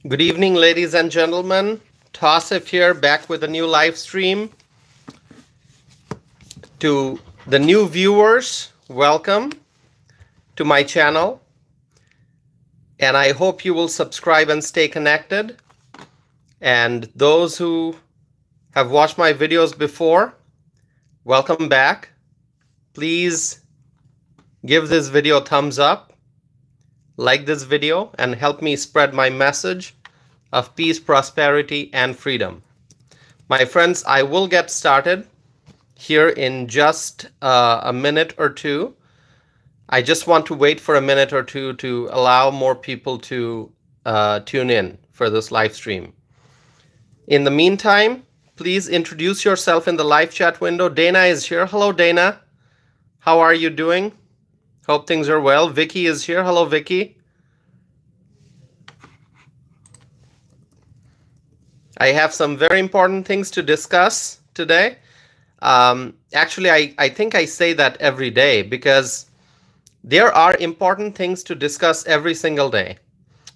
Good evening, ladies and gentlemen. Tassif here, back with a new live stream. To the new viewers, welcome to my channel. And I hope you will subscribe and stay connected. And those who have watched my videos before, welcome back. Please give this video a thumbs up, like this video, and help me spread my message of peace, prosperity, and freedom. My friends, I will get started here in just a minute or two. I just want to wait for a minute or two to allow more people to tune in for this live stream. In the meantime, please introduce yourself in the live chat window. Dana is here. Hello, Dana. How are you doing? Hope things are well. Vicky is here. Hello, Vicky. I have some very important things to discuss today. Actually, I think I say that every day because there are important things to discuss every single day,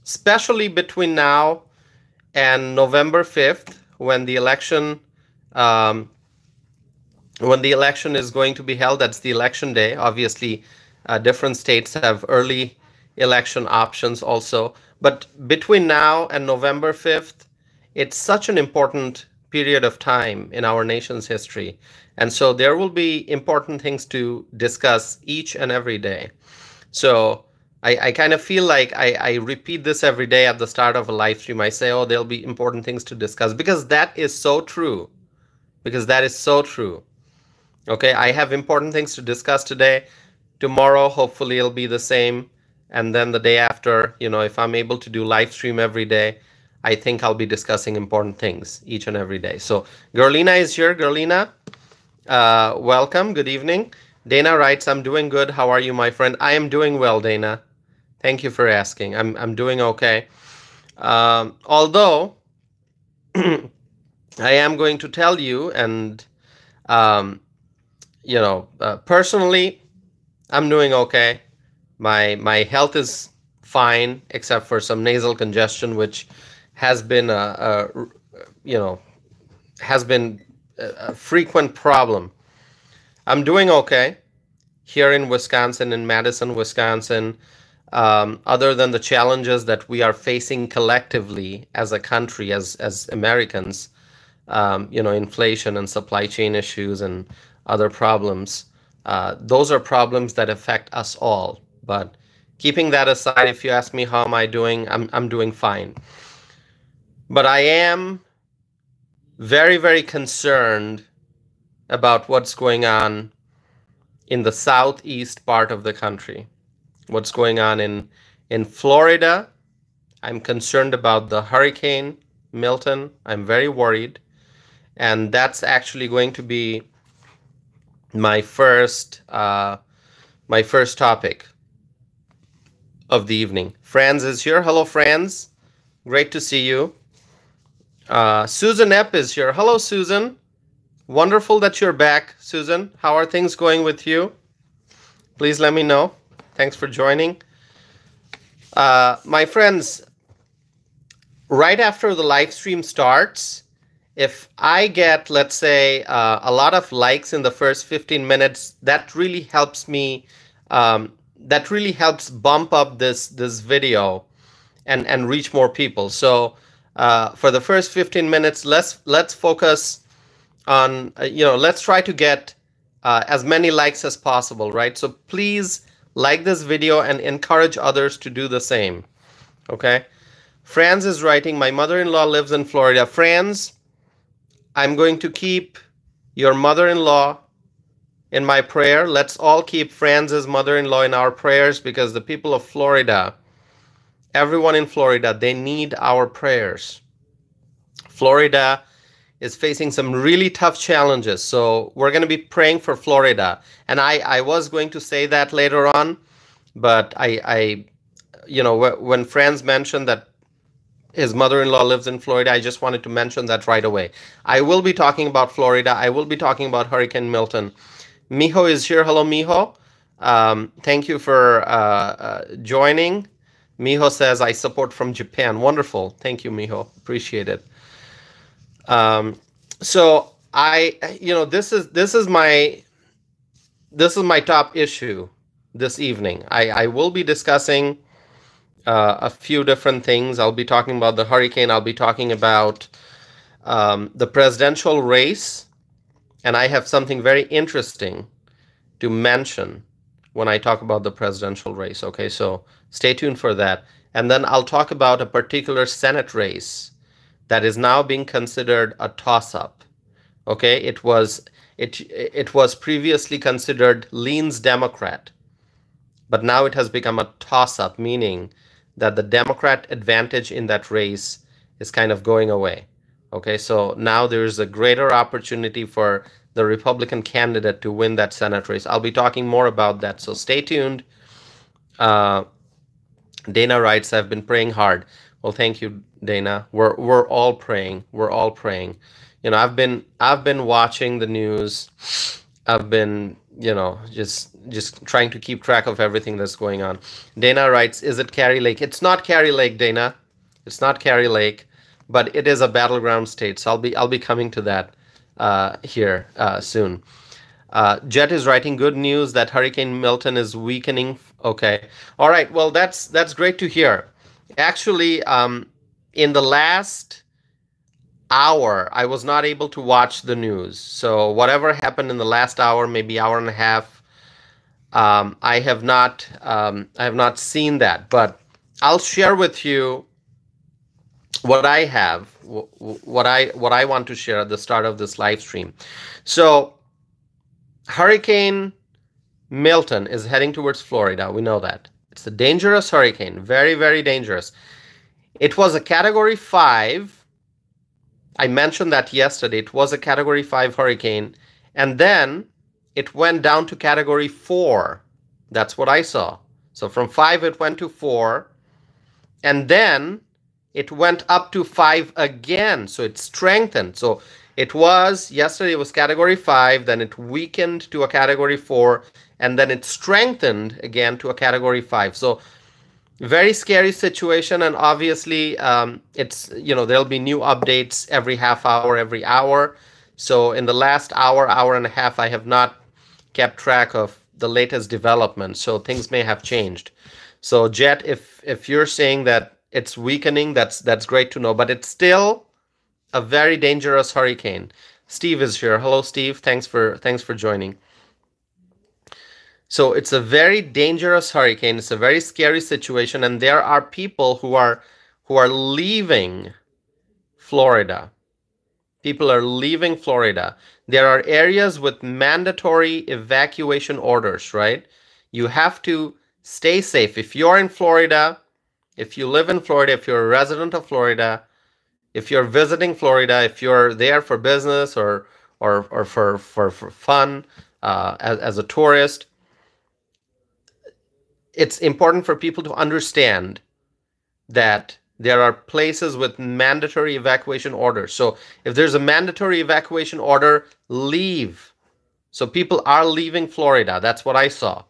especially between now and November 5th, when the election is going to be held. That's the election day. Obviously, different states have early election options also. But between now and November 5th, it's such an important period of time in our nation's history. And so there will be important things to discuss each and every day. So I kind of feel like I repeat this every day at the start of a live stream. I say, oh, there'll be important things to discuss, because that is so true. Because that is so true. Okay, I have important things to discuss today. Tomorrow, hopefully, it'll be the same. And then the day after, you know, if I'm able to do live stream every day, I think I'll be discussing important things each and every day. So Gerlina is here. Gerlina, welcome. Good evening. Dana writes, I'm doing good. How are you, my friend? I am doing well, Dana. Thank you for asking. I'm doing okay. Although I am going to tell you, and you know, personally, I'm doing okay. My health is fine, except for some nasal congestion, which has been a frequent problem. I'm doing okay here in Wisconsin, in Madison, Wisconsin. Other than the challenges that we are facing collectively as a country, as Americans, you know, inflation and supply chain issues and other problems. Those are problems that affect us all. But keeping that aside, if you ask me how am I doing, I'm doing fine. But I am very, very concerned about what's going on in the southeast part of the country. What's going on in Florida. I'm concerned about the hurricane Milton. I'm very worried. And that's actually going to be my first topic of the evening. Franz is here. Hello, Franz. Great to see you. Susan Epp is here. Hello, Susan. Wonderful that you're back, Susan. How are things going with you? Please let me know. Thanks for joining. My friends, right after the live stream starts, if I get, let's say, a lot of likes in the first 15 minutes, that really helps me, that really helps bump up this video and reach more people. So for the first 15 minutes, let's focus on, you know, let's try to get as many likes as possible, right? So please like this video and encourage others to do the same, okay? Franz is writing, my mother-in-law lives in Florida. Franz, I'm going to keep your mother-in-law in my prayer. Let's all keep Franz's mother-in-law in our prayers, because the people of Florida, everyone in Florida, they need our prayers. Florida is facing some really tough challenges. So we're going to be praying for Florida. And I was going to say that later on, but I you know, when Franz mentioned that his mother-in-law lives in Florida, I just wanted to mention that right away. I will be talking about Florida. I will be talking about Hurricane Milton. Miho is here. Hello, Miho. Thank you for joining. Miho says, I support from Japan. Wonderful. Thank you, Miho. Appreciate it. Um, so this is my top issue this evening. I will be discussing a few different things. I'll be talking about the hurricane. I'll be talking about the presidential race, and I have something very interesting to mention when I talk about the presidential race. Okay, so stay tuned for that. And then I'll talk about a particular Senate race that is now being considered a toss-up. Okay, it was previously considered leans Democrat, but now it has become a toss-up, meaning that the Democrat advantage in that race is kind of going away. Okay, so now there's a greater opportunity for the Republican candidate to win that Senate race. I'll be talking more about that, so stay tuned. Dana writes, I've been praying hard. Well, thank you, Dana. We're all praying. We're all praying. You know, I've been watching the news. I've been, just trying to keep track of everything that's going on. Dana writes, is it Carrie Lake? It's not Carrie Lake, Dana. It's not Carrie Lake, but it is a battleground state. So I'll be coming to that here soon. Jet is writing, good news that Hurricane Milton is weakening. Okay. All right. Well, that's great to hear. Actually, in the last hour, I was not able to watch the news. So whatever happened in the last hour, maybe hour and a half, I have not seen that. But I'll share with you what I have, what I want to share at the start of this live stream. So Hurricane Milton is heading towards Florida. We know that. It's a dangerous hurricane, very, very dangerous. It was a Category 5. I mentioned that yesterday. It was a Category 5 hurricane, and then it went down to Category 4. That's what I saw. So from 5, it went to 4, and then it went up to 5 again. So it strengthened. So yesterday it was Category 5, then it weakened to a Category 4, and then it strengthened again to a Category 5. So very scary situation, and obviously there'll be new updates every half hour, every hour. So in the last hour and a half, I have not kept track of the latest developments, so things may have changed. So Jet, if you're saying that it's weakening, that's great to know, but it's still a very dangerous hurricane. Steve is here. Hello, Steve. Thanks for joining. So it's a very dangerous hurricane. It's a very scary situation, and there are people who are leaving Florida. People are leaving Florida. There are areas with mandatory evacuation orders, right? You have to stay safe. If you're in Florida, if you live in Florida, if you're a resident of Florida, if you're visiting Florida, if you're there for business or for fun as a tourist, it's important for people to understand that there are places with mandatory evacuation orders. So if there's a mandatory evacuation order, leave. So people are leaving Florida. That's what I saw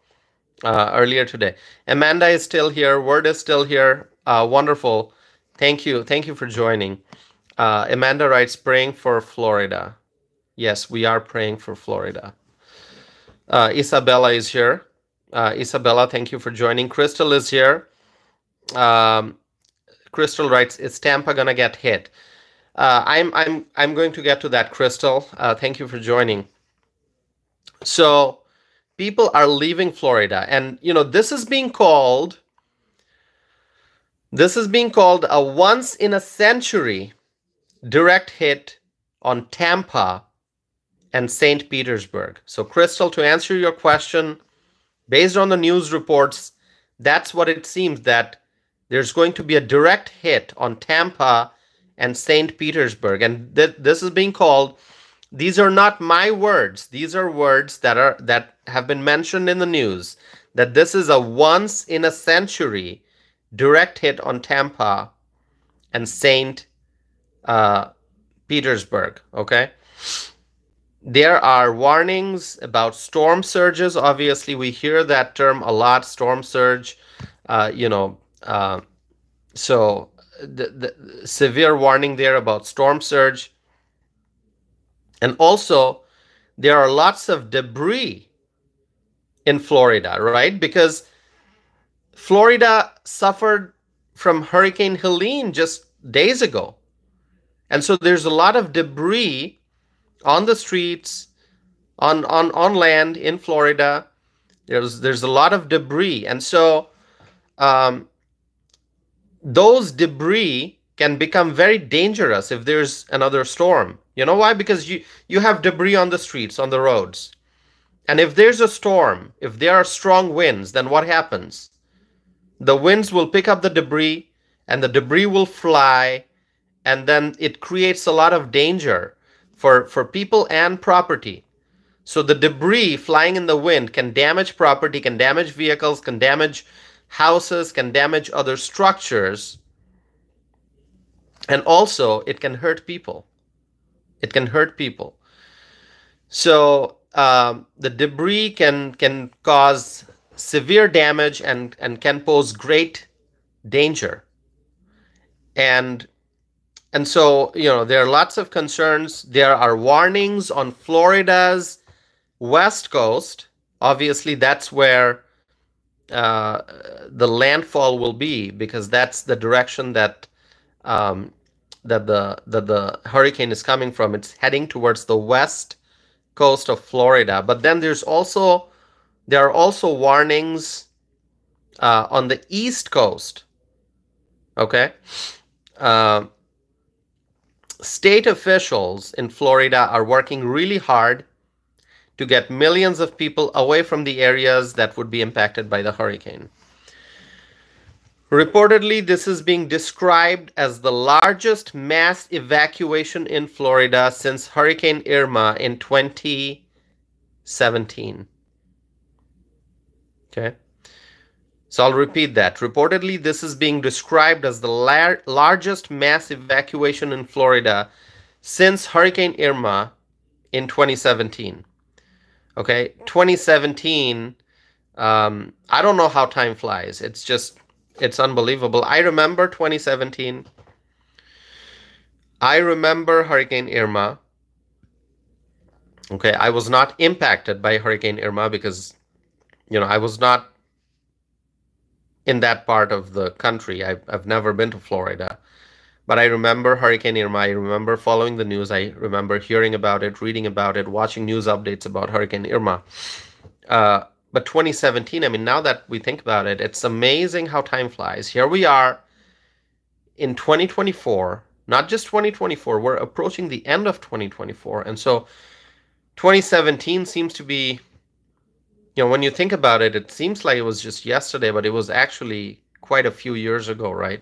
earlier today. Amanda is still here. Word is still here. Wonderful. Thank you. Thank you for joining. Amanda writes, praying for Florida. Yes, we are praying for Florida. Isabella is here. Isabella, thank you for joining. Crystal is here. Crystal writes, is Tampa gonna get hit? I'm going to get to that, Crystal. Thank you for joining. So people are leaving Florida, and this is being called a once in a century direct hit on Tampa and St. Petersburg. So Crystal, to answer your question, based on the news reports, that's what it seems, that there's going to be a direct hit on Tampa and St. Petersburg. And this is being called, these are not my words. These are words that have been mentioned in the news, that this is a once in a century direct hit on Tampa and St. Petersburg. Okay. There are warnings about storm surges. Obviously, we hear that term a lot, storm surge. Uh, so the severe warning there about storm surge. And also, there are lots of debris in Florida, right? Because Florida suffered from Hurricane Helene just days ago. And so there's a lot of debris on the streets, on land in Florida. There's a lot of debris. And so um, those debris can become very dangerous if there's another storm. You know why? Because you have debris on the streets, on the roads. And if there's a storm, if there are strong winds, then what happens? The winds will pick up the debris and the debris will fly, and then it creates a lot of danger for people and property. So the debris flying in the wind can damage property, can damage vehicles, can damage houses, can damage other structures, and also it can hurt people. It can hurt people. So the debris can cause severe damage and can pose great danger. And so, there are lots of concerns. There are warnings on Florida's west coast. Obviously, that's where the landfall will be, because that's the direction that the hurricane is coming from. It's heading towards the west coast of Florida. But then there are also warnings on the east coast. Okay. State officials in Florida are working really hard to get millions of people away from the areas that would be impacted by the hurricane. Reportedly, this is being described as the largest mass evacuation in Florida since Hurricane Irma in 2017. Okay. So I'll repeat that. Reportedly, this is being described as the largest mass evacuation in Florida since Hurricane Irma in 2017. Okay, 2017, I don't know how time flies. It's unbelievable. I remember 2017. I remember Hurricane Irma. Okay, I was not impacted by Hurricane Irma because, I was not in that part of the country. I've never been to Florida. But I remember Hurricane Irma. I remember following the news. I remember hearing about it, reading about it, watching news updates about Hurricane Irma. But 2017, I mean, now that we think about it, it's amazing how time flies. Here we are in 2024, not just 2024, we're approaching the end of 2024. And so 2017 seems to be, when you think about it, it seems like it was just yesterday, but it was actually quite a few years ago, right?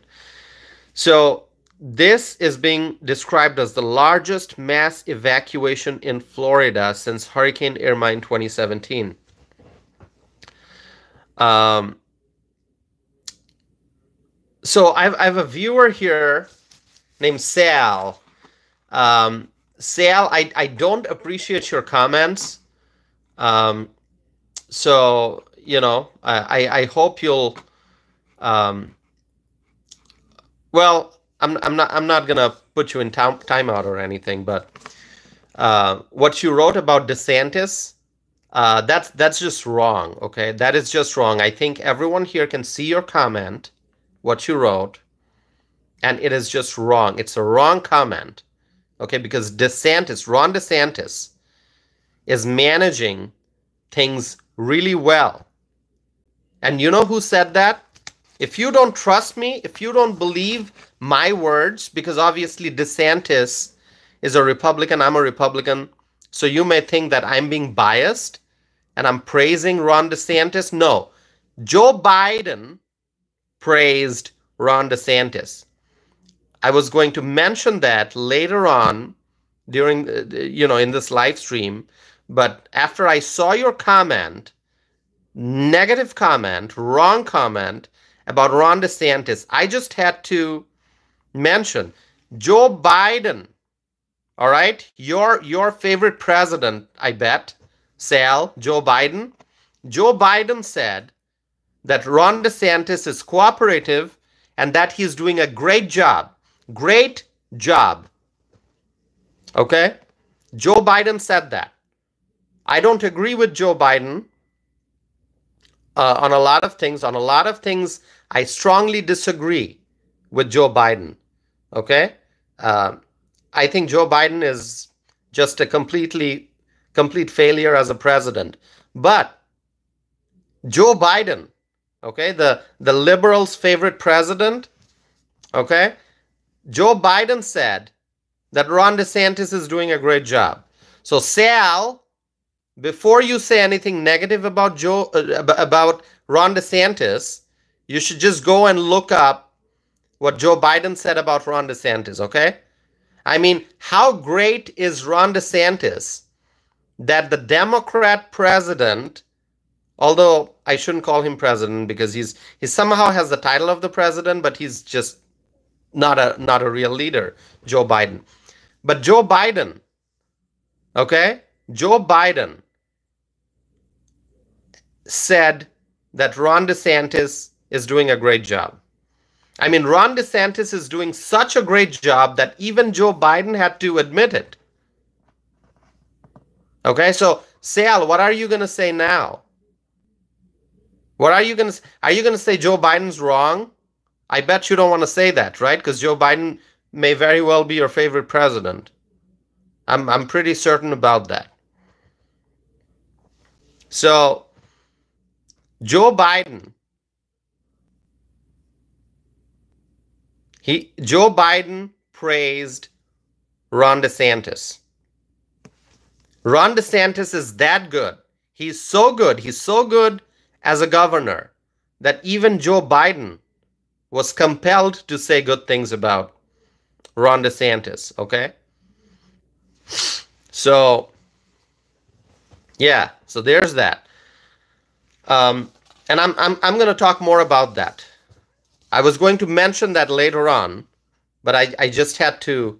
So this is being described as the largest mass evacuation in Florida since Hurricane Irma in 2017. So I have a viewer here named Sal. Sal, I don't appreciate your comments. So, I hope you'll, well, I'm not gonna put you in timeout or anything, but what you wrote about DeSantis, that's just wrong. Okay, that is just wrong. I think everyone here can see your comment, what you wrote, and it is just wrong. It's a wrong comment. Okay, because Ron DeSantis, is managing things really well. And you know who said that? If you don't trust me, if you don't believe my words, because obviously DeSantis is a Republican, I'm a Republican, so you may think that I'm being biased and I'm praising Ron DeSantis. No, Joe Biden praised Ron DeSantis. I was going to mention that later on during, in this live stream, but after I saw your comment, negative comment, wrong comment about Ron DeSantis, I just had to mention Joe Biden. All right, your favorite president, I bet, Sal, Joe Biden. Joe Biden said that Ron DeSantis is cooperative and that he's doing a great job. Great job. Okay? Joe Biden said that. I don't agree with Joe Biden on a lot of things. On a lot of things, I strongly disagree with Joe Biden. Okay? I think Joe Biden is just a complete failure as a president. But Joe Biden, okay, the liberals' favorite president, okay, Joe Biden said that Ron DeSantis is doing a great job. So Sal, before you say anything negative about about Ron DeSantis, you should just go and look up what Joe Biden said about Ron DeSantis, okay? I mean, how great is Ron DeSantis that the Democrat president, although I shouldn't call him president because he somehow has the title of the president, but he's just not a real leader, Joe Biden. But Joe Biden, okay? Joe Biden said that Ron DeSantis is doing a great job. I mean, Ron DeSantis is doing such a great job that even Joe Biden had to admit it. Okay, so Sal, what are you going to say now? What are you going to say Joe Biden's wrong? I bet you don't want to say that, right? Because Joe Biden may very well be your favorite president. I'm pretty certain about that. So Joe Biden, Joe Biden praised Ron DeSantis. Ron DeSantis is that good. He's so good. He's so good as a governor that even Joe Biden was compelled to say good things about Ron DeSantis, okay? So, yeah, so there's that. And I'm going to talk more about that. I was going to mention that later on, but I just had to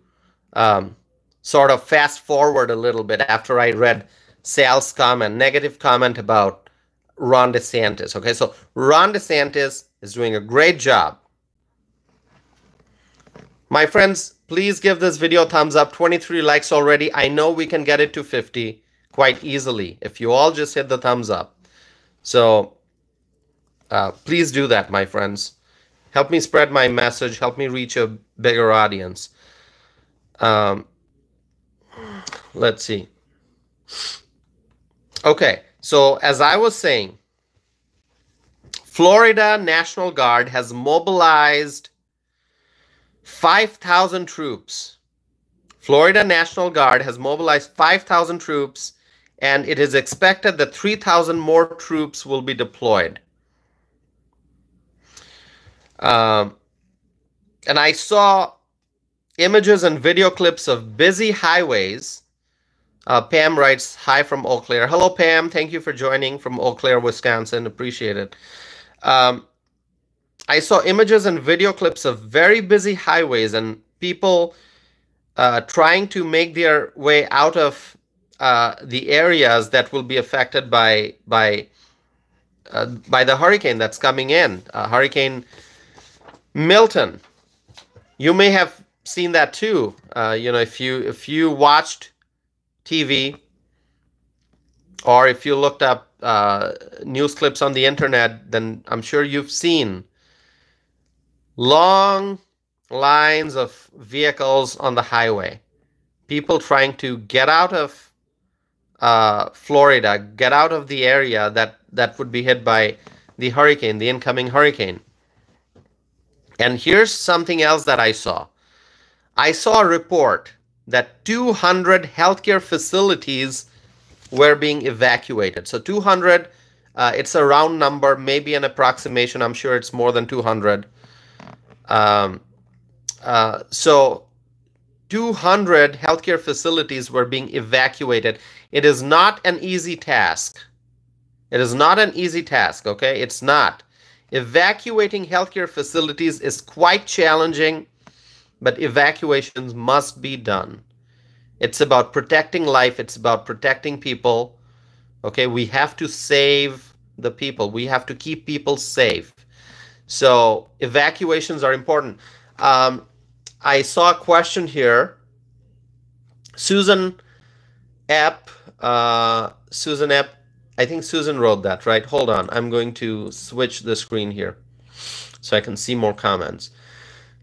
sort of fast forward a little bit after I read Sal's comment, negative comment about Ron DeSantis. Okay, so Ron DeSantis is doing a great job. My friends, please give this video a thumbs up. 23 likes already. I know we can get it to 50 quite easily if you all just hit the thumbs up. So please do that, my friends. Help me spread my message. Help me reach a bigger audience. Let's see. Okay, so as I was saying, Florida National Guard has mobilized 5,000 troops. Florida National Guard has mobilized 5,000 troops, and it is expected that 3,000 more troops will be deployed. And I saw images and video clips of busy highways. Pam writes, hi from Eau Claire. Hello, Pam. Thank you for joining from Eau Claire, Wisconsin. Appreciate it. I saw images and video clips of very busy highways and people trying to make their way out of the areas that will be affected by the hurricane that's coming in, Hurricane Milton. You may have seen that too. You know, if you watched TV or if you looked up news clips on the internet, then I'm sure you've seen long lines of vehicles on the highway. People trying to get out of Florida, get out of the area that would be hit by the hurricane, the incoming hurricane. And here's something else that I saw. I saw a report that 200 healthcare facilities were being evacuated. So 200, it's a round number, maybe an approximation. I'm sure it's more than 200. So 200 healthcare facilities were being evacuated. It is not an easy task. It is not an easy task, okay? It's not. Evacuating healthcare facilities is quite challenging, but evacuations must be done. It's about protecting life. It's about protecting people. Okay, we have to save the people. We have to keep people safe. So evacuations are important. I saw a question here. Susan Epp, Susan Epp, I think Susan wrote that, right? Hold on. I'm going to switch the screen here so I can see more comments.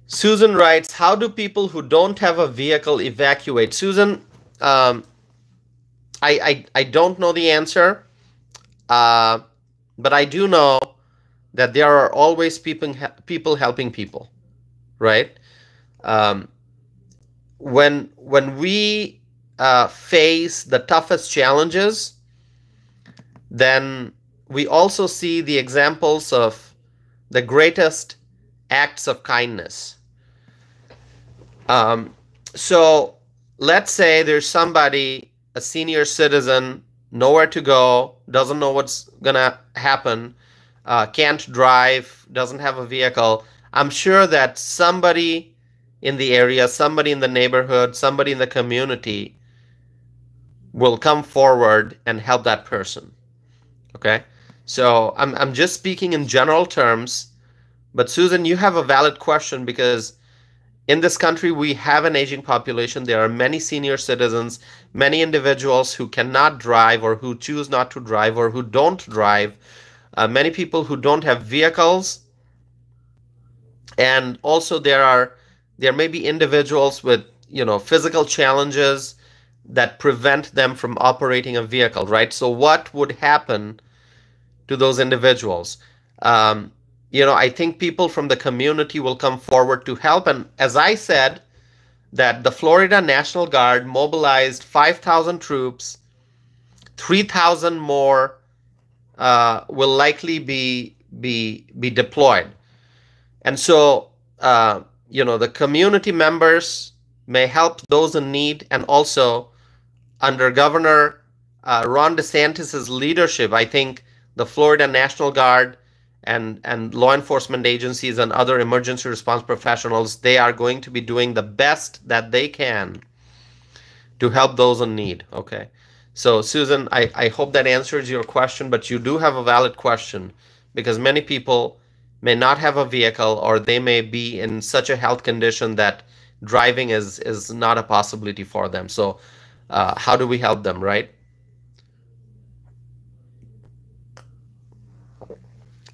Susan writes, how do people who don't have a vehicle evacuate? Susan, I don't know the answer, but I do know that there are always people helping people, right? When we face the toughest challenges, then we also see the examples of the greatest acts of kindness. So let's say there's somebody, a senior citizen, nowhere to go, doesn't know what's gonna happen, can't drive, doesn't have a vehicle. I'm sure that somebody in the area, somebody in the neighborhood, somebody in the community will come forward and help that person. Okay? So I'm just speaking in general terms, but Susan, you have a valid question, because in this country we have an aging population. There are many senior citizens, many individuals who cannot drive or who choose not to drive or who don't drive, many people who don't have vehicles, and also there may be individuals with, you know, physical challenges that prevent them from operating a vehicle, right? So what would happen to those individuals? You know, I think people from the community will come forward to help. And as I said, that the Florida National Guard mobilized 5,000 troops, 3,000 more will likely be deployed. And so, you know, the community members may help those in need, and also under Governor Ron DeSantis's leadership, I think the Florida National Guard and law enforcement agencies and other emergency response professionals, they are going to be doing the best that they can to help those in need. Okay. So Susan, I hope that answers your question, but you do have a valid question, because many people may not have a vehicle, or they may be in such a health condition that driving is not a possibility for them. So how do we help them, right?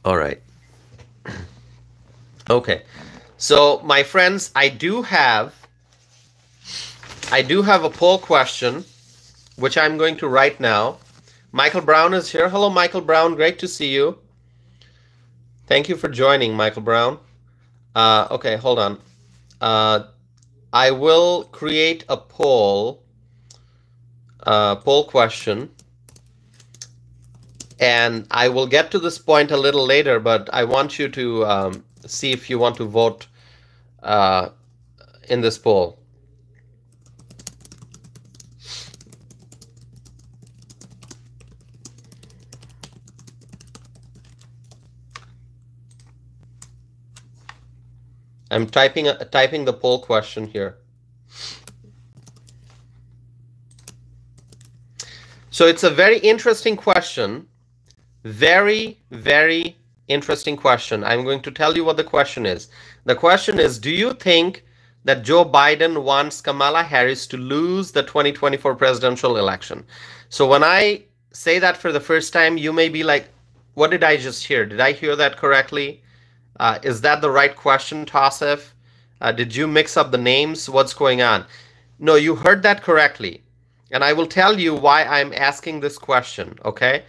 All right. Okay. So my friends, I do have a poll question, which I'm going to write now. Michael Brown is here. Hello, Michael Brown. Great to see you. Thank you for joining, Michael Brown. Okay, hold on. I will create a poll question, and I will get to this point a little later, but I want you to see if you want to vote in this poll. I'm typing the poll question here. So it's a very interesting question. Very, very interesting question. I'm going to tell you what the question is. The question is, do you think that Joe Biden wants Kamala Harris to lose the 2024 presidential election? So when I say that for the first time, you may be like, what did I just hear? Did I hear that correctly? Is that the right question, Tassif? Did you mix up the names? What's going on? No, you heard that correctly. And I will tell you why I'm asking this question, okay?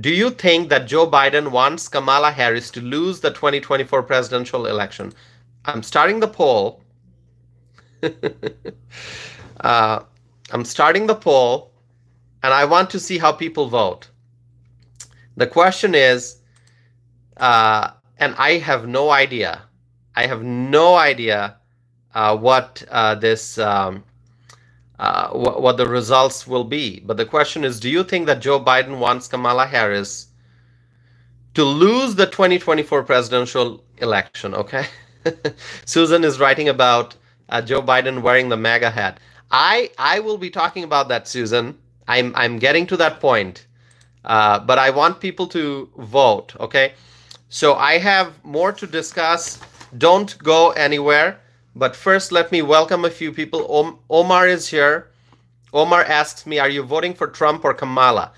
Do you think that Joe Biden wants Kamala Harris to lose the 2024 presidential election? I'm starting the poll. I'm starting the poll, and I want to see how people vote. The question is, and I have no idea. I have no idea what what the results will be. But the question is, do you think that Joe Biden wants Kamala Harris to lose the 2024 presidential election? Okay. Susan is writing about Joe Biden wearing the MAGA hat. I will be talking about that, Susan. I'm getting to that point. But I want people to vote, okay? So I have more to discuss. Don't go anywhere. But first, let me welcome a few people. Omar is here. Omar asks me, are you voting for Trump or Kamala?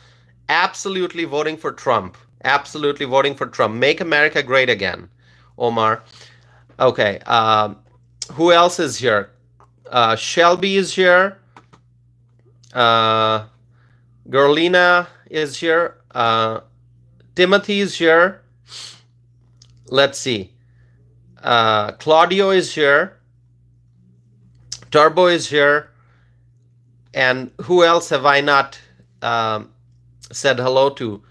Absolutely voting for Trump. Absolutely voting for Trump. Make America great again, Omar. Okay. Who else is here? Shelby is here. Gerlina is here. Timothy is here. Let's see. Claudio is here. Turbo is here. And who else have I not said hello to?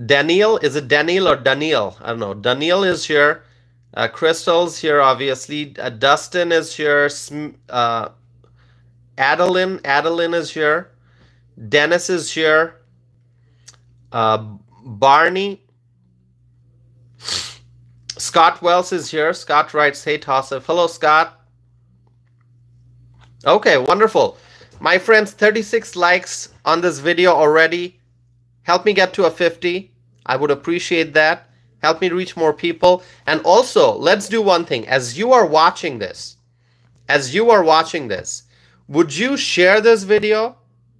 Daniel. Is it Daniel or Daniel? I don't know. Daniel is here. Crystal's here, obviously. Dustin is here. Adeline is here. Dennis is here. Barney. Scott Wells is here. Scott writes, hey, Tassif. Hello, Scott. Okay, wonderful. My friends, 36 likes on this video already. Help me get to a 50. I would appreciate that. Help me reach more people. And also, let's do one thing. As you are watching this, would you share this video?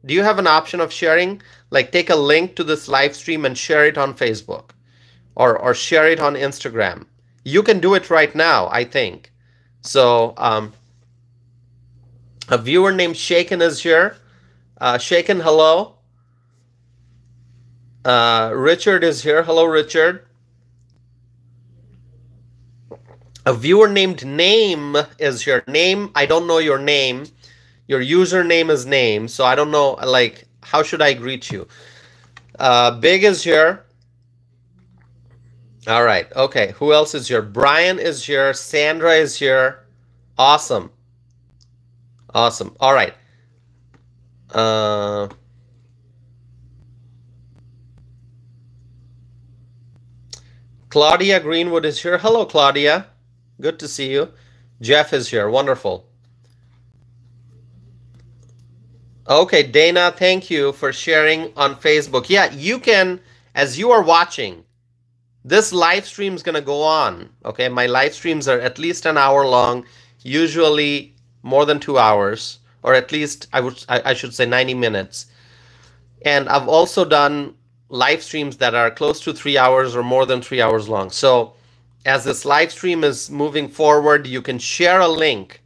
Do you have an option of sharing? Like take a link to this live stream and share it on Facebook or share it on Instagram. You can do it right now, I think. So a viewer named Shaken is here. Shaken, hello. Richard is here. Hello, Richard. A viewer named Name is here. Name, I don't know your name. Your username is Name, so I don't know, like, how should I greet you? Big is here. All right, okay. Who else is here? Brian is here. Sandra is here. Awesome. Awesome. All right. Claudia Greenwood is here. Hello, Claudia. Good to see you. Jeff is here. Wonderful. Okay, Dana, thank you for sharing on Facebook. Yeah, you can, as you are watching, this live stream is going to go on. Okay, my live streams are at least an hour long, usually more than 2 hours, or at least I should say 90 minutes. And I've also done live streams that are close to 3 hours or more than 3 hours long. So as this live stream is moving forward, you can share a link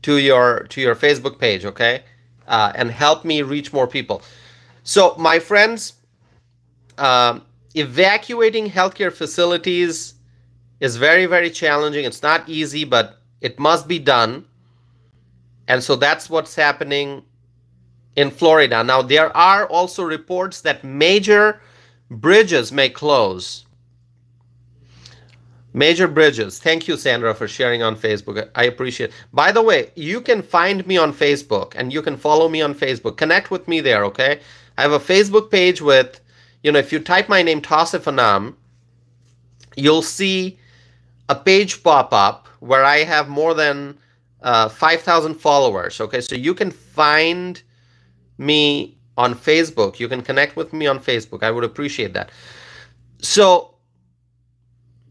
to your Facebook page, okay? And help me reach more people. So my friends, evacuating healthcare facilities is very, very challenging. It's not easy, but it must be done. And so that's what's happening in Florida. Now, there are also reports that major bridges may close. Major bridges. Thank you, Sandra, for sharing on Facebook. I appreciate it. By the way, you can find me on Facebook and you can follow me on Facebook. Connect with me there, okay? I have a Facebook page with, you know, if you type my name, Tassif Anam, you'll see a page pop up where I have more than 5,000 followers, okay? So you can find me on Facebook. You can connect with me on Facebook. I would appreciate that. So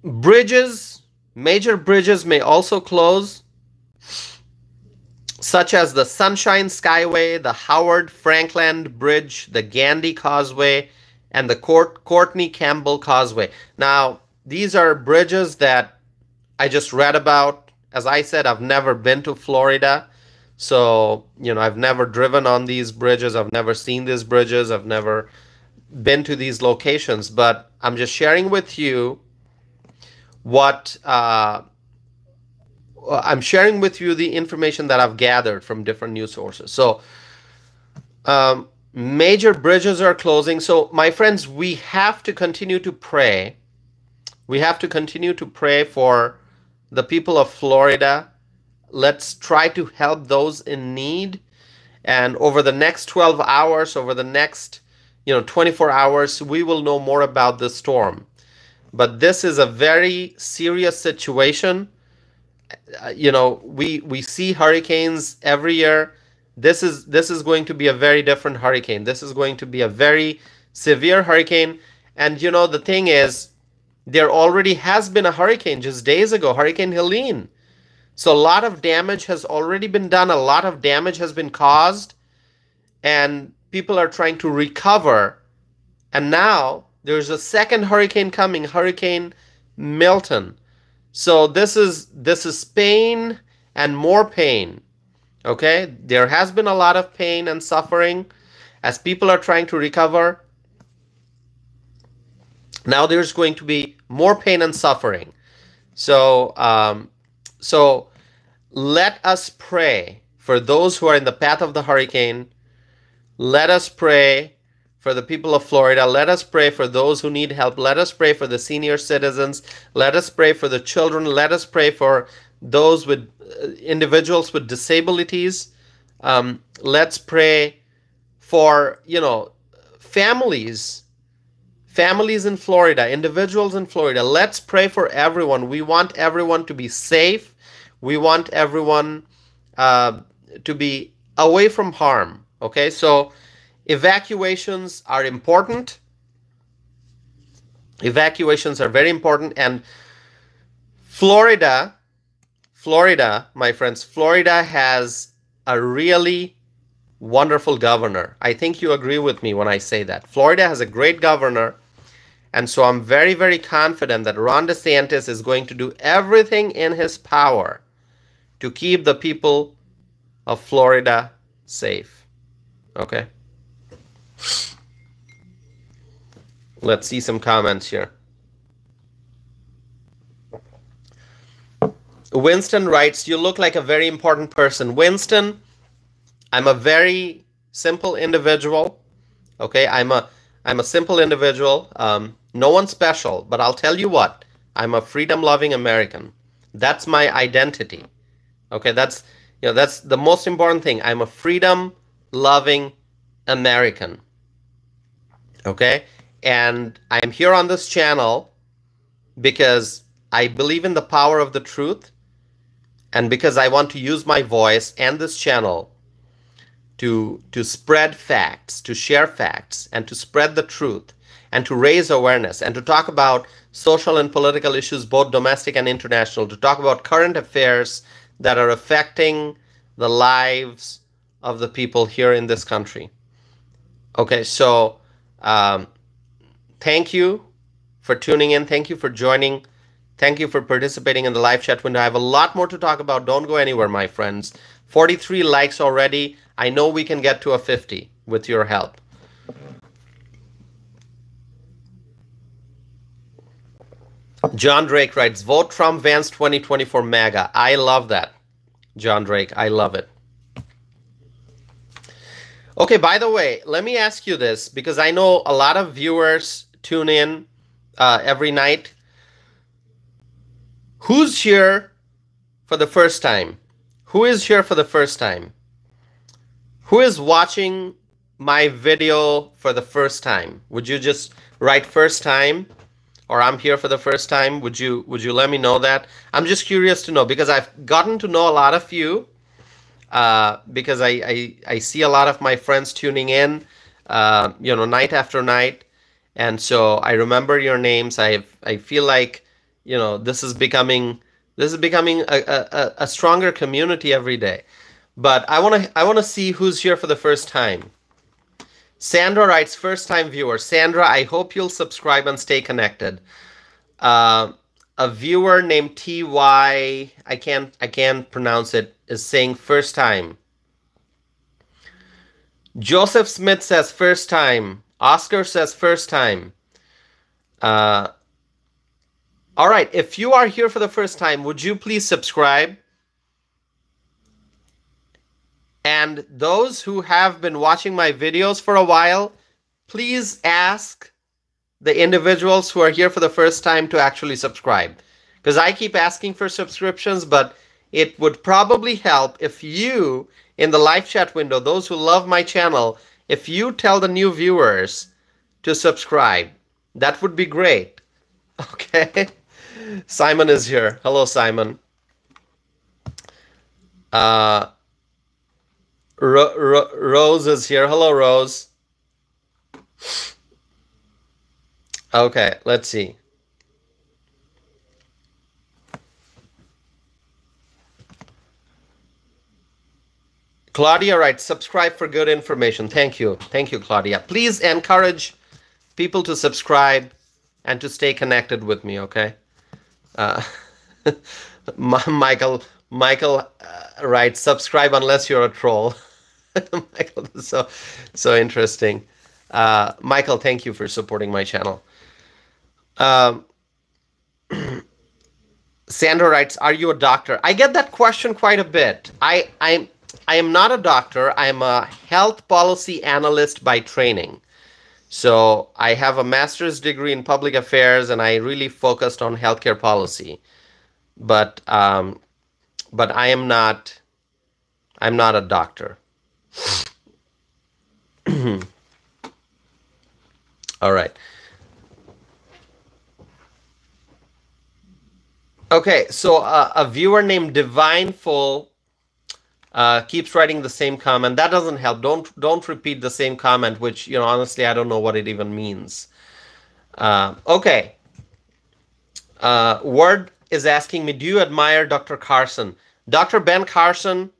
bridges, major bridges may also close, such as the Sunshine Skyway, the Howard Frankland Bridge, the Gandy Causeway, and the Courtney Campbell Causeway. Now, these are bridges that I just read about. As I said, I've never been to Florida. So, you know, I've never driven on these bridges. I've never seen these bridges. I've never been to these locations. But I'm just sharing with you what I'm sharing with you the information that I've gathered from different news sources. So major bridges are closing. So my friends, we have to continue to pray. We have to continue to pray for the people of Florida. Let's try to help those in need. And over the next 12 hours, over the next 24 hours, we will know more about this storm. But this is a very serious situation. We see hurricanes every year. This is going to be a very different hurricane. This is going to be a very severe hurricane. And you know, the thing is, there already has been a hurricane just days ago, Hurricane Helene. So a lot of damage has already been done. A lot of damage has been caused, and people are trying to recover. And now there's a second hurricane coming, Hurricane Milton. So this is pain and more pain. Okay? There has been a lot of pain and suffering as people are trying to recover. Now there's going to be more pain and suffering. So so let us pray for those who are in the path of the hurricane. Let us pray for the people of Florida. Let us pray for those who need help. Let us pray for the senior citizens. Let us pray for the children. Let us pray for those with individuals with disabilities. Let's pray for, you know, families in Florida, individuals in Florida. Let's pray for everyone. We want everyone to be safe. We want everyone to be away from harm. Okay, so evacuations are important. Evacuations are very important. And Florida, my friends, Florida has a really wonderful governor. I think you agree with me when I say that. Florida has a great governor. And so I'm very, very confident that Ron DeSantis is going to do everything in his power to keep the people of Florida safe. Okay. Let's see some comments here. Winston writes, you look like a very important person. Winston, I'm a very simple individual. Okay, I'm a simple individual. No one special, but I'll tell you what, I'm a freedom-loving American. That's my identity. Okay, that's the most important thing. I'm a freedom-loving American. Okay, and I'm here on this channel because I believe in the power of the truth, and because I want to use my voice and this channel to spread facts, to share facts, and to spread the truth, and to raise awareness, and to talk about social and political issues, both domestic and international, to talk about current affairs that are affecting the lives of the people here in this country. Okay, so thank you for tuning in. Thank you for joining. Thank you for participating in the live chat window. I have a lot more to talk about. Don't go anywhere, my friends. 43 likes already. I know we can get to a 50 with your help. John Drake writes, vote Trump, Vance 2024 MAGA. I love that, John Drake. I love it. Okay, by the way, let me ask you this, because I know a lot of viewers tune in every night. Who's here for the first time? Who is here for the first time? Who is watching my video for the first time? Would you just write first time? Or I'm here for the first time? Would you let me know that? I'm just curious to know, because I've gotten to know a lot of you, because I see a lot of my friends tuning in, you know, night after night, and so I remember your names. I feel like, you know, this is becoming a stronger community every day. But I wanna see who's here for the first time. Sandra writes, first time viewer. Sandra, I hope you'll subscribe and stay connected. A viewer named TY, I can't pronounce it, is saying first time. Joseph Smith says first time. Oscar says first time. All right, if you are here for the first time, would you please subscribe? And those who have been watching my videos for a while, please ask the individuals who are here for the first time to actually subscribe. Because I keep asking for subscriptions, but it would probably help if you, in the live chat window, those who love my channel, if you tell the new viewers to subscribe. That would be great. Okay? Simon is here. Hello, Simon. Rose is here. Hello, Rose. Okay, let's see. Claudia writes, subscribe for good information. Thank you. Thank you, Claudia. Please encourage people to subscribe and to stay connected with me, okay? Uh, Michael writes, subscribe unless you're a troll. Michael, this is so interesting. Michael, thank you for supporting my channel. Sandra writes, are you a doctor? I get that question quite a bit. I am not a doctor. I'm a health policy analyst by training. So I have a master's degree in public affairs, and I really focused on healthcare policy. But I am not. I'm not a doctor. All right. Okay, so a viewer named Divineful keeps writing the same comment. That doesn't help. Don't repeat the same comment, which, you know, honestly, I don't know what it even means. Okay. Word is asking me, do you admire Dr. Carson? Dr. Ben Carson,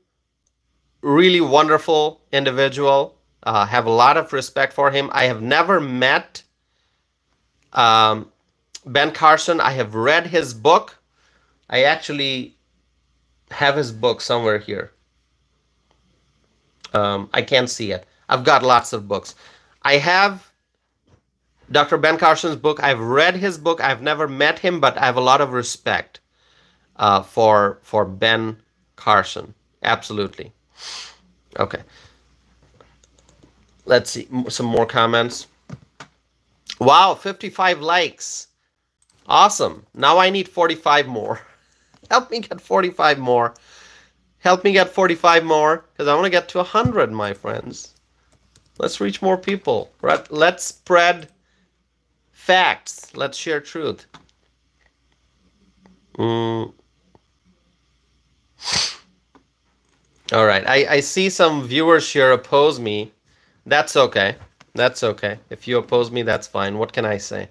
really wonderful individual. Have a lot of respect for him. I have never met Ben Carson. I have read his book. I actually have his book somewhere here. I can't see it. I've got lots of books. I have Dr. Ben Carson's book. I've read his book. I've never met him, but I have a lot of respect for Ben Carson. Absolutely. Okay. Let's see some more comments. Wow, 55 likes. Awesome. Now I need 45 more. Help me get 45 more. Help me get 45 more, because I want to get to 100, my friends. Let's reach more people. Let's spread facts. Let's share truth. All right. I see some viewers here oppose me. That's okay. That's okay. If you oppose me, that's fine. What can I say?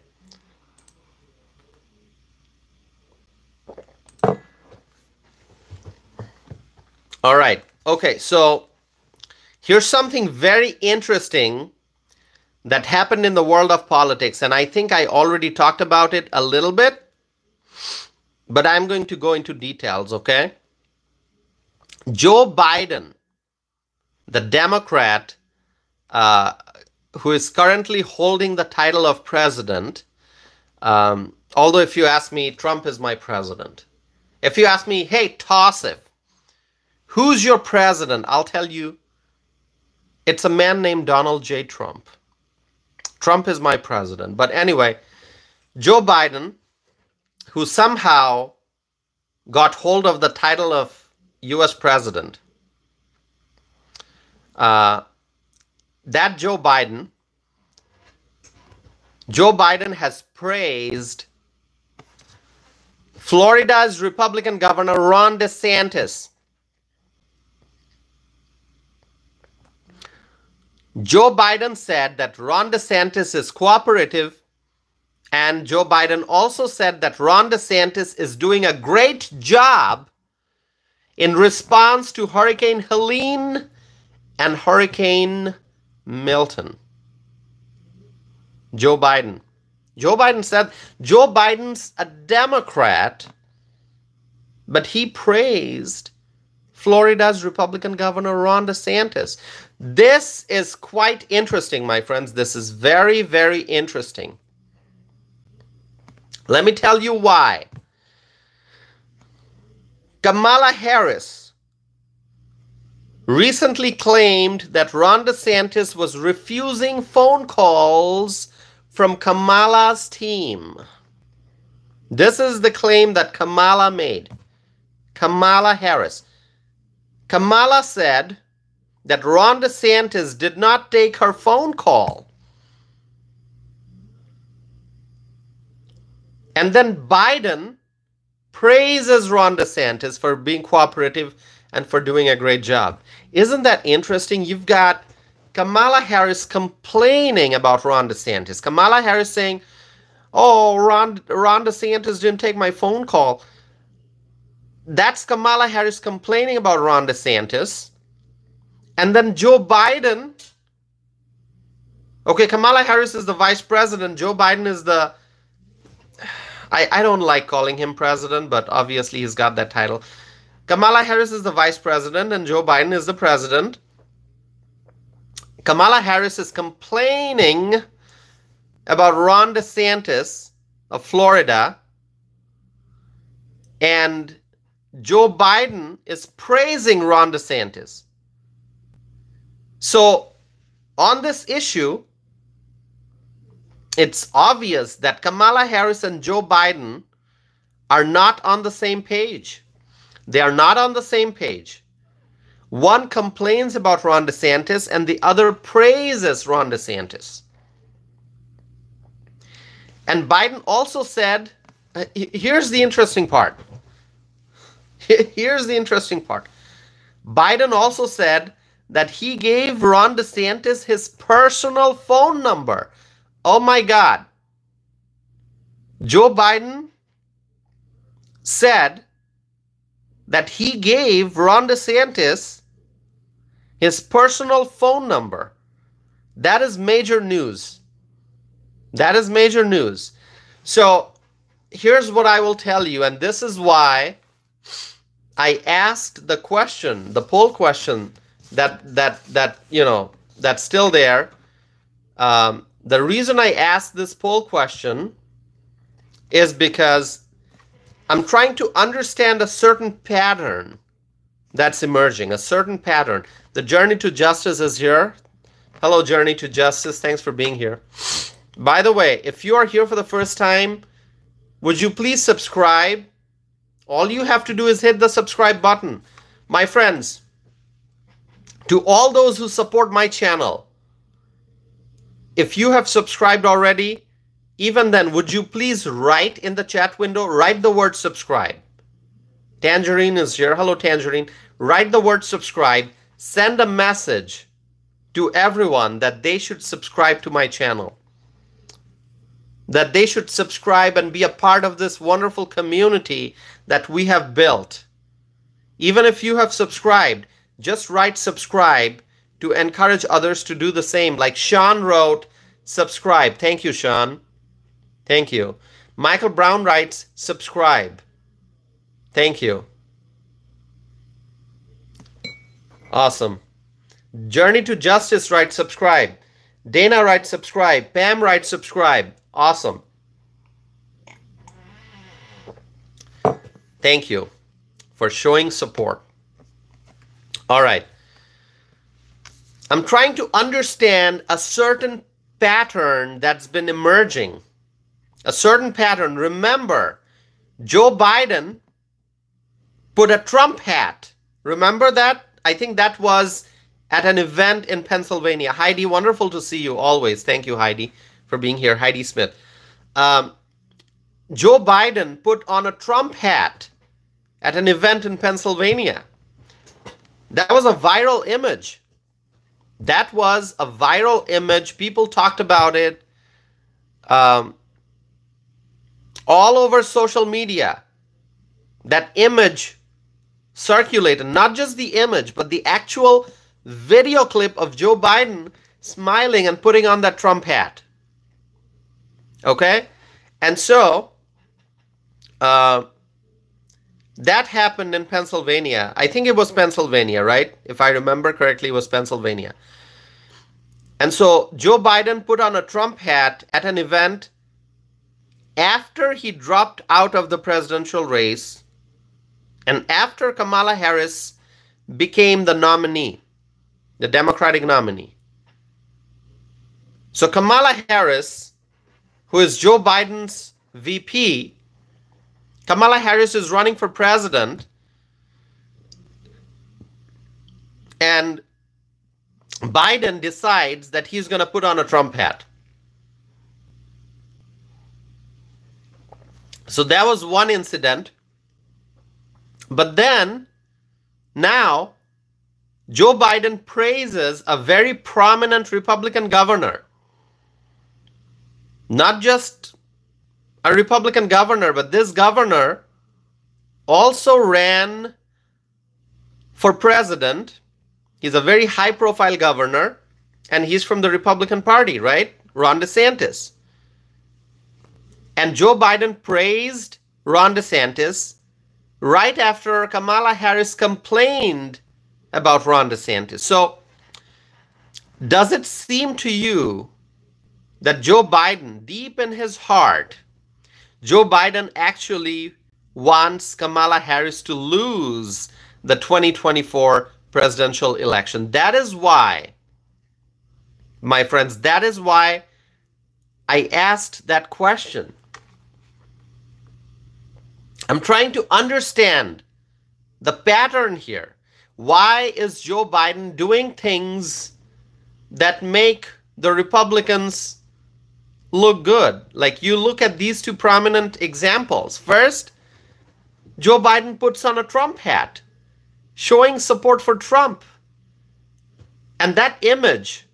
All right. Okay, so here's something very interesting that happened in the world of politics, and I think I already talked about it a little bit, but I'm going to go into details, okay? Joe Biden, the Democrat, who is currently holding the title of president, although if you ask me, Trump is my president. If you ask me, hey, Tossif, who's your president? I'll tell you, it's a man named Donald J. Trump. Trump is my president. But anyway, Joe Biden, who somehow got hold of the title of U.S. president, that Joe Biden has praised Florida's Republican Governor Ron DeSantis. Joe Biden said that Ron DeSantis is cooperative, and Joe Biden also said that Ron DeSantis is doing a great job in response to Hurricane Helene and Hurricane Milton. Joe Biden. Joe Biden said Joe Biden's a Democrat, but he praised Florida's Republican Governor Ron DeSantis. This is quite interesting, my friends. This is very, very interesting. Let me tell you why. Kamala Harris recently claimed that Ron DeSantis was refusing phone calls from Kamala's team. This is the claim that Kamala made. Kamala Harris. Kamala said that Ron DeSantis did not take her phone call. And then Biden praises Ron DeSantis for being cooperative and for doing a great job. Isn't that interesting? You've got Kamala Harris complaining about Ron DeSantis. Kamala Harris saying, oh, Ron DeSantis didn't take my phone call. That's Kamala Harris complaining about Ron DeSantis. And then Joe Biden. Okay, Kamala Harris is the vice president. Joe Biden is the... I don't like calling him president, but obviously he's got that title. Kamala Harris is the vice president and Joe Biden is the president. Kamala Harris is complaining about Ron DeSantis of Florida. And Joe Biden is praising Ron DeSantis. So on this issue, it's obvious that Kamala Harris and Joe Biden are not on the same page. They are not on the same page. One complains about Ron DeSantis and the other praises Ron DeSantis. And Biden also said, here's the interesting part. Here's the interesting part. Biden also said that he gave Ron DeSantis his personal phone number. Oh my God. Joe Biden said that he gave Ron DeSantis his personal phone number. That is major news. That is major news. So here's what I will tell you, and this is why I asked the question, the poll question that you know, that's still there. The reason I asked this poll question is because I'm trying to understand a certain pattern that's emerging, a certain pattern. The Journey to Justice is here. Hello, Journey to Justice. Thanks for being here. By the way, if you are here for the first time, would you please subscribe? All you have to do is hit the subscribe button. My friends, to all those who support my channel, if you have subscribed already, even then, would you please write in the chat window, write the word subscribe. Tangerine is here. Hello, Tangerine. Write the word subscribe. Send a message to everyone that they should subscribe to my channel. That they should subscribe and be a part of this wonderful community that we have built. Even if you have subscribed, just write subscribe to encourage others to do the same. Like Sean wrote, subscribe. Thank you, Sean. Thank you. Michael Brown writes, subscribe. Thank you. Awesome. Journey to Justice writes, subscribe. Dana writes, subscribe. Pam writes, subscribe. Awesome. Thank you for showing support. All right. I'm trying to understand a certain pattern that's been emerging. A certain pattern. Remember, Joe Biden put a Trump hat. Remember that? I think that was at an event in Pennsylvania. Heidi, wonderful to see you always. Thank you, Heidi, for being here. Heidi Smith. Joe Biden put on a Trump hat at an event in Pennsylvania. That was a viral image. That was a viral image. People talked about it all over social media. That image circulated. Not just the image, but the actual video clip of Joe Biden smiling and putting on that Trump hat. Okay? And so, that happened in Pennsylvania. I think it was Pennsylvania, right? If I remember correctly, it was Pennsylvania. And so Joe Biden put on a Trump hat at an event after he dropped out of the presidential race and after Kamala Harris became the nominee, the Democratic nominee. So Kamala Harris, who is Joe Biden's VP, Kamala Harris is running for president, and Biden decides that he's going to put on a Trump hat. So that was one incident. But then, Now, Joe Biden praises a very prominent Republican governor. Not just a Republican governor, but this governor also ran for president. He's a very high-profile governor, and he's from the Republican Party, right? Ron DeSantis. And Joe Biden praised Ron DeSantis right after Kamala Harris complained about Ron DeSantis. So, does it seem to you that Joe Biden, deep in his heart, Joe Biden actually wants Kamala Harris to lose the 2024 presidential election? That is why, my friends, that is why I asked that question. I'm trying to understand the pattern here. Why is Joe Biden doing things that make the Republicans look good? Like, you look at these two prominent examples. First, Joe Biden puts on a Trump hat, showing support for Trump. And that image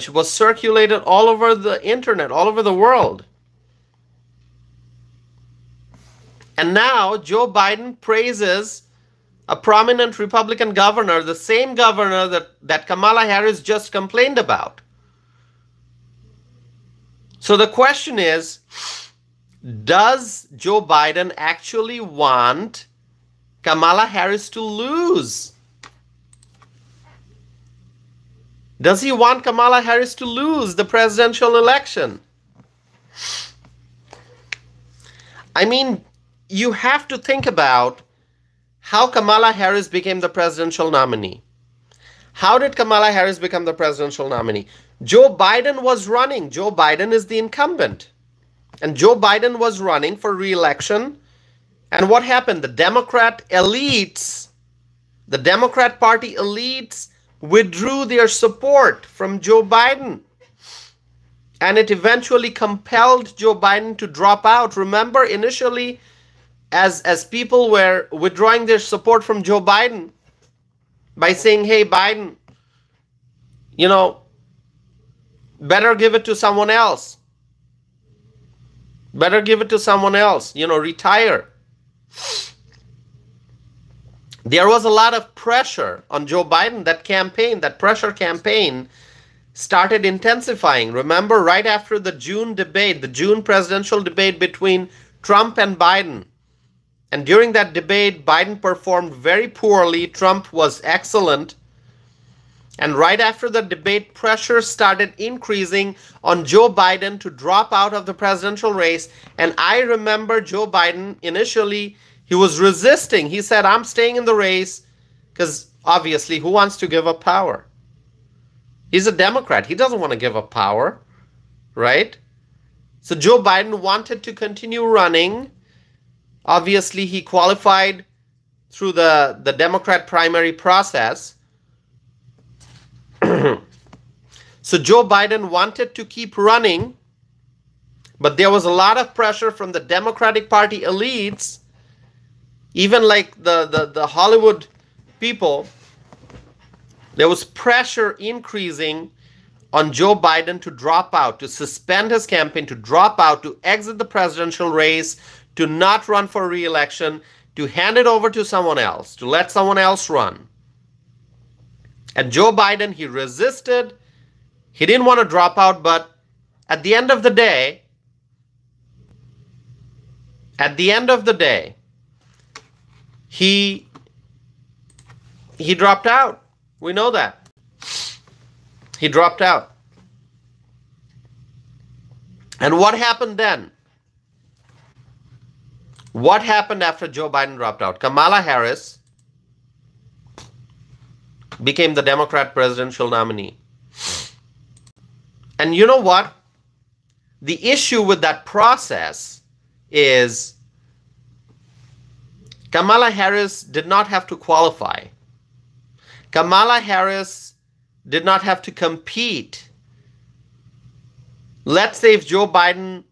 was circulated all over the internet, all over the world. And now Joe Biden praises a prominent Republican governor, the same governor that Kamala Harris just complained about. So the question is, does Joe Biden actually want Kamala Harris to lose? Does he want Kamala Harris to lose the presidential election? I mean, you have to think about how Kamala Harris became the presidential nominee. How did Kamala Harris become the presidential nominee? Joe Biden was running. Joe Biden is the incumbent. And Joe Biden was running for re-election. And what happened? The Democrat elites, the Democrat Party elites withdrew their support from Joe Biden. And it eventually compelled Joe Biden to drop out. Remember, initially, as people were withdrawing their support from Joe Biden by saying, hey, Biden, you know, better give it to someone else. Better give it to someone else, you know, retire. There was a lot of pressure on Joe Biden. That campaign, that pressure campaign started intensifying. Remember, right after the June debate, the June presidential debate between Trump and Biden. And during that debate, Biden performed very poorly. Trump was excellent. And right after the debate, pressure started increasing on Joe Biden to drop out of the presidential race. And I remember Joe Biden, initially, he was resisting. He said, I'm staying in the race because obviously, who wants to give up power? He's a Democrat. He doesn't want to give up power, right? So Joe Biden wanted to continue running. Obviously, he qualified through the Democrat primary process. So Joe Biden wanted to keep running, but there was a lot of pressure from the Democratic Party elites, even like the Hollywood people. There was pressure increasing on Joe Biden to drop out, to suspend his campaign, to drop out, to exit the presidential race, to not run for re-election, to hand it over to someone else, to let someone else run. And Joe Biden, he resisted. He didn't want to drop out, but at the end of the day, he dropped out. We know that. He dropped out. And what happened then? What happened after Joe Biden dropped out? Kamala Harris became the Democrat presidential nominee. And you know what? The issue with that process is Kamala Harris did not have to qualify. Kamala Harris did not have to compete. Let's say if Joe Biden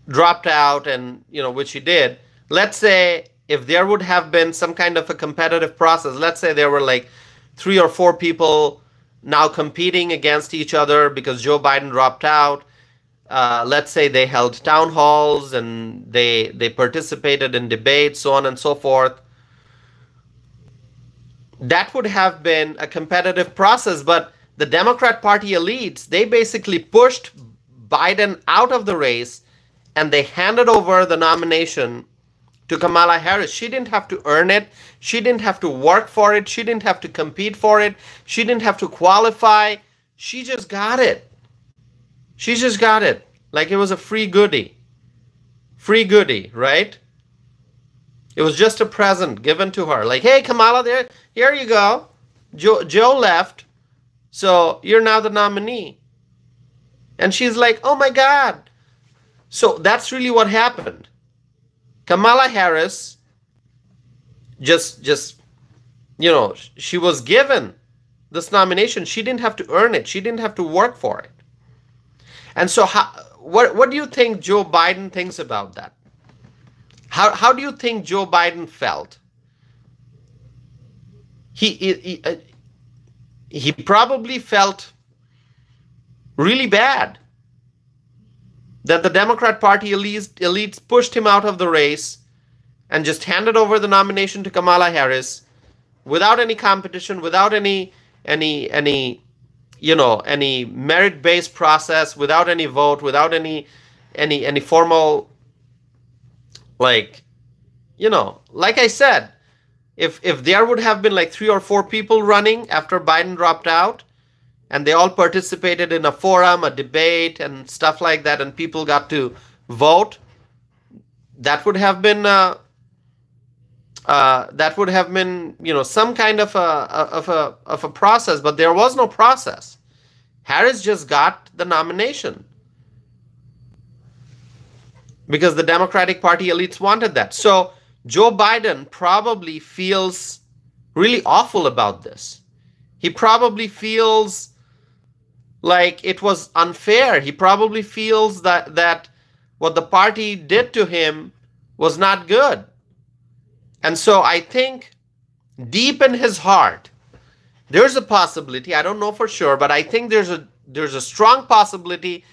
dropped out, and which he did, let's say if there would have been some kind of a competitive process, let's say there were like 3 or 4 people now competing against each other because Joe Biden dropped out. Let's say they held town halls and they participated in debates, so on and so forth. That would have been a competitive process, but the Democrat Party elites, they basically pushed Biden out of the race and they handed over the nomination to Kamala Harris. She didn't have to earn it. She didn't have to work for it. She didn't have to compete for it. She didn't have to qualify. She just got it. She just got it. Like it was a free goodie. Free goodie, right? It was just a present given to her. Like, hey, Kamala, here you go. Joe left, so you're now the nominee. And she's like, oh my God. So that's really what happened. Kamala Harris just she was given this nomination. She didn't have to earn it. She didn't have to work for it. And so what do you think Joe Biden thinks about that? How do you think Joe Biden felt? He probably felt really bad that the Democrat Party elites pushed him out of the race and just handed over the nomination to Kamala Harris without any competition, without any merit-based process, without any vote, without any formal, like I said, if there would have been like 3 or 4 people running after Biden dropped out, and they all participated in a forum, a debate, and stuff like that, and people got to vote, that would have been some kind of a process. But there was no process. Harris just got the nomination because the Democratic Party elites wanted that. So Joe Biden probably feels really awful about this. He probably feels like it was unfair. He probably feels that what the party did to him was not good. And so I think deep in his heart, there's a possibility, I don't know for sure, but I think there's a strong possibility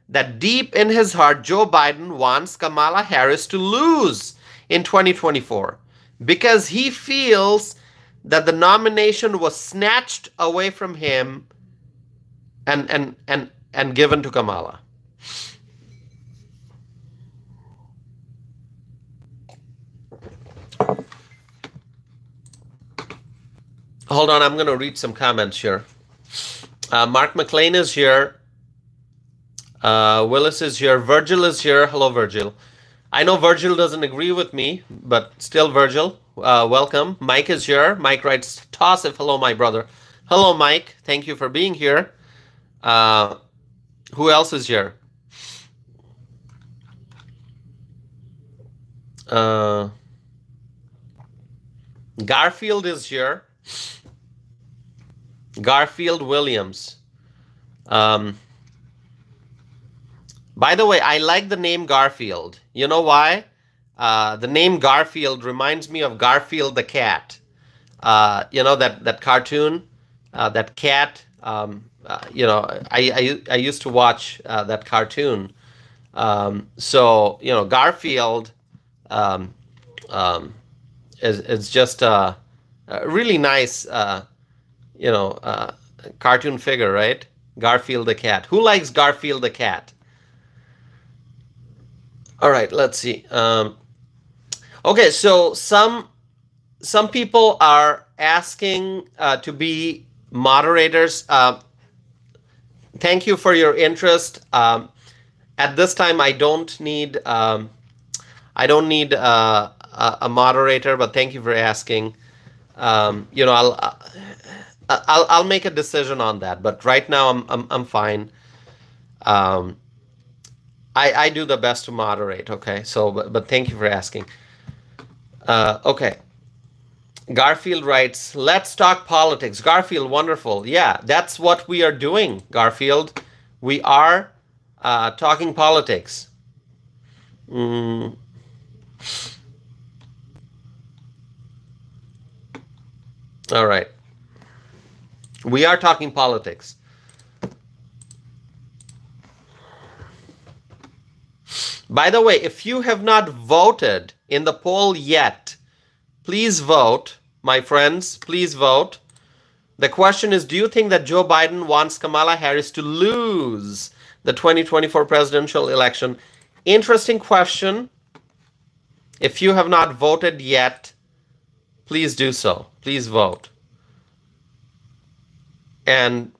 that deep in his heart, Joe Biden wants Kamala Harris to lose in 2024 because he feels that the nomination was snatched away from him and given to Kamala. Hold on, I'm going to read some comments here. Mark McLean is here. Willis is here. Virgil is here. Hello, Virgil. I know Virgil doesn't agree with me, but still, Virgil, welcome. Mike is here. Mike writes, Tossif, hello, my brother. Hello, Mike. Thank you for being here. Who else is here? Garfield is here. Garfield Williams. By the way, I like the name Garfield. You know why? The name Garfield reminds me of Garfield the cat. That cartoon, that cat. I used to watch that cartoon. Garfield is just a really nice, cartoon figure, right? Garfield the cat. Who likes Garfield the cat? All right, let's see. Okay, so some people are asking to be moderators. Thank you for your interest. At this time, I don't need a moderator, but thank you for asking. I'll make a decision on that, but right now I'm fine. I do the best to moderate. Okay, so but thank you for asking. Okay. Garfield writes, let's talk politics. Garfield, wonderful. Yeah, that's what we are doing, Garfield. We are talking politics. All right. We are talking politics. By the way, if you have not voted in the poll yet, please vote, my friends, please vote. The question is, do you think that Joe Biden wants Kamala Harris to lose the 2024 presidential election? Interesting question. If you have not voted yet, please do so. Please vote. And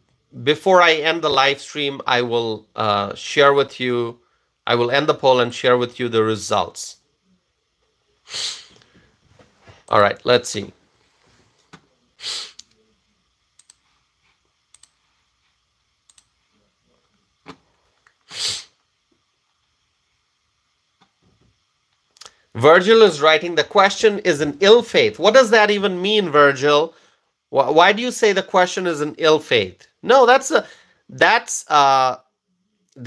before I end the live stream, I will share with you, I will end the poll and share with you the results. All right, let's see. Virgil is writing, the question is an ill faith. What does that even mean, Virgil? Why do you say the question is an ill faith? No, that's a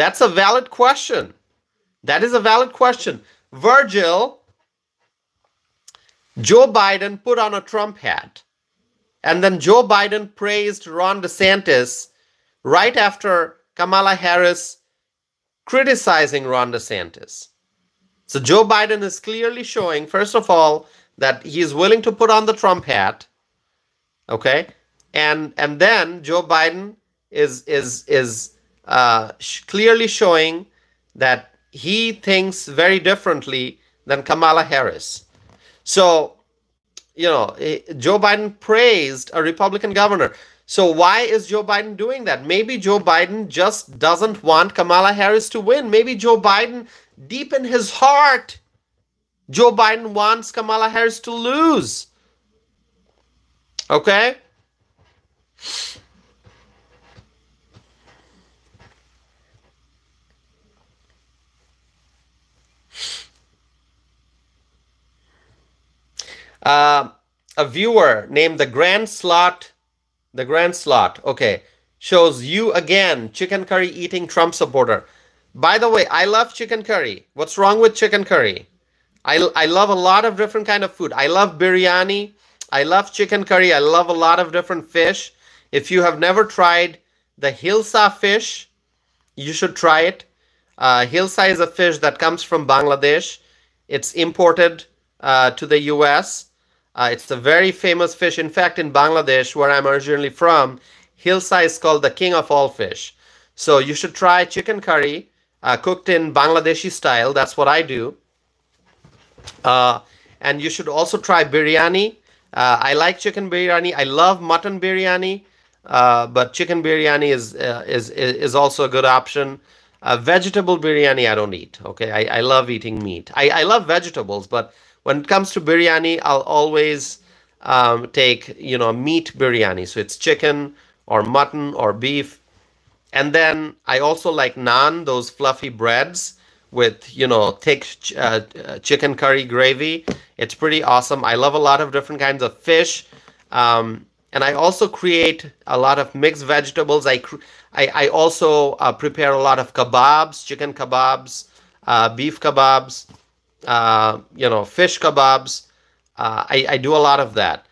valid question. That is a valid question. Virgil, Joe Biden put on a Trump hat, and then Joe Biden praised Ron DeSantis right after Kamala Harris criticizing Ron DeSantis. So Joe Biden is clearly showing, first of all, that he is willing to put on the Trump hat, okay, and then Joe Biden is clearly showing that he thinks very differently than Kamala Harris. So, you know, Joe Biden praised a Republican governor. So why is Joe Biden doing that? Maybe Joe Biden just doesn't want Kamala Harris to win. Maybe Joe Biden, deep in his heart, Joe Biden wants Kamala Harris to lose. Okay? A viewer named the Grand Slot, okay, shows you again, chicken curry eating Trump supporter. By the way, I love chicken curry. What's wrong with chicken curry? I love a lot of different kind of food. I love biryani. I love chicken curry. I love a lot of different fish. If you have never tried the hilsa fish, you should try it. Hilsa is a fish that comes from Bangladesh. It's imported to the US. It's a very famous fish. In fact, in Bangladesh, where I'm originally from, hilsa is called the king of all fish. So you should try chicken curry cooked in Bangladeshi style. That's what I do. And you should also try biryani. I like chicken biryani. I love mutton biryani, but chicken biryani is also a good option. Vegetable biryani I don't eat. Okay, I love eating meat. I love vegetables, but when it comes to biryani, I'll always take, you know, meat biryani. So it's chicken or mutton or beef. And then I also like naan, those fluffy breads with, you know, thick chicken curry gravy. It's pretty awesome. I love a lot of different kinds of fish. And I also create a lot of mixed vegetables. I also prepare a lot of kebabs, chicken kebabs, beef kebabs, you know, fish kebabs. I do a lot of that.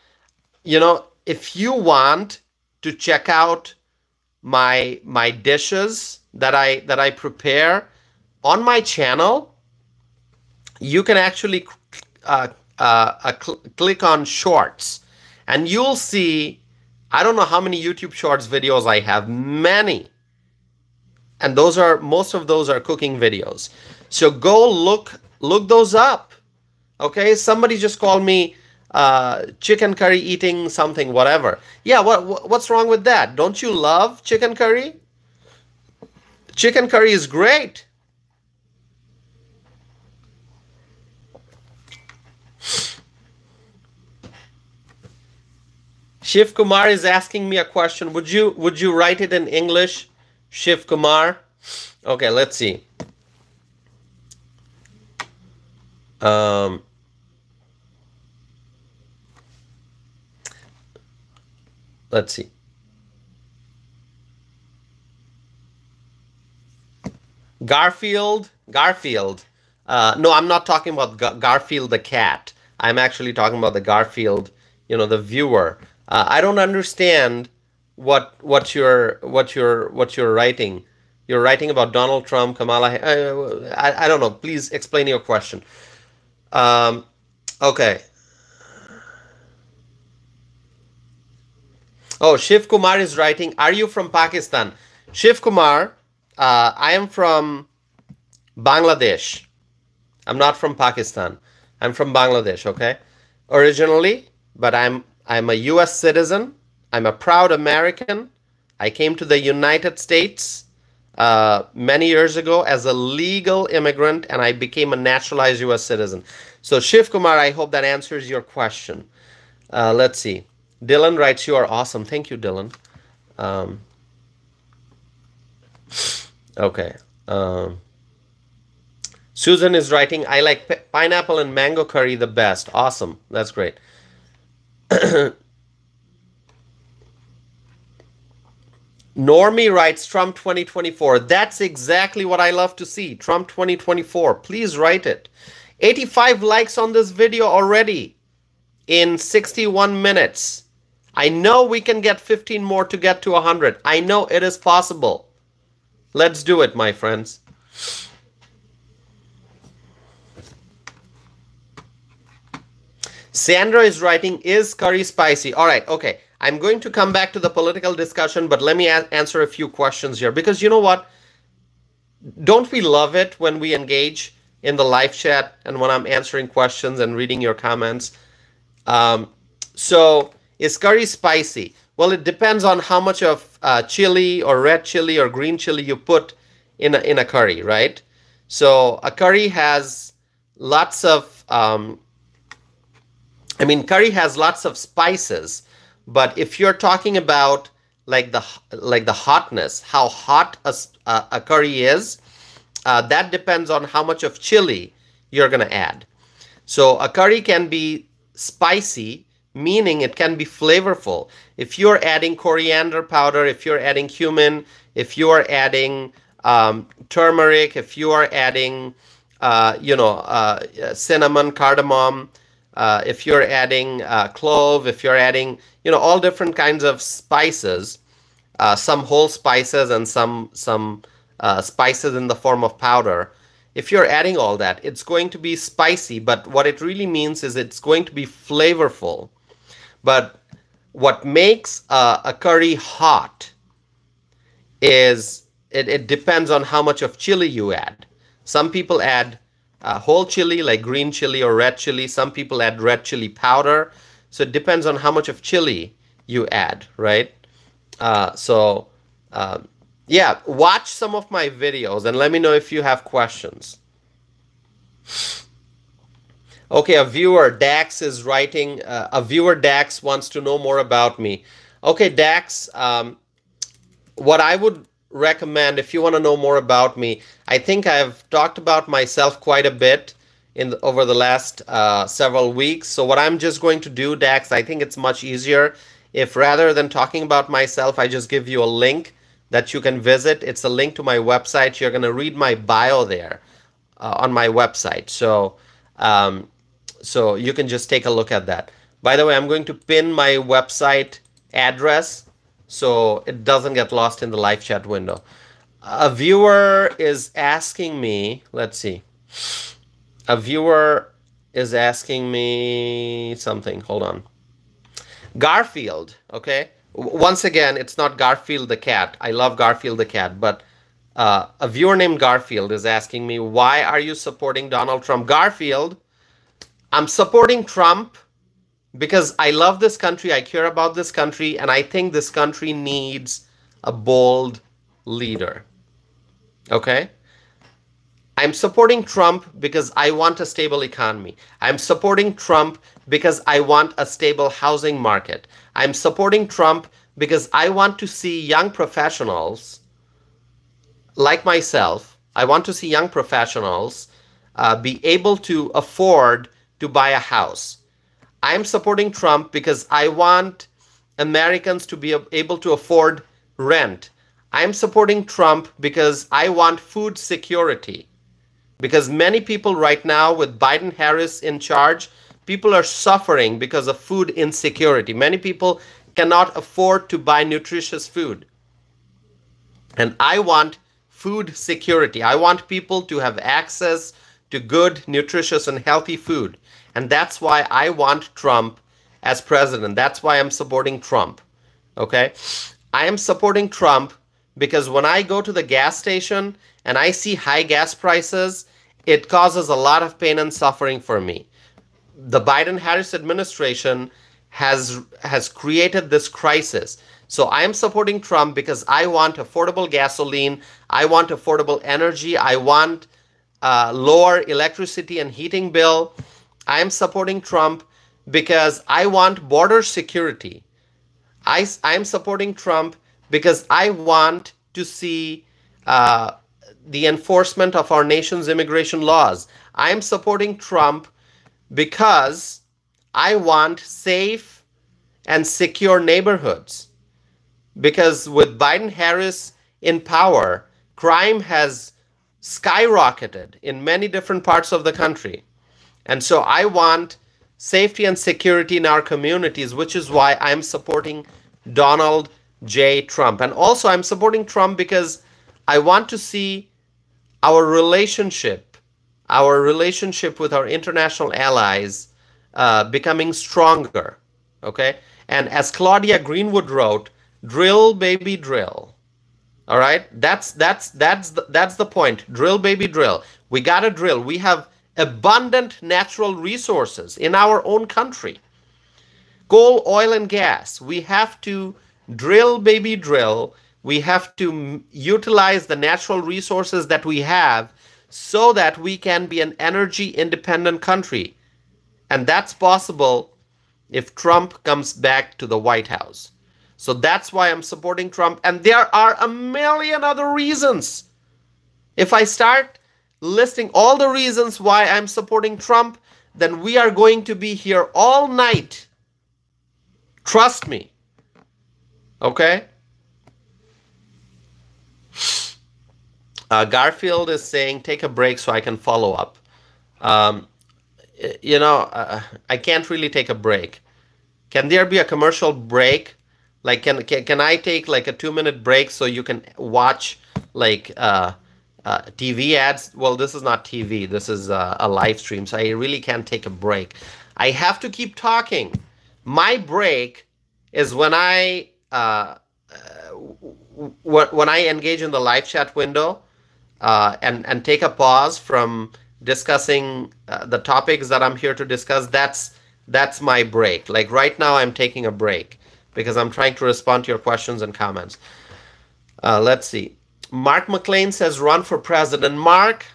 You know, if you want to check out my dishes that I prepare on my channel, you can actually click on shorts, and you'll see, I don't know how many YouTube shorts videos I have, many. And most of those are cooking videos. So go look those up. Okay, somebody just called me chicken curry eating something, whatever. Yeah, what's wrong with that? Don't you love chicken curry? Chicken curry is great. Shiv Kumar is asking me a question. Would you write it in English, Shiv Kumar? Okay, let's see. Let's see. Garfield. No, I'm not talking about Garfield the cat. I'm actually talking about the Garfield, you know, the viewer. I don't understand what you're writing. You're writing about Donald Trump, Kamala. I don't know. Please explain your question. Um, okay. Oh, Shiv Kumar is writing. Are you from Pakistan? Shiv Kumar, I am from Bangladesh. I'm not from Pakistan. I'm from Bangladesh, okay? Originally, but I'm a US citizen. I'm a proud American. I came to the United States many years ago as a legal immigrant, and I became a naturalized US citizen. So Shiv Kumar, I hope that answers your question. Let's see. Dylan writes, you are awesome. Thank you, Dylan. Okay. Susan is writing, I like pineapple and mango curry the best. Awesome. That's great. Normie writes, Trump 2024. That's exactly what I love to see. Trump 2024. Please write it. 85 likes on this video already in 61 minutes. I know we can get 15 more to get to 100. I know it is possible. Let's do it, my friends. Sandra is writing, is curry spicy? All right, okay. I'm going to come back to the political discussion, but let me answer a few questions here. Because you know what? Don't we love it when we engage in the live chat and when I'm answering questions and reading your comments? So, is curry spicy? Well, it depends on how much of chili or red chili or green chili you put in a curry, right? So, a curry has lots of... curry has lots of spices, but if you're talking about like the hotness, how hot a curry is, that depends on how much of chili you're going to add. So a curry can be spicy, meaning it can be flavorful. If you're adding coriander powder, if you're adding cumin, if you are adding turmeric, if you are adding cinnamon, cardamom, if you're adding clove, if you're adding, all different kinds of spices, some whole spices and some spices in the form of powder. If you're adding all that, it's going to be spicy, but what it really means is it's going to be flavorful. But what makes a curry hot is it depends on how much of chili you add. Some people add whole chili, like green chili or red chili. Some people add red chili powder. So it depends on how much of chili you add, right? Yeah, watch some of my videos and let me know if you have questions. Okay, a viewer, Dax, is writing, a viewer, Dax, wants to know more about me. Okay, Dax, what I would recommend, if you want to know more about me, I think I've talked about myself quite a bit over the last several weeks. So what I'm just going to do, Dax, I think it's much easier if rather than talking about myself, I just give you a link that you can visit. It's a link to my website. You're going to read my bio there on my website. So, so you can just take a look at that. By the way, I'm going to pin my website address so it doesn't get lost in the live chat window. A viewer is asking me, let's see. A viewer is asking me something. Hold on. Garfield, okay? Once again, it's not Garfield the cat. I love Garfield the cat, but a viewer named Garfield is asking me, why are you supporting Donald Trump? Garfield, I'm supporting Trump because I love this country, I care about this country, and I think this country needs a bold leader. Okay? I'm supporting Trump because I want a stable economy. I'm supporting Trump because I want a stable housing market. I'm supporting Trump because I want to see young professionals like myself. I want to see young professionals be able to afford to buy a house. I'm supporting Trump because I want Americans to be able to afford rent. I'm supporting Trump because I want food security. Because many people right now with Biden-Harris in charge, people are suffering because of food insecurity. Many people cannot afford to buy nutritious food. And I want food security. I want people to have access to good, nutritious, and healthy food. And that's why I want Trump as president. That's why I'm supporting Trump. Okay? I am supporting Trump because when I go to the gas station and I see high gas prices, it causes a lot of pain and suffering for me. The Biden-Harris administration has created this crisis. So I am supporting Trump because I want affordable gasoline, I want affordable energy, I want lower electricity and heating bill. I am supporting Trump because I want border security. I am supporting Trump because I want to see the enforcement of our nation's immigration laws. I am supporting Trump because I want safe and secure neighborhoods. Because with Biden-Harris in power, crime has skyrocketed in many different parts of the country. And so I want safety and security in our communities, which is why I'm supporting Donald J. Trump. And also I'm supporting Trump because I want to see our relationship with our international allies becoming stronger. Okay? And as Claudia Greenwood wrote, drill, baby, drill. All right? That's the point. Drill, baby, drill. We got to drill. We have abundant natural resources in our own country. Coal, oil, and gas. We have to drill, baby, drill. We have to utilize the natural resources that we have so that we can be an energy independent country. And that's possible if Trump comes back to the White House. So that's why I'm supporting Trump. And there are a million other reasons. If I start listing all the reasons why I'm supporting Trump, then we are going to be here all night. Trust me. Okay? Garfield is saying, take a break so I can follow up. I can't really take a break. Can there be a commercial break? Like, can I take like a 2-minute break so you can watch like TV ads? Well, this is not TV. This is a live stream, so I really can't take a break. I have to keep talking. My break is when I engage in the live chat window and take a pause from discussing the topics that I'm here to discuss. That's my break. Like right now, I'm taking a break because I'm trying to respond to your questions and comments. Let's see. Mark McLean says, run for president. Mark,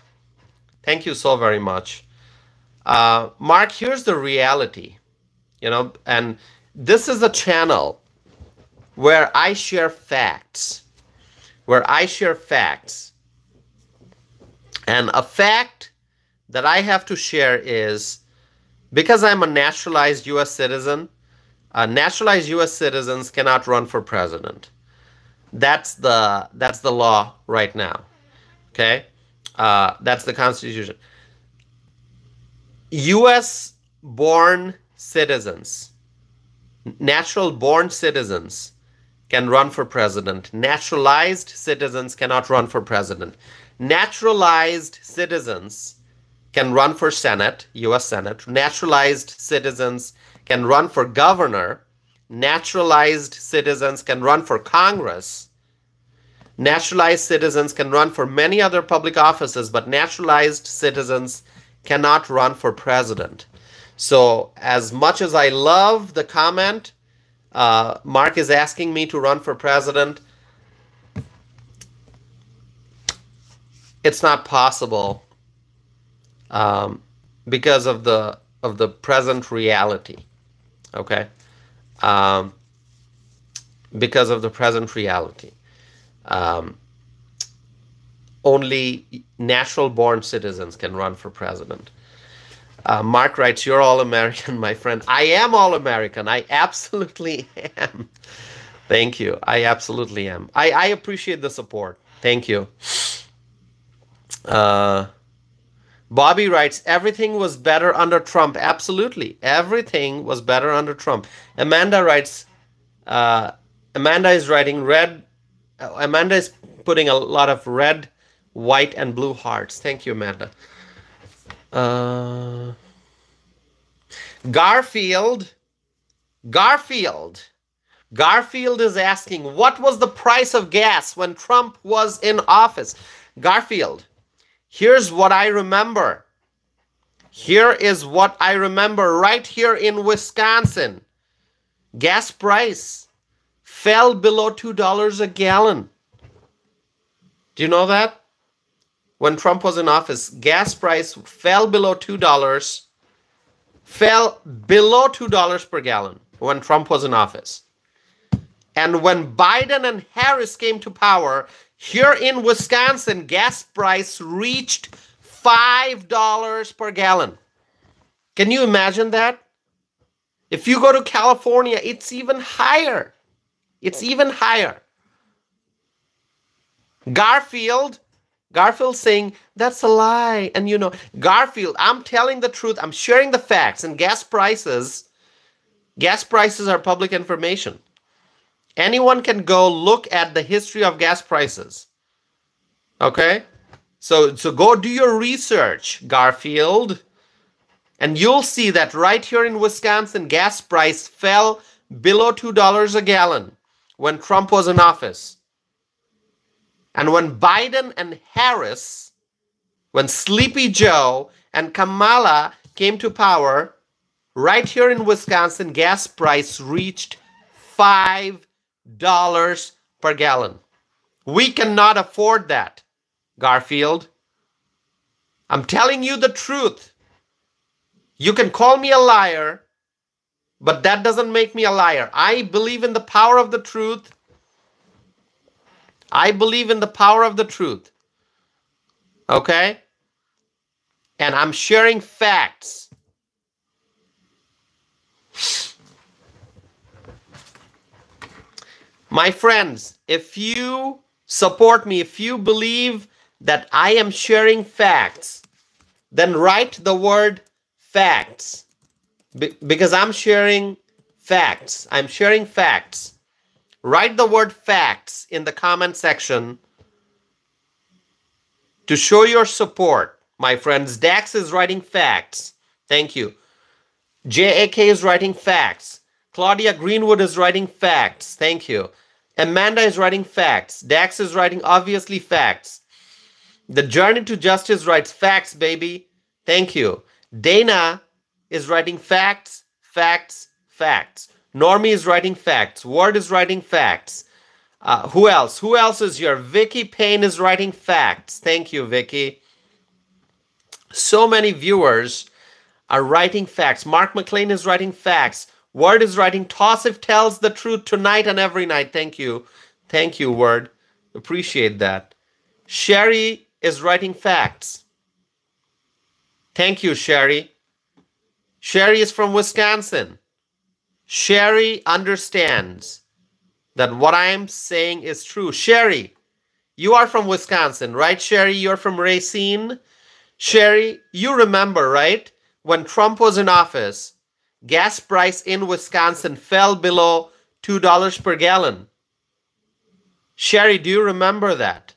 thank you so very much. Mark, here's the reality, and this is a channel where I share facts, And a fact that I have to share is, because I'm a naturalized U.S. citizen, naturalized U.S. citizens cannot run for president. That's the law right now. Okay, that's the Constitution. U.S. born citizens, natural born citizens, can run for president. Naturalized citizens cannot run for president. Naturalized citizens can run for Senate, U.S. Senate. Naturalized citizens can run for governor. Naturalized citizens can run for Congress. Naturalized citizens can run for many other public offices, but naturalized citizens cannot run for president. So as much as I love the comment, Mark is asking me to run for president, it's not possible because of the present reality. Okay, because of the present reality, only natural-born citizens can run for president. Mark writes, "You're all American, my friend." I am all American. I absolutely am. Thank you. I absolutely am. I appreciate the support. Thank you. Bobby writes, everything was better under Trump. Absolutely. Everything was better under Trump. Amanda writes, Uh, Amanda is writing red. Amanda is putting a lot of red, white, and blue hearts. Thank you, Amanda. Uh, Garfield. Garfield. Garfield is asking, what was the price of gas when Trump was in office? Garfield, here's what I remember. Here is what I remember right here in Wisconsin. Gas price fell below $2 a gallon. Do you know that? When Trump was in office, gas price fell below $2. Fell below $2 per gallon when Trump was in office. And when Biden and Harris came to power, here in Wisconsin, gas price reached $5 per gallon. Can you imagine that? If you go to California, it's even higher. It's even higher. Garfield saying, that's a lie. And you know, Garfield, I'm telling the truth. I'm sharing the facts. And gas prices are public information. Anyone can go look at the history of gas prices. Okay? So go do your research, Garfield. And you'll see that right here in Wisconsin, gas price fell below $2 a gallon when Trump was in office. And when Biden and Harris, when Sleepy Joe and Kamala came to power, right here in Wisconsin, gas price reached $5 per gallon. We cannot afford that, Garfield. I'm telling you the truth. You can call me a liar, but that doesn't make me a liar. I believe in the power of the truth. I believe in the power of the truth. Okay? And I'm sharing facts. My friends, if you support me, if you believe that I am sharing facts, then write the word facts. Because I'm sharing facts. I'm sharing facts. Write the word facts in the comment section to show your support, my friends. Dax is writing facts. Thank you. JAK is writing facts. Claudia Greenwood is writing facts. Thank you. Amanda is writing facts. Dax is writing obviously facts. The Journey to Justice writes facts, baby. Thank you. Dana is writing facts, facts, facts. Normie is writing facts. Ward is writing facts. Who else? Who else is here? Vicky Payne is writing facts. Thank you, Vicky. So many viewers are writing facts. Mark McLean is writing facts. Word is writing, Tossif tells the truth tonight and every night. Thank you. Thank you, Word. Appreciate that. Sherry is writing facts. Thank you, Sherry. Sherry is from Wisconsin. Sherry understands that what I am saying is true. Sherry, you are from Wisconsin, right, Sherry? You're from Racine. Sherry, you remember, right? When Trump was in office, gas price in Wisconsin fell below $2 per gallon. Sherry, do you remember that?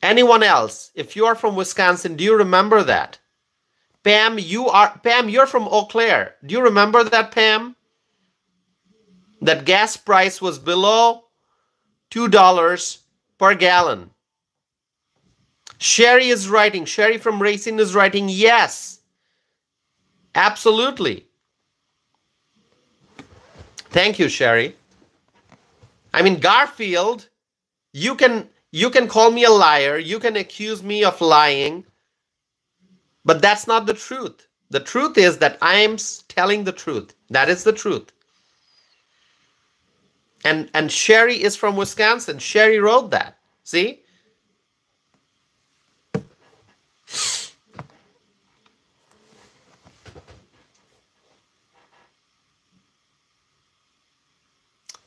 Anyone else, if you are from Wisconsin, do you remember that? Pam, you're from Eau Claire. Do you remember that, Pam? That gas price was below $2 per gallon. Sherry is writing. Sherry from Racine is writing, yes. Absolutely. Thank you, Sherry. I mean, Garfield, you can call me a liar. You can accuse me of lying. But that's not the truth. The truth is that I am telling the truth. That is the truth. And Sherry is from Wisconsin. Sherry wrote that. See?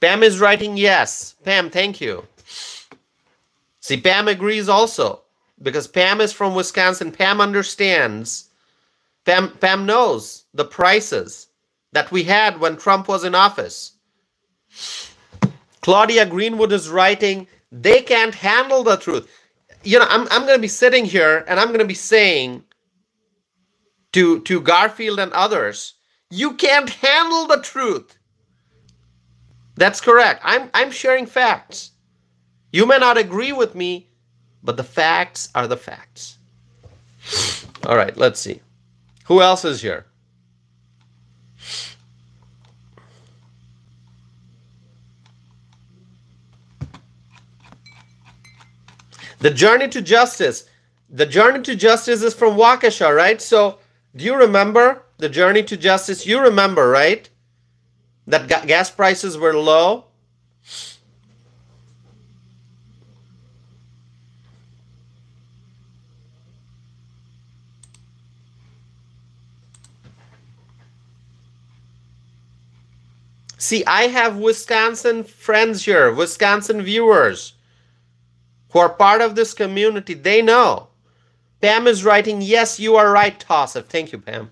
Pam is writing yes. Pam, thank you. See, Pam agrees also. Because Pam is from Wisconsin. Pam understands. Pam knows the prices that we had when Trump was in office. Claudia Greenwood is writing, they can't handle the truth. You know, I'm going to be sitting here and I'm going to be saying to Garfield and others, you can't handle the truth. That's correct. I'm sharing facts. You may not agree with me, but the facts are the facts. All right, let's see. Who else is here? The Journey to Justice. The Journey to Justice is from Waukesha, right? So, do you remember the Journey to Justice? You remember, right? That gas prices were low. See, I have Wisconsin friends here, Wisconsin viewers who are part of this community. They know. Pam is writing, yes, you are right, Tossif. Thank you, Pam.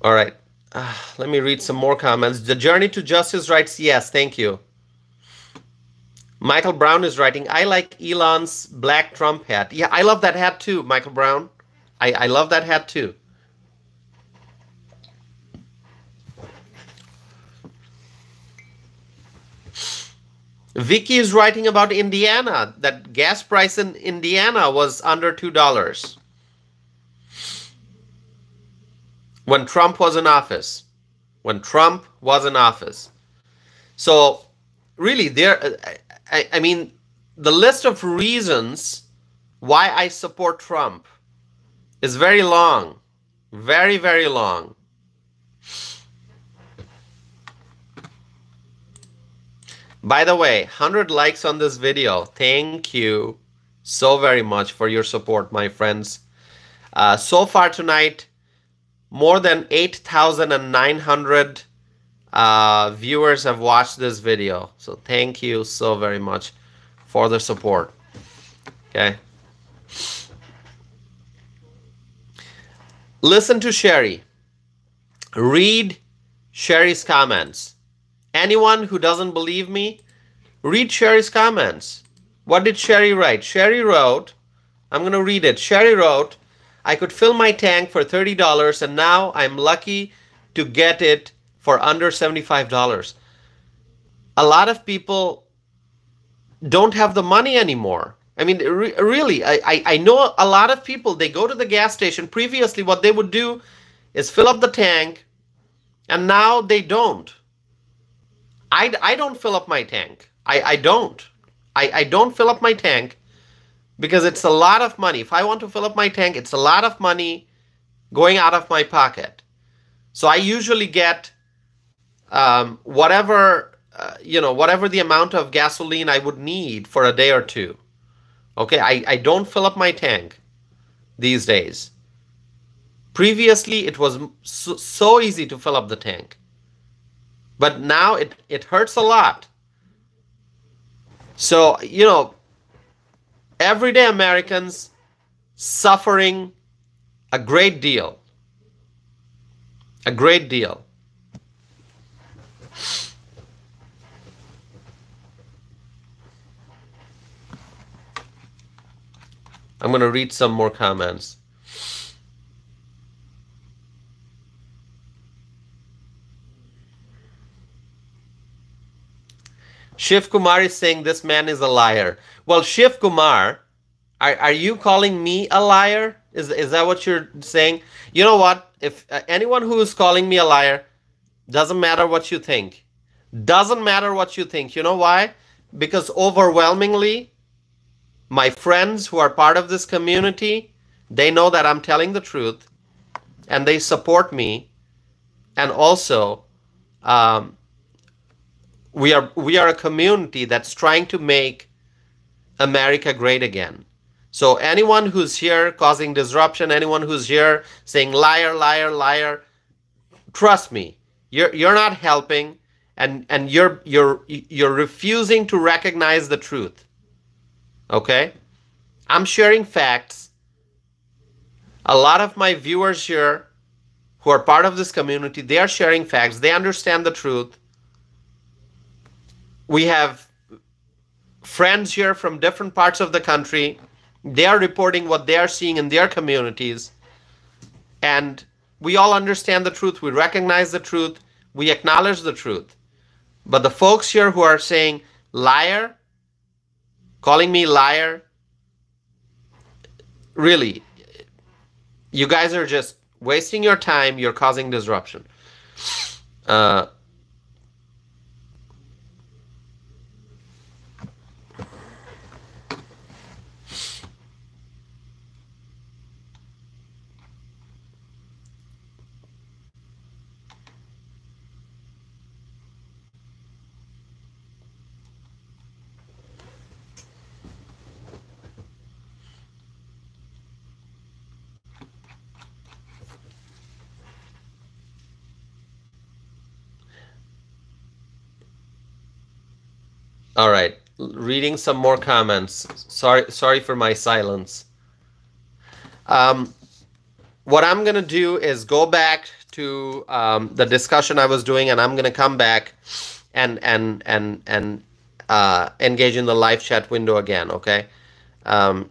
All right. Let me read some more comments. The Journey to Justice writes, yes, thank you. Michael Brown is writing, I like Elon's black Trump hat. Yeah, I love that hat too, Michael Brown. I love that hat too. Vicky is writing about Indiana, that gas price in Indiana was under $2 when Trump was in office. When Trump was in office. So really, I mean, the list of reasons why I support Trump is very long. Very, very long. By the way, 100 likes on this video. Thank you so very much for your support, my friends. So far tonight, more than 8,900 viewers have watched this video. So thank you so very much for the support. Okay. Listen to Sherry. Read Sherry's comments. Anyone who doesn't believe me, read Sherry's comments. What did Sherry write? Sherry wrote, I'm going to read it. Sherry wrote, I could fill my tank for $30 and now I'm lucky to get it for under $75. A lot of people don't have the money anymore. I mean, really, I know a lot of people, they go to the gas station. Previously, what they would do is fill up the tank, and now they don't. I don't fill up my tank. I don't. I don't fill up my tank because it's a lot of money. If I want to fill up my tank, it's a lot of money going out of my pocket. So I usually get whatever the amount of gasoline I would need for a day or two. Okay, I don't fill up my tank these days. Previously, it was so easy to fill up the tank. But now it hurts a lot. So, you know, everyday Americans suffering a great deal. A great deal. I'm going to read some more comments. Shiv Kumar is saying this man is a liar. Well, Shiv Kumar, are you calling me a liar? Is that what you're saying? You know what? If anyone who is calling me a liar, doesn't matter what you think. Doesn't matter what you think. You know why? Because overwhelmingly, my friends who are part of this community, they know that I'm telling the truth and they support me. And also, we are a community that's trying to make America great again. So anyone who's here causing disruption, anyone who's here saying liar, liar, liar, trust me, you're not helping, and you're refusing to recognize the truth. Okay? I'm sharing facts. A lot of my viewers here who are part of this community. They are sharing facts. They understand the truth. We have friends here from different parts of the country. They are reporting what they are seeing in their communities. And we all understand the truth. We recognize the truth. We acknowledge the truth. But the folks here who are saying liar, calling me liar, really, you guys are just wasting your time. You're causing disruption. All right, reading some more comments. Sorry for my silence. What I'm gonna do is go back to the discussion I was doing, and I'm gonna come back and engage in the live chat window again. Okay. A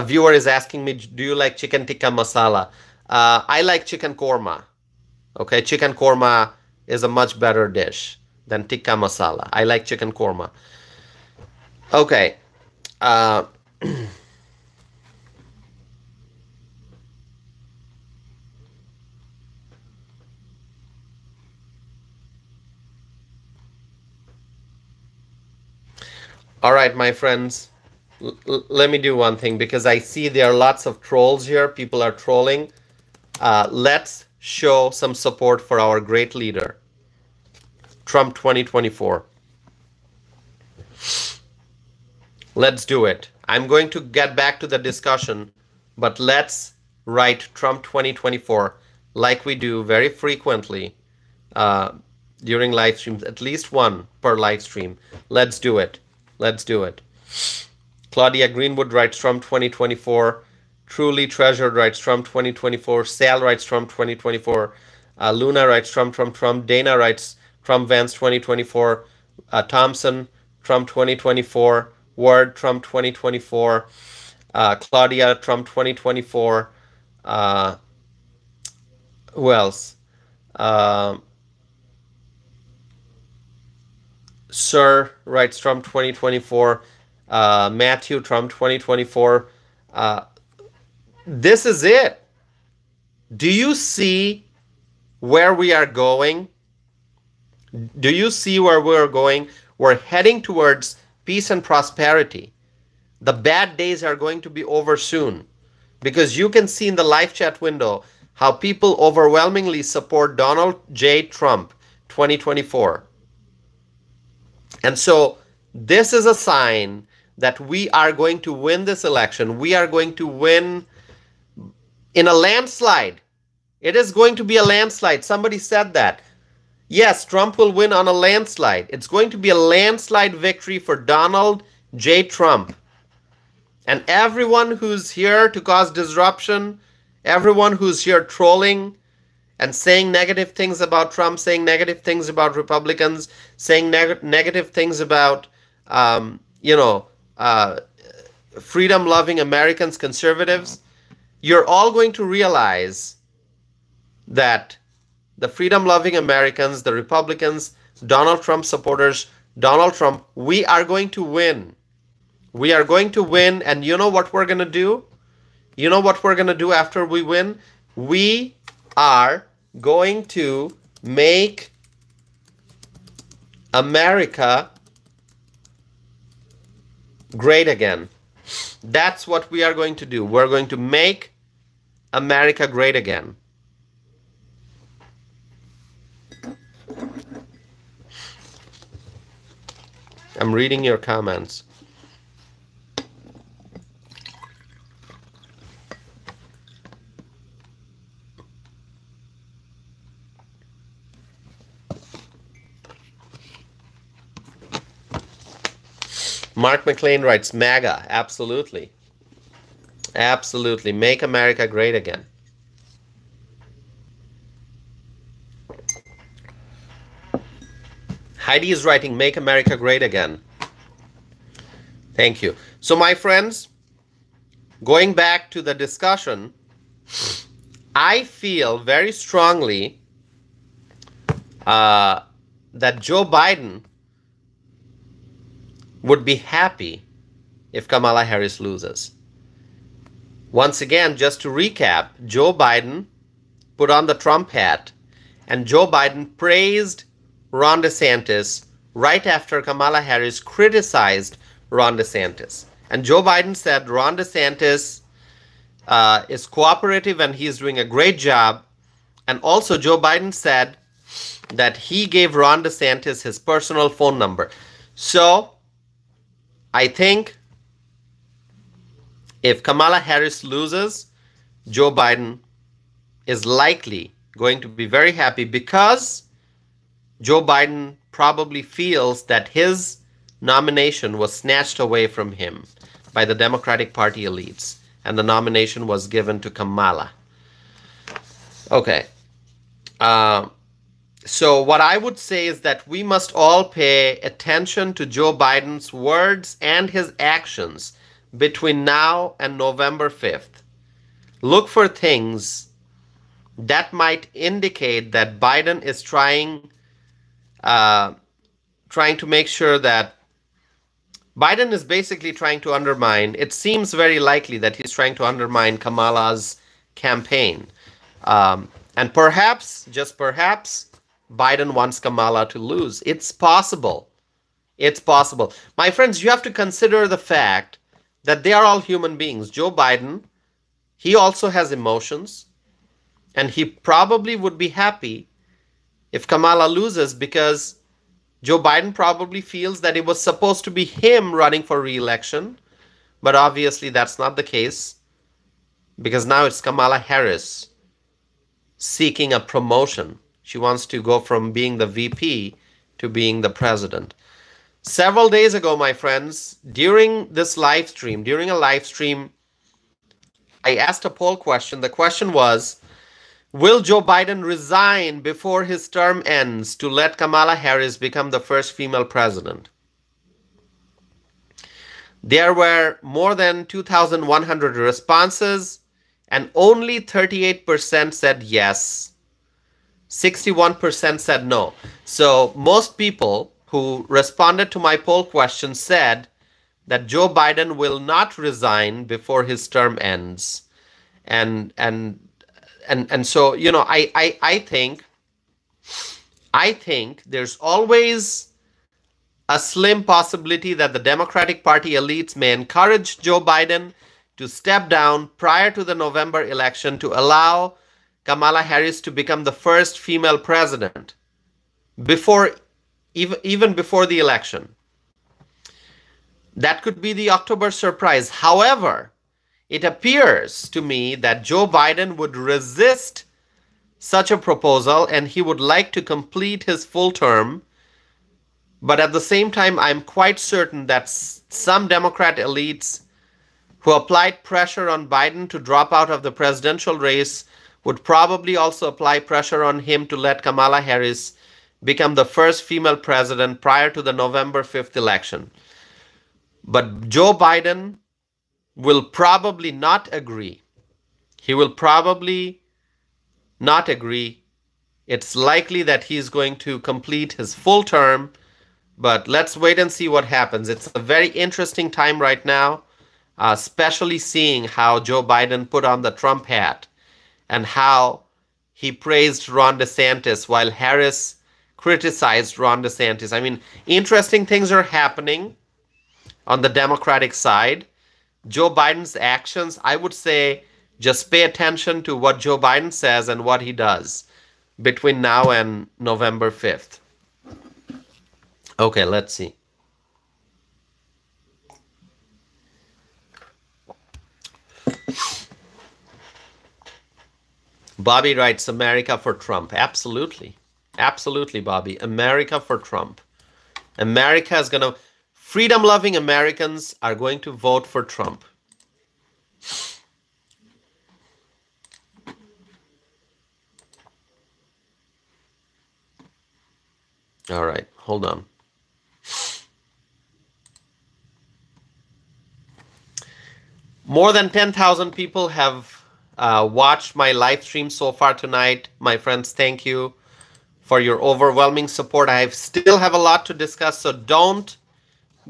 viewer is asking me, do you like chicken tikka masala? I like chicken korma. Okay, chicken korma is a much better dish than tikka masala. I like chicken korma. Okay. All right, my friends. Let me do one thing, because I see there are lots of trolls here. People are trolling. Let's show some support for our great leader, Trump 2024. Let's do it. I'm going to get back to the discussion, but let's write Trump 2024 like we do very frequently during live streams, at least one per live stream. Let's do it. Let's do it. Claudia Greenwood writes Trump 2024. Truly Treasured writes Trump 2024. Sal writes Trump 2024. Luna writes Trump. Dana writes Trump Vance 2024. Thompson, Trump 2024. Word, Trump 2024. Claudia, Trump 2024. Who else? Sir writes Trump 2024. Matthew, Trump 2024. This is it. Do you see where we are going? Do you see where we're going? We're heading towards peace and prosperity. The bad days are going to be over soon, because you can see in the live chat window how people overwhelmingly support Donald J. Trump 2024. And so this is a sign that we are going to win this election. We are going to win in a landslide. It is going to be a landslide. Somebody said that. Yes, Trump will win on a landslide. It's going to be a landslide victory for Donald J. Trump. And everyone who's here to cause disruption, everyone who's here trolling and saying negative things about Trump, saying negative things about Republicans, saying negative things about, freedom-loving Americans, conservatives, you're all going to realize that the freedom-loving Americans, the Republicans, Donald Trump supporters, Donald Trump, we are going to win. We are going to win, and you know what we're going to do? You know what we're going to do after we win? We are going to make America great again. That's what we are going to do. We're going to make America great again. I'm reading your comments. Mark McLean writes, MAGA. Absolutely. Absolutely. Make America great again. Heidi is writing, "Make America Great Again." Thank you. So, my friends, going back to the discussion, I feel very strongly that Joe Biden would be happy if Kamala Harris loses. Once again, just to recap, Joe Biden put on the Trump hat, and Joe Biden praised Ron DeSantis right after Kamala Harris criticized Ron DeSantis. And Joe Biden said Ron DeSantis is cooperative and he's doing a great job. And also Joe Biden said that he gave Ron DeSantis his personal phone number. So I think if Kamala Harris loses, Joe Biden is likely going to be very happy because Joe Biden probably feels that his nomination was snatched away from him by the Democratic Party elites, and the nomination was given to Kamala. Okay. So what I would say is that we must all pay attention to Joe Biden's words and his actions between now and November 5th. Look for things that might indicate that Biden is trying to make sure that Biden is basically trying to undermine, it seems very likely that he's trying to undermine Kamala's campaign. And perhaps, just perhaps, Biden wants Kamala to lose. It's possible. It's possible. My friends, you have to consider the fact that they are all human beings. Joe Biden, he also has emotions, and he probably would be happy if Kamala loses because Joe Biden probably feels that it was supposed to be him running for re-election, but obviously that's not the case because now it's Kamala Harris seeking a promotion. She wants to go from being the VP to being the president. Several days ago, my friends, during this live stream, during a live stream, I asked a poll question. The question was, will Joe Biden resign before his term ends to let Kamala Harris become the first female president? There were more than 2,100 responses, and only 38% said yes. 61% said no. So most people who responded to my poll question said that Joe Biden will not resign before his term ends. And so, you know, I think there's always a slim possibility that the Democratic Party elites may encourage Joe Biden to step down prior to the November election to allow Kamala Harris to become the first female president even before the election. That could be the October surprise. However, it appears to me that Joe Biden would resist such a proposal and he would like to complete his full term. But at the same time, I'm quite certain that some Democrat elites who applied pressure on Biden to drop out of the presidential race would probably also apply pressure on him to let Kamala Harris become the first female president prior to the November 5th election. But Joe Biden will probably not agree. He will probably not agree. It's likely that he's going to complete his full term, but let's wait and see what happens. It's a very interesting time right now, especially seeing how Joe Biden put on the Trump hat and how he praised Ron DeSantis while Harris criticized Ron DeSantis. I mean, interesting things are happening on the Democratic side. Joe Biden's actions, I would say, just pay attention to what Joe Biden says and what he does between now and November 5th. Okay, let's see. Bobby writes, America for Trump. Absolutely. Absolutely, Bobby. America for Trump. America is going to... Freedom-loving Americans are going to vote for Trump. All right. Hold on. More than 10,000 people have watched my live stream so far tonight. My friends, thank you for your overwhelming support. I still have a lot to discuss, so don't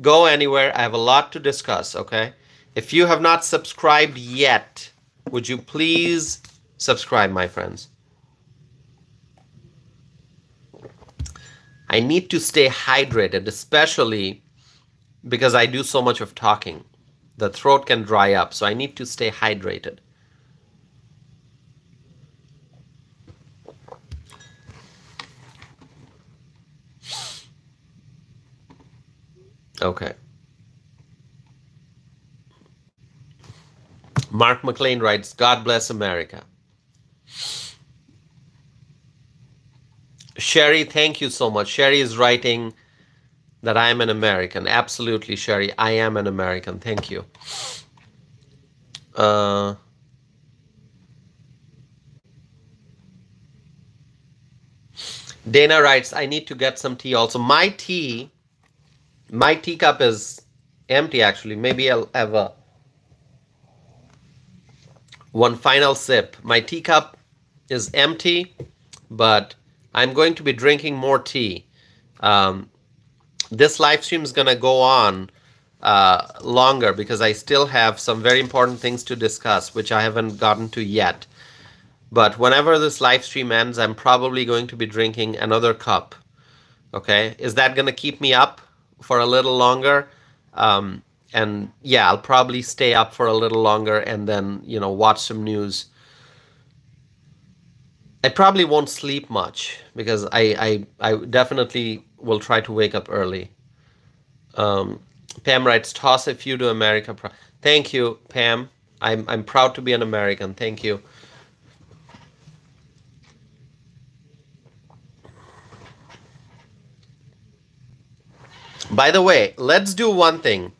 go anywhere. I have a lot to discuss, okay? If you have not subscribed yet, would you please subscribe, my friends? I need to stay hydrated, especially because I do so much of talking. The throat can dry up, so I need to stay hydrated. Okay. Mark McLean writes, God bless America. Sherry, thank you so much. Sherry is writing that I am an American. Absolutely, Sherry. I am an American. Thank you. Dana writes, I need to get some tea also. My teacup is empty, actually. Maybe I'll have one final sip. My teacup is empty, but I'm going to be drinking more tea. This live stream is going to go on longer because I still have some very important things to discuss, which I haven't gotten to yet. But whenever this live stream ends, I'm probably going to be drinking another cup. Okay? Is that going to keep me up for a little longer? And yeah, I'll probably stay up for a little longer and then, watch some news. I probably won't sleep much because I definitely will try to wake up early. Pam writes, toss a few to America. Thank you, Pam. I'm proud to be an American. Thank you. By the way, let's do one thing.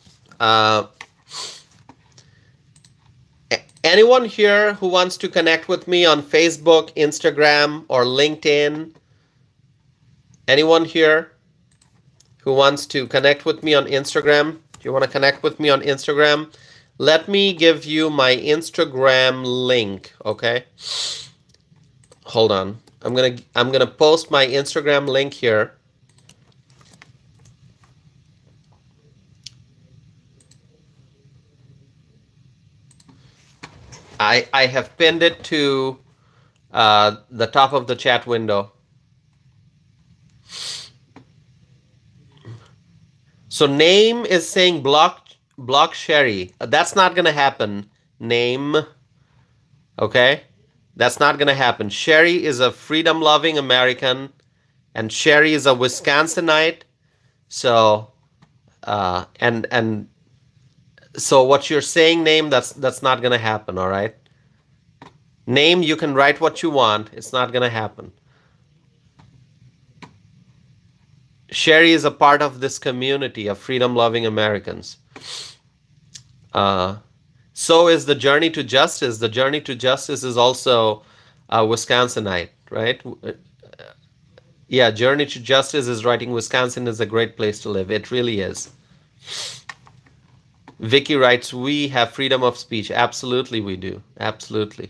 Anyone here who wants to connect with me on Facebook, Instagram, or LinkedIn? Anyone here who wants to connect with me on Instagram? Do you want to connect with me on Instagram? Let me give you my Instagram link, okay? Hold on. I'm gonna post my Instagram link here. I have pinned it to the top of the chat window. So name is saying block Sherry. That's not gonna happen. Name. Okay? That's not gonna happen. Sherry is a freedom-loving American, and Sherry is a Wisconsinite. So and so what you're saying, name, that's not gonna happen, all right? Name, you can write what you want. It's not gonna happen. Sherry is a part of this community of freedom-loving Americans. So is the Journey to Justice. The Journey to Justice is also a Wisconsinite, right? Yeah, Journey to Justice is writing Wisconsin is a great place to live. It really is. Vicky writes, we have freedom of speech. Absolutely we do. Absolutely.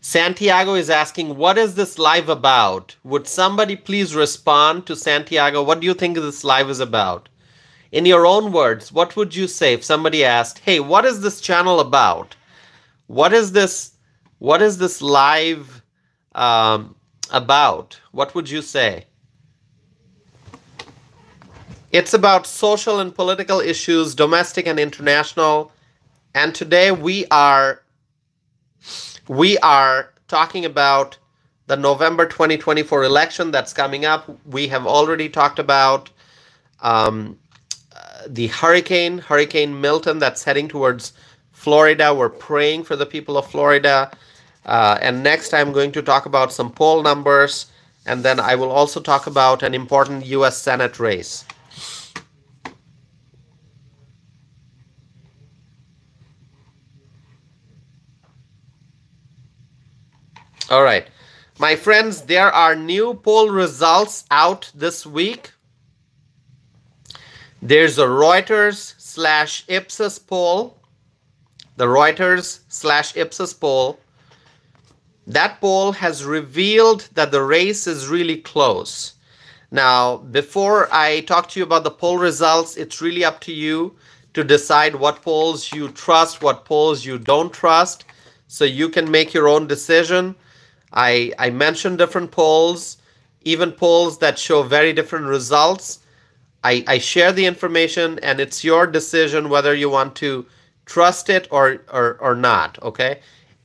Santiago is asking, what is this live about? Would somebody please respond to Santiago? What do you think this live is about? In your own words, what would you say if somebody asked, hey, what is this channel about? What is this live about? What would you say? It's about social and political issues, domestic and international. And today we are talking about the November 2024 election that's coming up. We have already talked about the Hurricane Milton that's heading towards Florida. We're praying for the people of Florida. And next I'm going to talk about some poll numbers. And then I will also talk about an important U.S. Senate race. All right. My friends, there are new poll results out this week. There's a Reuters slash Ipsos poll. The Reuters slash Ipsos poll. That poll has revealed that the race is really close. Now, before I talk to you about the poll results, it's really up to you to decide what polls you trust, what polls you don't trust, so you can make your own decision. I mentioned different polls, even polls that show very different results. I share the information, and it's your decision whether you want to trust it or not, okay?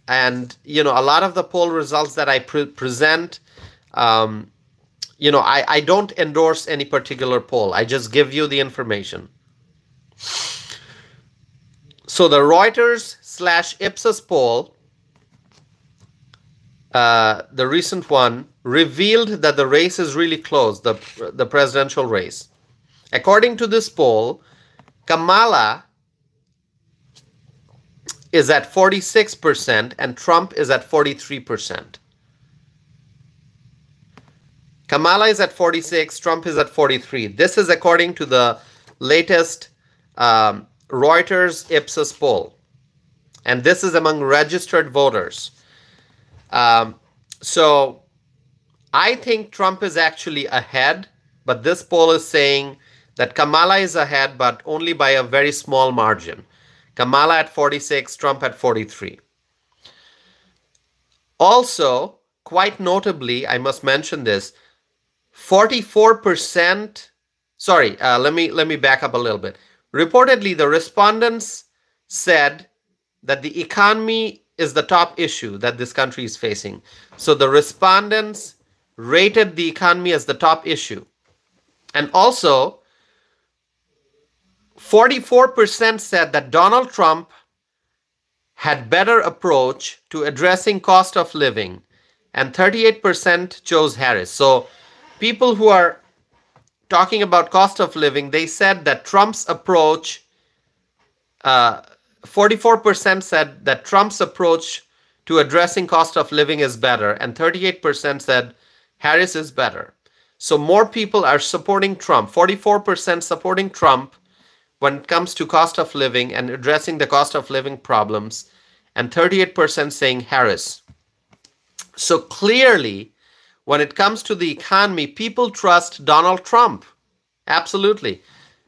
And, a lot of the poll results that I present, I don't endorse any particular poll. I just give you the information. So the Reuters slash Ipsos poll, the recent one, revealed that the race is really close, the presidential race. According to this poll, Kamala is at 46% and Trump is at 43%. Kamala is at 46, Trump is at 43. This is according to the latest Reuters Ipsos poll. And this is among registered voters. So I think Trump is actually ahead, but this poll is saying that Kamala is ahead, but only by a very small margin. Kamala at 46, Trump at 43. Also, quite notably, I must mention this, 44%, let me back up a little bit. Reportedly, the respondents said that the economy is the top issue that this country is facing. So the respondents rated the economy as the top issue. And also, 44% said that Donald Trump had better approach to addressing cost of living, and 38% chose Harris. So people who are talking about cost of living, they said that Trump's approach, 44% said that Trump's approach to addressing cost of living is better, and 38% said Harris is better. So more people are supporting Trump, 44% supporting Trump when it comes to cost of living and addressing the cost of living problems, and 38% saying Harris. So clearly, when it comes to the economy, people trust Donald Trump. Absolutely.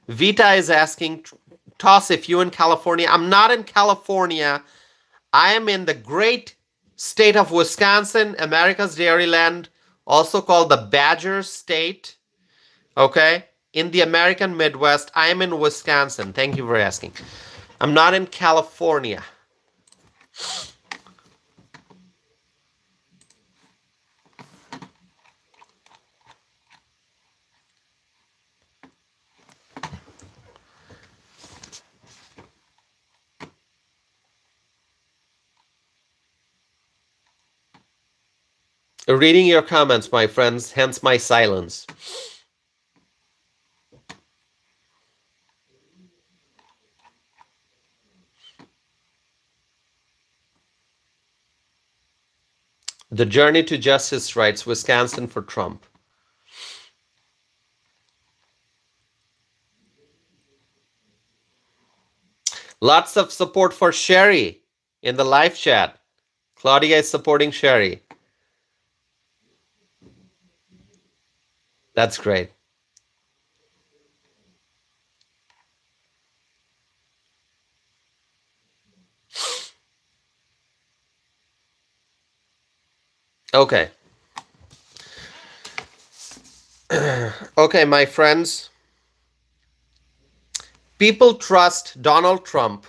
Vita is asking, Toss, if you in California. I'm not in California. I am in the great state of Wisconsin, America's Dairyland, also called the Badger State. Okay? In the American Midwest. I am in Wisconsin. Thank you for asking. I'm not in California. Reading your comments, my friends, hence my silence. The Journey to Justice writes, Wisconsin for Trump. Lots of support for Sherry in the live chat. Claudia is supporting Sherry. That's great. Okay. Okay, my friends. People trust Donald Trump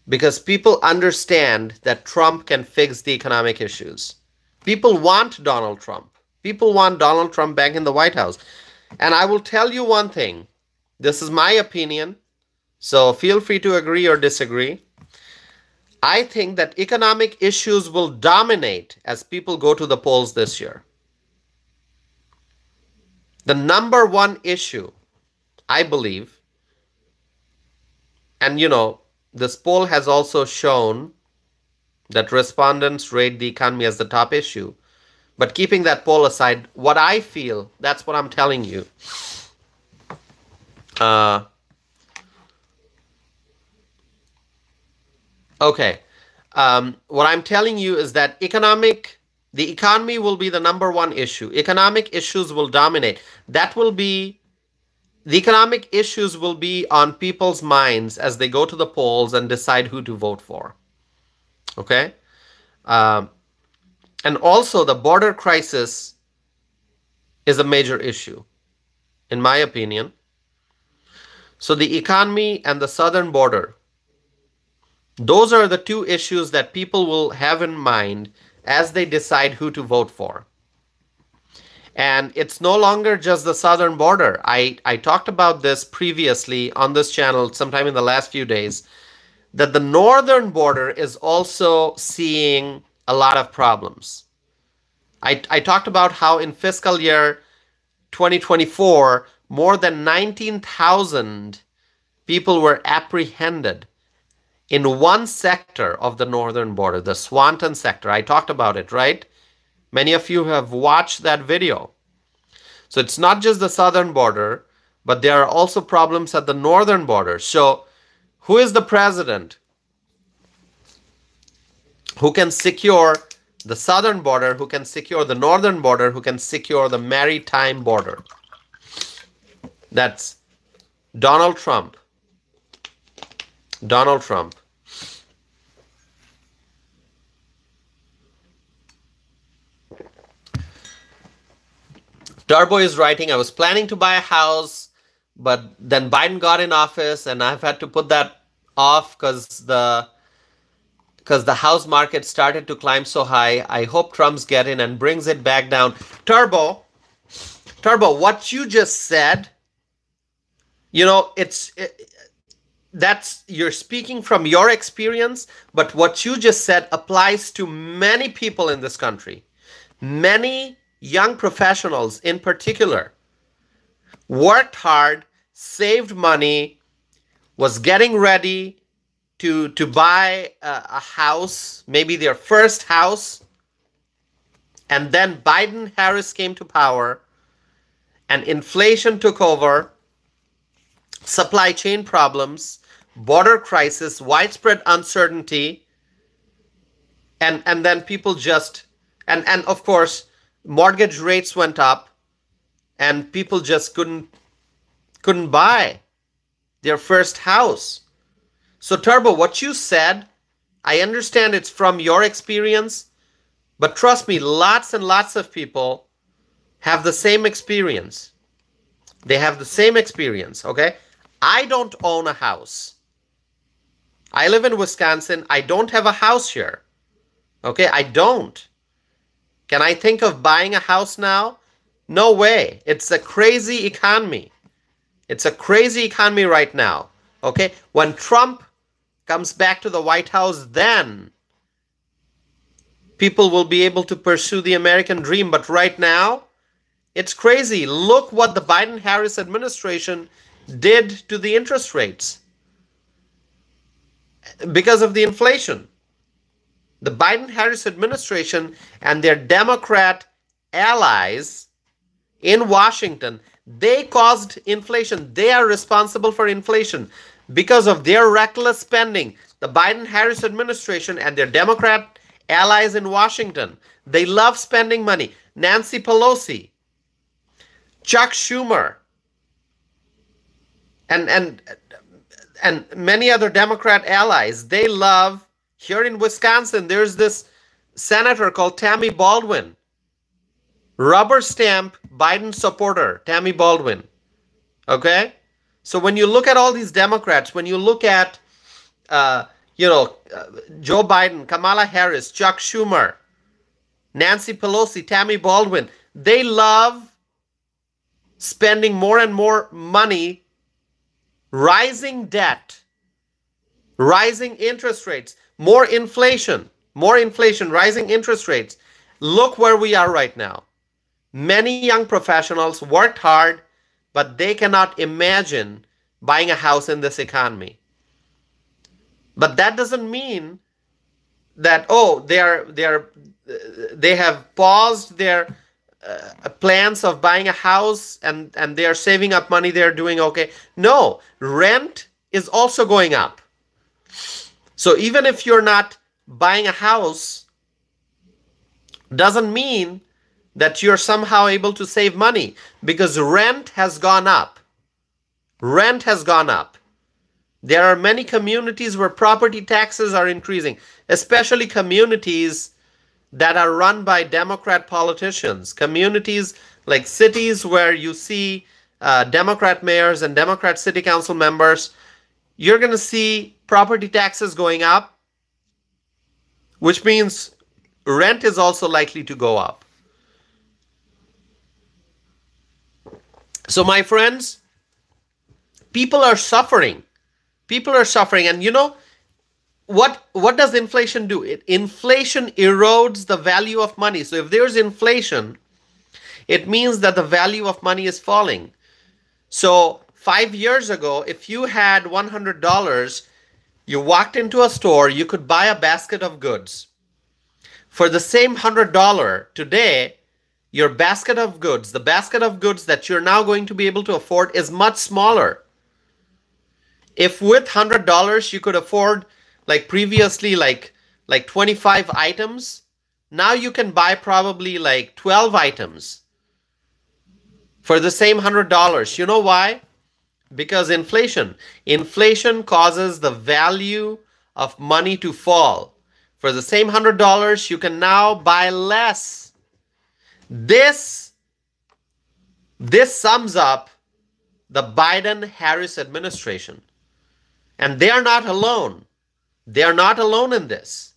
because people understand that Trump can fix the economic issues. People want Donald Trump. People want Donald Trump back in the White House. And I will tell you one thing. This is my opinion, so feel free to agree or disagree. I think that economic issues will dominate as people go to the polls this year. The number one issue, I believe, and this poll has also shown that respondents rate the economy as the top issue. But keeping that poll aside, what I feel, that's what I'm telling you. Okay. What I'm telling you is that the economy will be the number one issue. Economic issues will dominate. The economic issues will be on people's minds as they go to the polls and decide who to vote for. Okay? And also the border crisis is a major issue, in my opinion. So the economy and the southern border, those are the two issues that people will have in mind as they decide who to vote for. And it's no longer just the southern border. I talked about this previously on this channel sometime in the last few days, that the northern border is also seeing a lot of problems. I talked about how in fiscal year 2024, more than 19,000 people were apprehended in one sector of the northern border, the Swanton sector. I talked about it, right? Many of you have watched that video. So it's not just the southern border, but there are also problems at the northern border. So who is the president who can secure the southern border, who can secure the northern border, who can secure the maritime border? That's Donald Trump. Donald Trump. Turbo is writing, I was planning to buy a house, but then Biden got in office and I've had to put that off because the house market started to climb so high. I hope Trump's get in and brings it back down. Turbo, what you just said, you know, you're speaking from your experience, but what you just said applies to many people in this country. Many young professionals in particular worked hard, saved money, was getting ready to buy a house, maybe their first house, and then Biden-Harris came to power and inflation took over, supply chain problems, border crisis, widespread uncertainty, and then people just, and of course, mortgage rates went up and people just couldn't buy their first house. So Turbo, what you said, I understand it's from your experience, but trust me, lots and lots of people have the same experience. They have the same experience, okay? I don't own a house. I live in Wisconsin. I don't have a house here. Okay, I don't. Can I think of buying a house now? No way. It's a crazy economy. It's a crazy economy right now. Okay, when Trump comes back to the White House, then people will be able to pursue the American dream. But right now, it's crazy. Look what the Biden-Harris administration did to the interest rates because of the inflation. The Biden-Harris administration and their Democrat allies in Washington, they caused inflation. They are responsible for inflation because of their reckless spending. The Biden-Harris administration and their Democrat allies in Washington, they love spending money. Nancy Pelosi, Chuck Schumer, and many other Democrat allies, they love. Here in Wisconsin, there's this senator called Tammy Baldwin. Rubber stamp Biden supporter, Tammy Baldwin. Okay? So when you look at all these Democrats, when you look at, Joe Biden, Kamala Harris, Chuck Schumer, Nancy Pelosi, Tammy Baldwin, they love spending more and more money, rising debt, rising interest rates, more inflation, rising interest rates. Look where we are right now. Many young professionals worked hard, but they cannot imagine buying a house in this economy. But that doesn't mean that, oh, they have paused their plans of buying a house, and they are saving up money, they're doing okay. No, rent is also going up. So even if you're not buying a house, doesn't mean that you're somehow able to save money, because rent has gone up. Rent has gone up. There are many communities where property taxes are increasing, especially communities that are run by Democrat politicians. Communities like cities where you see Democrat mayors and Democrat city council members, you're going to see property taxes going up, which means rent is also likely to go up. So my friends, people are suffering. People are suffering. And you know, what does inflation do? Inflation erodes the value of money. So if there's inflation, it means that the value of money is falling. So 5 years ago, if you had $100, you walked into a store, you could buy a basket of goods. For the same $100 today, your basket of goods, the basket of goods that you're now going to be able to afford, is much smaller. If with $100 you could afford, like previously, like 25 items, now you can buy probably like 12 items for the same $100. You know why? Because inflation. Inflation causes the value of money to fall. For the same $100, you can now buy less. This sums up the Biden-Harris administration. And they are not alone. They are not alone in this.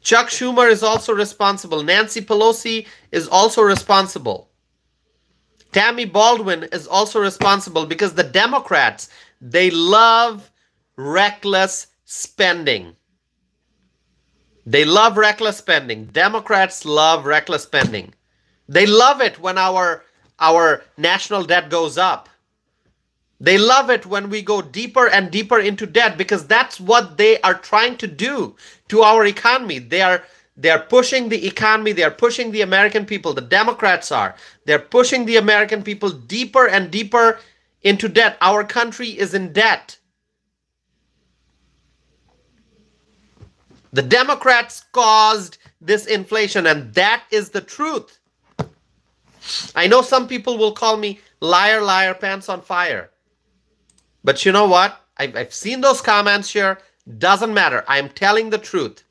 Chuck Schumer is also responsible. Nancy Pelosi is also responsible. Tammy Baldwin is also responsible, because the Democrats, they love reckless spending. They love reckless spending. Democrats love reckless spending. They love it when our national debt goes up. They love it when we go deeper and deeper into debt, because that's what they are trying to do to our economy. They are pushing the economy. They are pushing the American people. The Democrats are. They're pushing the American people deeper and deeper into debt. Our country is in debt. The Democrats caused this inflation, and that is the truth. I know some people will call me liar, liar, pants on fire. But you know what? I've seen those comments here. Doesn't matter. I'm telling the truth.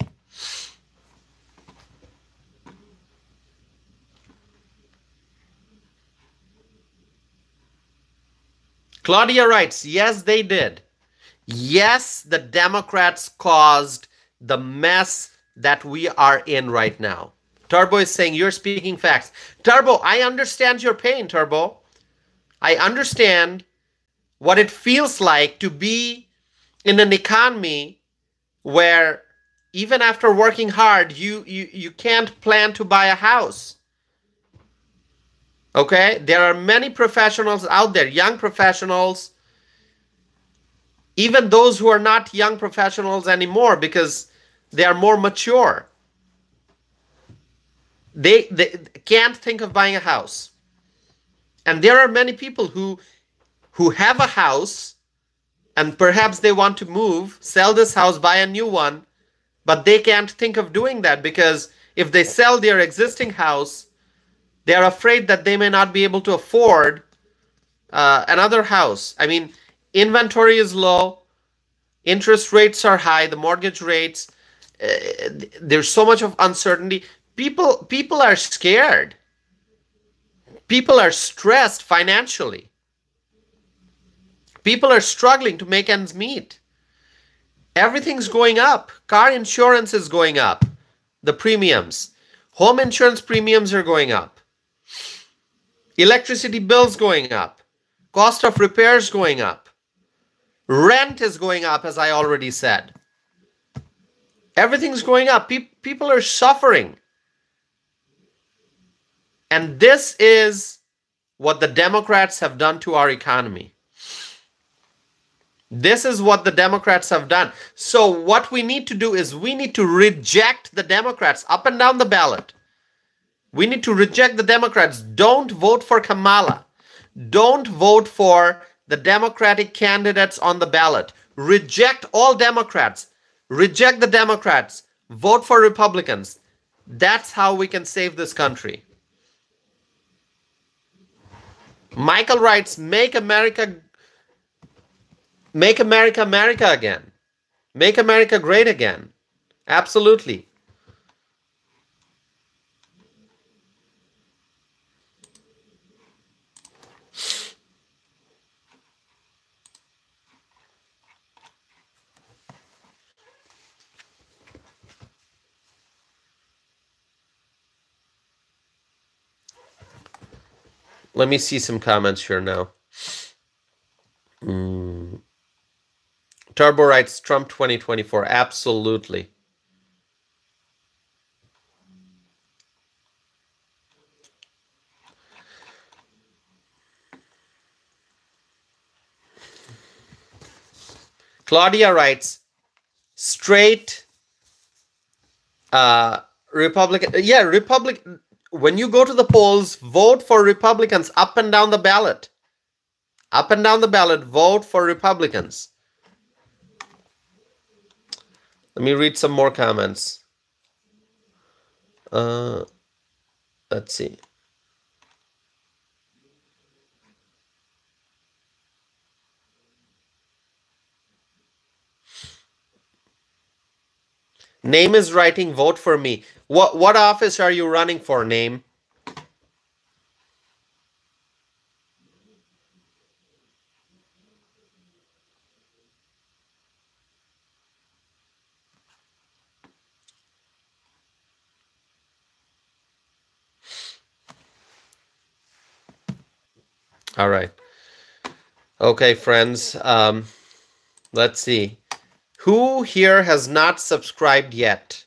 Claudia writes, yes, they did. Yes, the Democrats caused the mess that we are in right now. Turbo is saying, you're speaking facts. Turbo, I understand your pain, Turbo. I understand what it feels like to be in an economy where even after working hard, you can't plan to buy a house. Okay? There are many professionals out there, young professionals, even those who are not young professionals anymore because they are more mature. They can't think of buying a house. And there are many people who have a house and perhaps they want to move, sell this house, buy a new one, but they can't think of doing that because if they sell their existing house, they are afraid that they may not be able to afford another house. I mean, inventory is low, interest rates are high, the mortgage rates, there's so much of uncertainty. People are scared. People are stressed financially. People are struggling to make ends meet. Everything's going up. Car insurance is going up. The premiums. Home insurance premiums are going up. Electricity bills going up. Cost of repairs going up. Rent is going up, as I already said. Everything's going up. People are suffering. And this is what the Democrats have done to our economy. This is what the Democrats have done. So what we need to do is we need to reject the Democrats up and down the ballot. We need to reject the Democrats. Don't vote for Kamala. Don't vote for the Democratic candidates on the ballot. Reject all Democrats. Reject the Democrats. Vote for Republicans. That's how we can save this country. Michael writes, make America America again. Make America great again. Absolutely. Let me see some comments here now. Turbo writes Trump 2024. Absolutely. Claudia writes straight Republican. Yeah, Republican. When you go to the polls, vote for Republicans up and down the ballot. Up and down the ballot, vote for Republicans. Let me read some more comments. Let's see. Name is writing, vote for me. What office are you running for, Name? All right. Okay, friends. Let's see. Who here has not subscribed yet?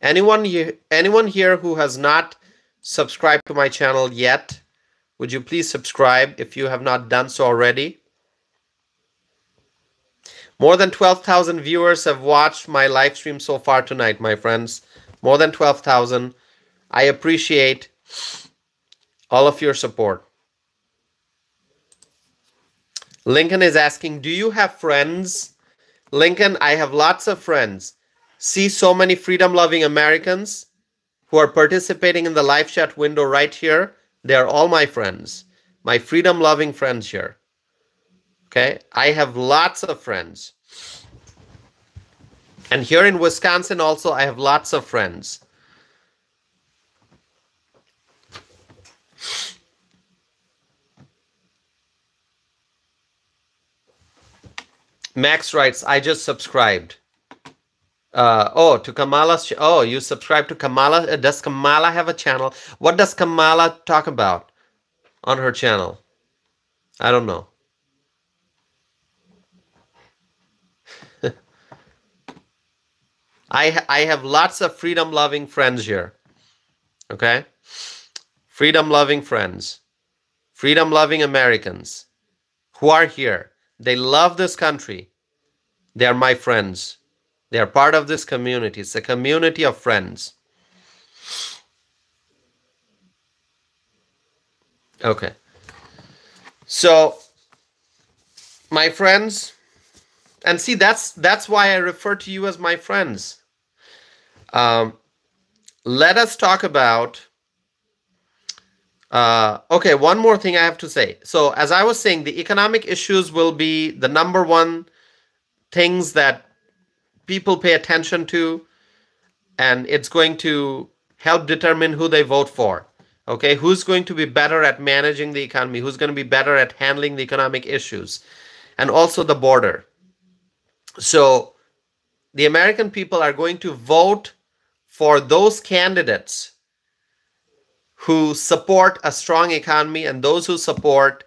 Anyone here who has not subscribed to my channel yet? Would you please subscribe if you have not done so already? More than 12,000 viewers have watched my live stream so far tonight, my friends. More than 12,000. I appreciate all of your support. Lincoln is asking, do you have friends? Lincoln, I have lots of friends. See so many freedom-loving Americans who are participating in the live chat window right here. They are all my friends, my freedom-loving friends here. Okay, I have lots of friends. And here in Wisconsin also, I have lots of friends. Max writes, I just subscribed. To Kamala's. Oh, you subscribe to Kamala. Does Kamala have a channel? What does Kamala talk about on her channel? I don't know. I have lots of freedom-loving friends here. Okay? Freedom-loving friends. Freedom-loving Americans who are here. They love this country. They are my friends. They are part of this community. It's a community of friends. Okay. So, my friends, and see, that's why I refer to you as my friends. Let us talk about okay, one more thing I have to say. So as I was saying, the economic issues will be the number one things that people pay attention to, and it's going to help determine who they vote for. Okay, who's going to be better at managing the economy, who's going to be better at handling the economic issues, and also the border. So the American people are going to vote for those candidates who support a strong economy and those who support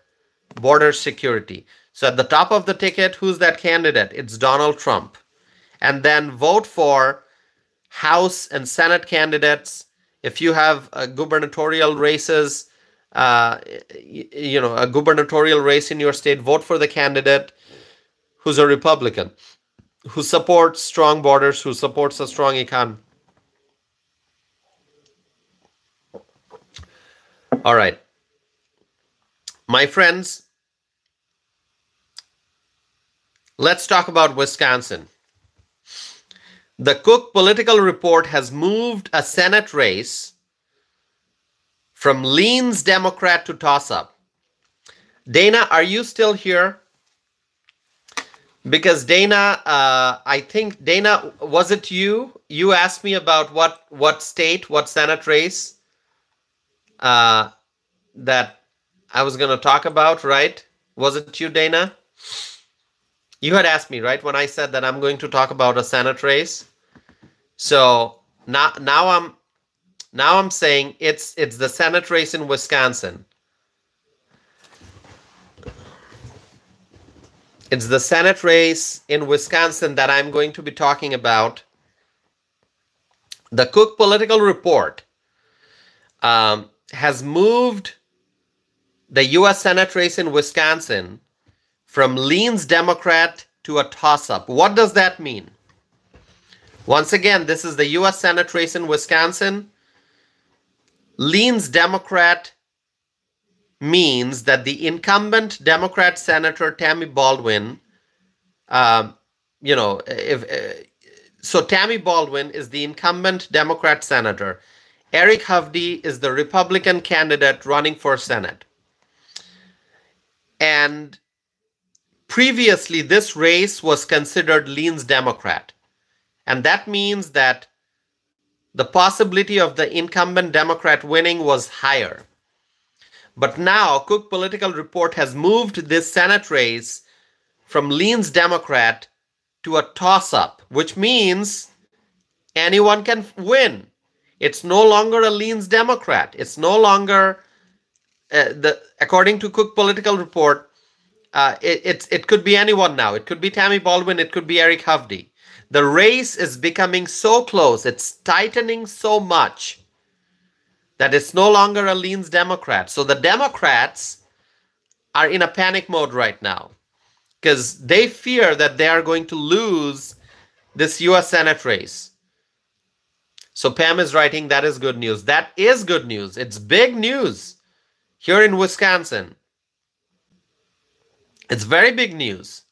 border security. So at the top of the ticket, who's that candidate? It's Donald Trump. And then vote for House and Senate candidates. If you have gubernatorial races, a gubernatorial race in your state, vote for the candidate who's a Republican, who supports strong borders, who supports a strong economy. All right. My friends, let's talk about Wisconsin. The Cook Political Report has moved a Senate race from leans Democrat to toss-up. Dana, are you still here? Because Dana, I think, Dana, was it you? You asked me about what state, what Senate race that I was going to talk about, right? Was it you, Dana? You had asked me, right, when I said that I'm going to talk about a Senate race. So now I'm saying it's the Senate race in Wisconsin. It's the Senate race in Wisconsin that I'm going to be talking about. The Cook Political Report has moved the U.S. Senate race in Wisconsin from leans Democrat to a toss-up. What does that mean? Once again, this is the U.S. Senate race in Wisconsin. Leans Democrat means that the incumbent Democrat Senator Tammy Baldwin, so Tammy Baldwin is the incumbent Democrat Senator. Eric Hovde is the Republican candidate running for Senate. And previously, this race was considered leans Democrat. And that means that the possibility of the incumbent Democrat winning was higher. But now, Cook Political Report has moved this Senate race from leans Democrat to a toss-up, which means anyone can win. It's no longer a leans Democrat. It's no longer, according to Cook Political Report, it could be anyone now. It could be Tammy Baldwin. It could be Eric Hovde. The race is becoming so close. It's tightening so much that it's no longer a leans Democrat. So the Democrats are in a panic mode right now because they fear that they are going to lose this U.S. Senate race. So Pam is writing, that is good news. That is good news. It's big news here in Wisconsin. It's very big news.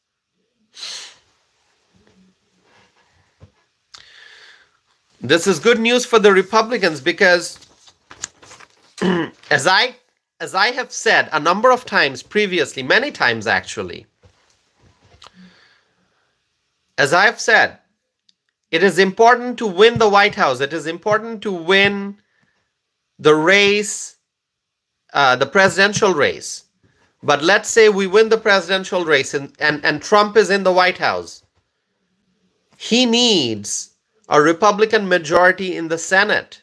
This is good news for the Republicans because as I have said a number of times previously, many times actually, as I have said, it is important to win the White House. It is important to win the race, the presidential race. But let's say we win the presidential race and Trump is in the White House. He needs a Republican majority in the Senate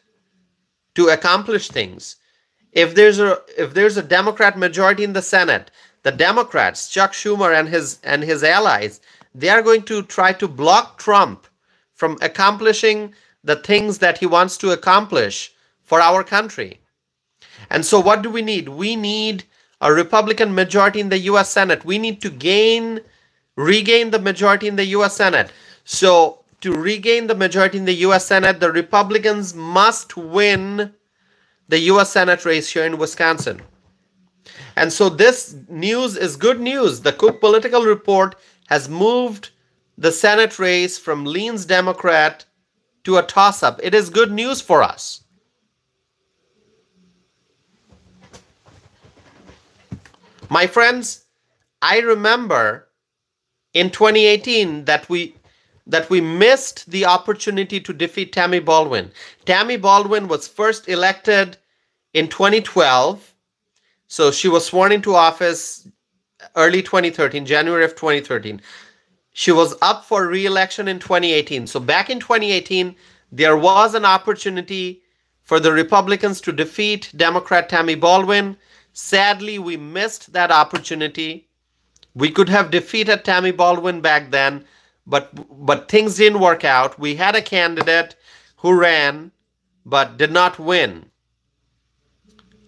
to accomplish things. If there's a Democrat majority in the Senate, the Democrats, Chuck Schumer and his allies, they are going to try to block Trump from accomplishing the things that he wants to accomplish for our country. And so what do we need? We need a Republican majority in the U.S. Senate. We need to regain the majority in the U.S. Senate. So to regain the majority in the U.S. Senate, the Republicans must win the U.S. Senate race here in Wisconsin. And so this news is good news. The Cook Political Report has moved the Senate race from leans Democrat to a toss-up. It is good news for us. My friends, I remember in 2018 that we missed the opportunity to defeat Tammy Baldwin. Tammy Baldwin was first elected in 2012. So she was sworn into office early 2013, January of 2013. She was up for re-election in 2018. So back in 2018, there was an opportunity for the Republicans to defeat Democrat Tammy Baldwin. Sadly, we missed that opportunity. We could have defeated Tammy Baldwin back then, but things didn't work out. We had a candidate who ran but did not win.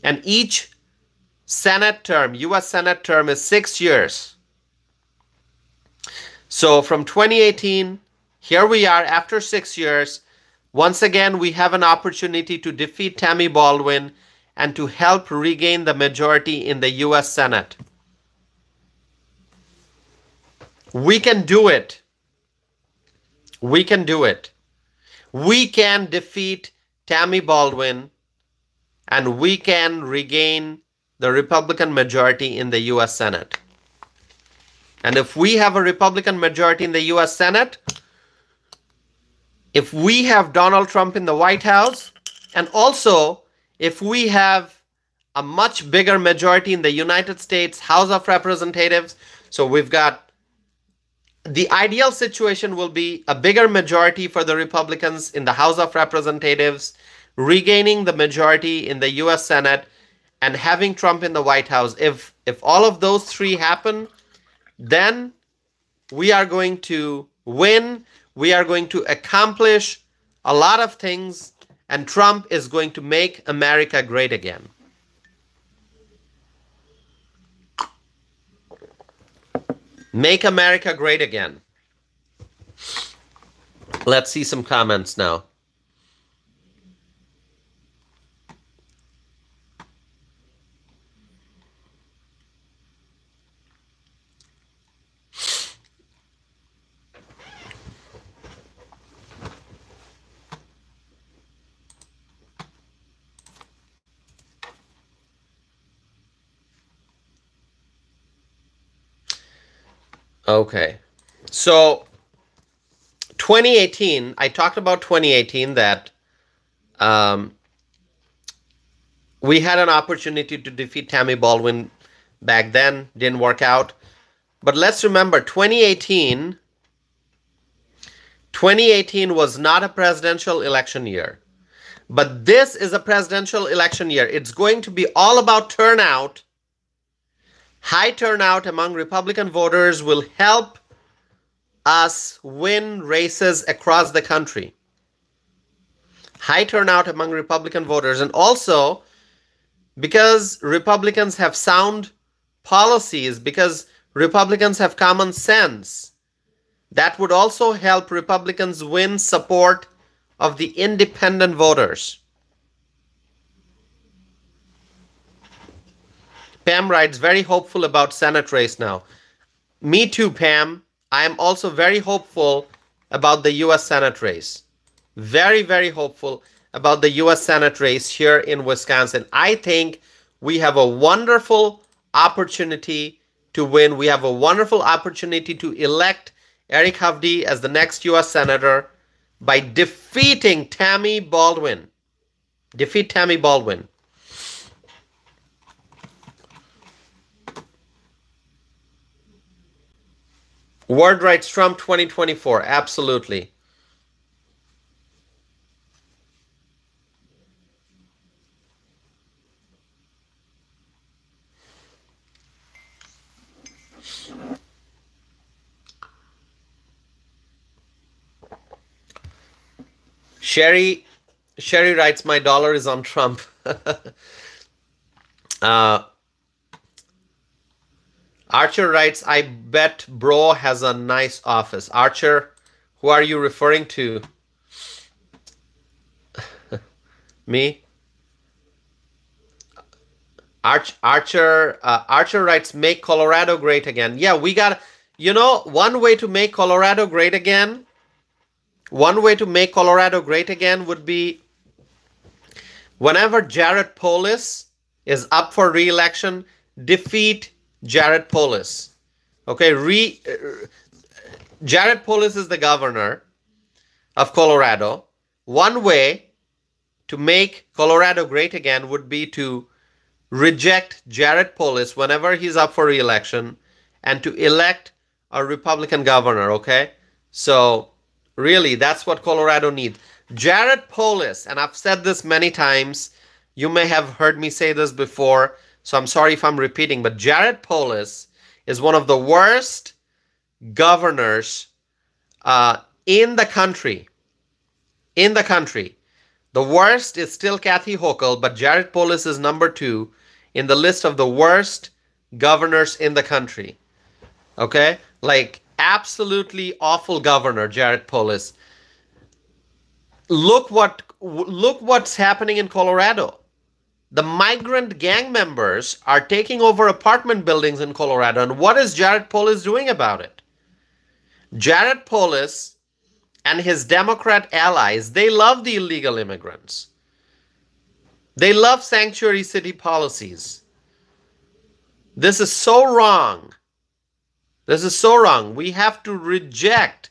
And each Senate term, U.S. Senate term, is 6 years. So from 2018, here we are after 6 years. Once again, we have an opportunity to defeat Tammy Baldwin and to help regain the majority in the US Senate. We can do it. We can do it. We can defeat Tammy Baldwin and we can regain the Republican majority in the US Senate. And if we have a Republican majority in the US Senate, if we have Donald Trump in the White House, and also if we have a much bigger majority in the United States House of Representatives, so we've got the ideal situation will be a bigger majority for the Republicans in the House of Representatives, regaining the majority in the US Senate, and having Trump in the White House. If all of those three happen, then we are going to win. We are going to accomplish a lot of things, and Trump is going to make America great again. Make America great again. Let's see some comments now. Okay, so 2018, I talked about 2018 that we had an opportunity to defeat Tammy Baldwin back then, didn't work out. But let's remember, 2018 was not a presidential election year. But this is a presidential election year. It's going to be all about turnout. High turnout among Republican voters will help us win races across the country. High turnout among Republican voters, and also because Republicans have sound policies, because Republicans have common sense, that would also help Republicans win support of the independent voters. Pam writes, very hopeful about Senate race now. Me too, Pam. I am also very hopeful about the U.S. Senate race. Very, very hopeful about the U.S. Senate race here in Wisconsin. I think we have a wonderful opportunity to win. We have a wonderful opportunity to elect Eric Hovde as the next U.S. Senator by defeating Tammy Baldwin. Defeat Tammy Baldwin. Word writes Trump 2024. Absolutely. Sherry writes, my dollar is on Trump. Archer writes, I bet bro has a nice office. Archer, who are you referring to? Me? Archer writes, make Colorado great again. Yeah, we got, one way to make Colorado great again, would be whenever Jared Polis is up for re-election, defeat Jared Polis. Okay, Jared Polis is the governor of Colorado. One way to make Colorado great again would be to reject Jared Polis whenever he's up for re-election and to elect a Republican governor, okay? So really, that's what Colorado needs. Jared Polis, and I've said this many times, you may have heard me say this before, so I'm sorry if I'm repeating, but Jared Polis is one of the worst governors in the country. The worst is still Kathy Hochul, but Jared Polis is number 2 in the list of the worst governors in the country. Okay? Like, absolutely awful governor, Jared Polis. Look what's happening in Colorado. The migrant gang members are taking over apartment buildings in Colorado. And what is Jared Polis doing about it? Jared Polis and his Democrat allies, they love the illegal immigrants. They love sanctuary city policies. This is so wrong. This is so wrong. We have to reject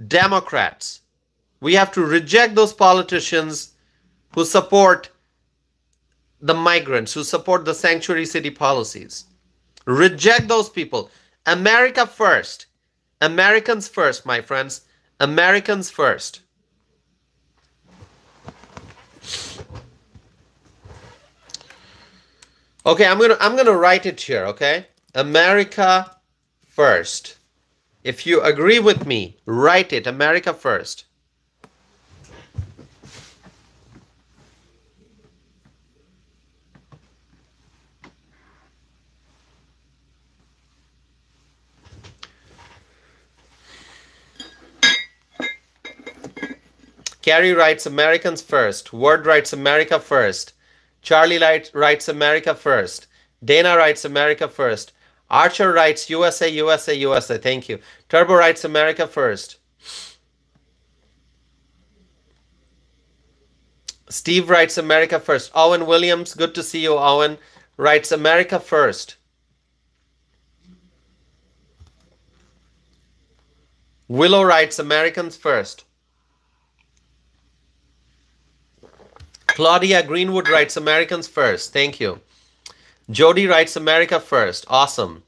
Democrats. We have to reject those politicians who support the migrants, who support the sanctuary city policies. Reject those people. America first. Americans first, my friends. Americans first. Okay, I'm gonna write it here, okay? America first. If you agree with me, write it, America first. Carrie writes Americans first. Word writes America first. Charlie writes America first. Dana writes America first. Archer writes USA, USA, USA. Thank you. Turbo writes America first. Steve writes America first. Owen Williams, good to see you, Owen, writes America first. Willow writes Americans first. Claudia Greenwood writes Americans first. Thank you. Jody writes America first. Awesome.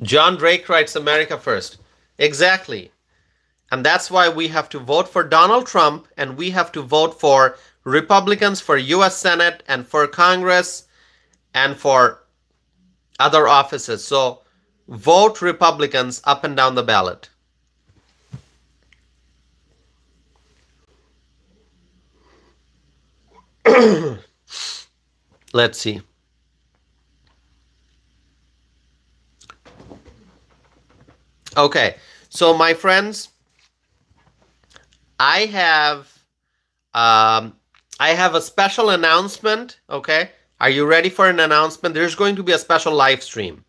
John Drake writes America first. Exactly. And that's why we have to vote for Donald Trump, and we have to vote for Republicans for US Senate and for Congress and for other offices. So vote Republicans up and down the ballot. Let's see. Okay, so my friends, I have a special announcement. Okay, are you ready for an announcement? There's going to be a special live stream.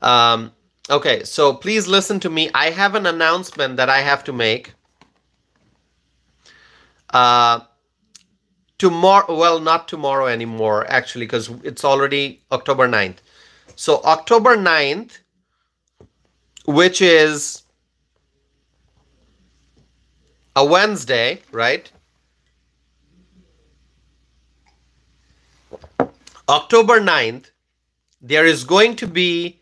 Okay, so please listen to me. I have an announcement that I have to make. Tomorrow, well, not tomorrow anymore, actually, because it's already October 9th. So October 9th, which is a Wednesday, right? October 9th, there is going to be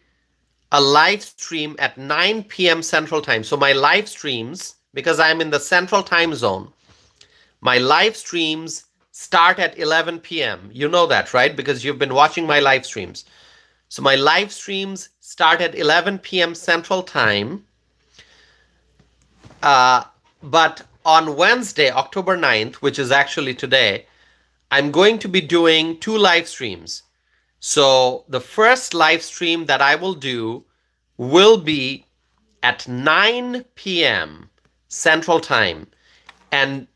a live stream at 9 p.m. Central Time. So my live streams, because I'm in the Central Time Zone, my live streams start at 11 p.m. You know that, right? Because you've been watching my live streams. So my live streams start at 11 p.m. Central Time. But on Wednesday, October 9th, which is actually today, I'm going to be doing 2 live streams. So the first live stream that I will do will be at 9 p.m. Central Time. And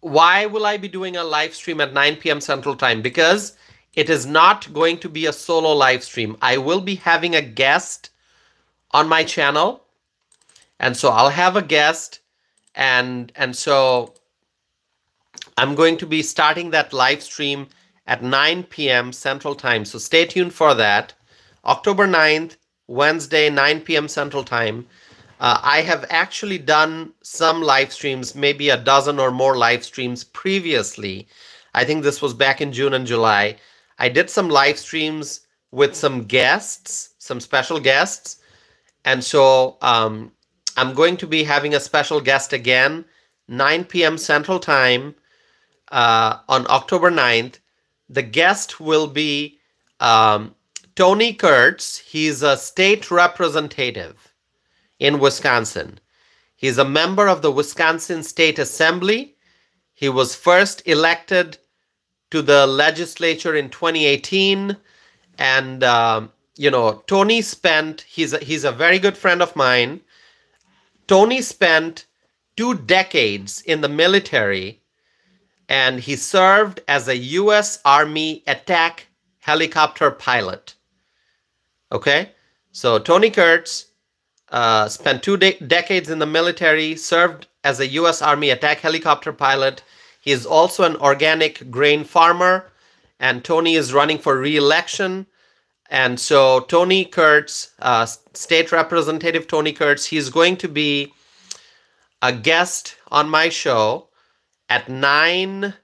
why will I be doing a live stream at 9 p.m. Central Time? Because it is not going to be a solo live stream. I will be having a guest on my channel. And so I'll have a guest. And so I'm going to be starting that live stream at 9 p.m. Central Time. So stay tuned for that. October 9th, Wednesday, 9 p.m. Central Time. I have actually done some live streams, maybe a dozen or more live streams previously. I think this was back in June and July. I did some live streams with some guests, some special guests. And so I'm going to be having a special guest again, 9 p.m. Central Time on October 9th. The guest will be Tony Kurtz. He's a state representative in Wisconsin. He's a member of the Wisconsin State Assembly. He was first elected to the legislature in 2018, And Tony spent. He's a very good friend of mine. Tony spent 2 decades in the military, and he served as a U.S. Army attack helicopter pilot. Okay, so Tony Kurtz spent 2 decades in the military, served as a U.S. Army attack helicopter pilot. He is also an organic grain farmer, and Tony is running for re-election. And so Tony Kurtz, State Representative Tony Kurtz, he's going to be a guest on my show at 9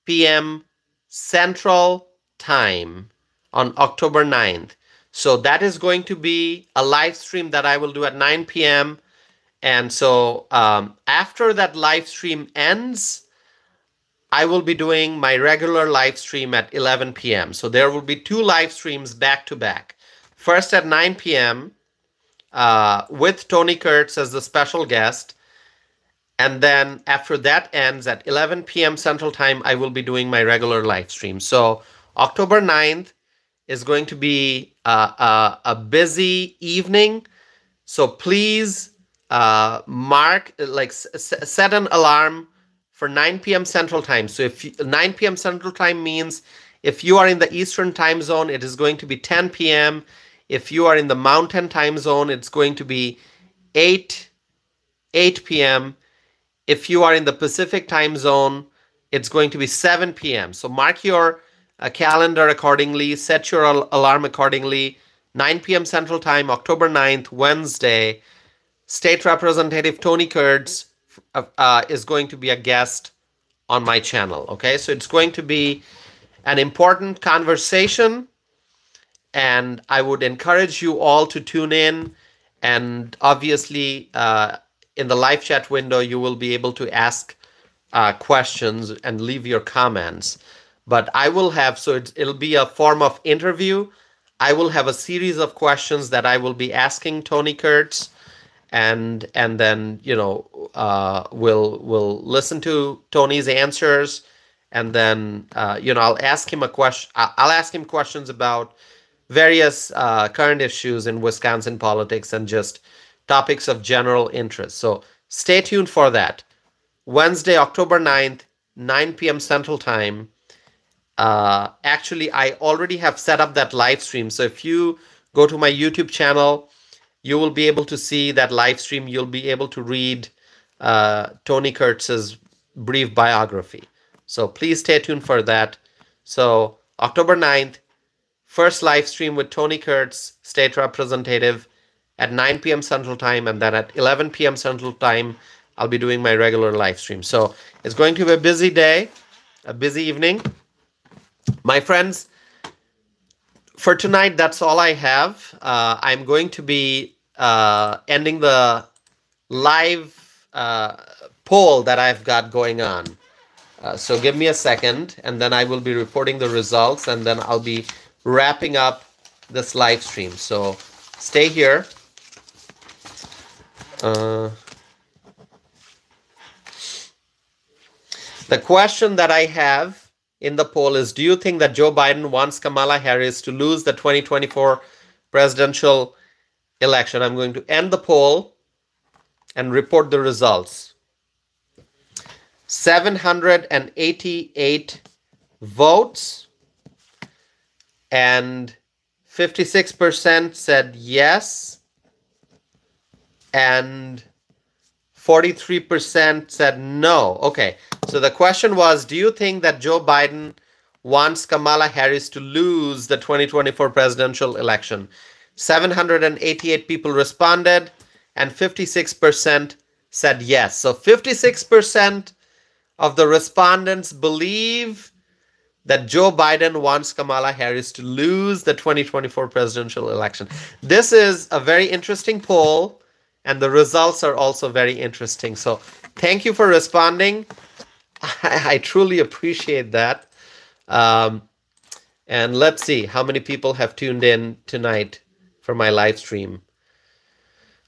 p.m. Central Time on October 9th. So that is going to be a live stream that I will do at 9 p.m. And so after that live stream ends, I will be doing my regular live stream at 11 p.m. So there will be 2 live streams back to back. First at 9 p.m. With Tony Kurtz as the special guest. And then after that ends at 11 p.m. Central Time, I will be doing my regular live stream. So October 9th is going to be a busy evening. So please set an alarm for 9 p.m. Central Time. So 9 p.m. Central Time means if you are in the Eastern Time Zone, it is going to be 10 p.m. If you are in the Mountain Time Zone, it's going to be 8 p.m. If you are in the Pacific Time Zone, it's going to be 7 p.m. So mark your calendar accordingly, set your alarm accordingly. 9 p.m. Central Time, October 9th, Wednesday, State Representative Tony Kurtz is going to be a guest on my channel. Okay, so it's going to be an important conversation, and I would encourage you all to tune in. And obviously, in the live chat window, you will be able to ask questions and leave your comments. But I will have, so it'll be a form of interview. I will have a series of questions that I will be asking Tony Kurtz, and then we'll listen to Tony's answers, and then I'll ask him a question. I'll ask him questions about various current issues in Wisconsin politics and just topics of general interest. So stay tuned for that. Wednesday, October 9th, 9 p.m. Central Time. Actually, I already have set up that live stream. So if you go to my YouTube channel, you will be able to see that live stream. You'll be able to read Tony Kurtz's brief biography. So please stay tuned for that. So October 9th, first live stream with Tony Kurtz, State Representative, at 9 p.m. Central Time, and then at 11 p.m. Central Time, I'll be doing my regular live stream. So it's going to be a busy day, a busy evening. My friends, for tonight, that's all I have. I'm going to be ending the live poll that I've got going on. So give me a second, and then I will be reporting the results, and then I'll be wrapping up this live stream. So stay here. The question that I have in the poll is, do you think that Joe Biden wants Kamala Harris to lose the 2024 presidential election? I'm going to end the poll and report the results. 788 votes, and 56% said yes, and 43% said no. Okay, so the question was, do you think that Joe Biden wants Kamala Harris to lose the 2024 presidential election? 788 people responded, and 56% said yes. So 56% of the respondents believe that Joe Biden wants Kamala Harris to lose the 2024 presidential election. This is a very interesting poll, and the results are also very interesting. So thank you for responding. I truly appreciate that. And let's see how many people have tuned in tonight for my live stream.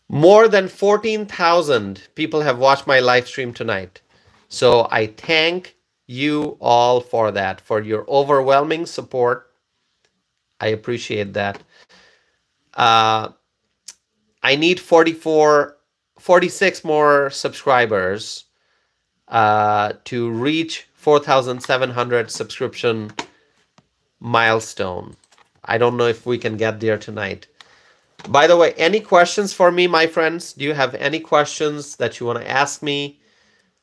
More than 14,000 people have watched my live stream tonight. So I thank you all for that, for your overwhelming support. I appreciate that. Uh, I need 46 more subscribers to reach 4,700 subscription milestone. I don't know if we can get there tonight. By the way, any questions for me, my friends? Do you have any questions that you want to ask me?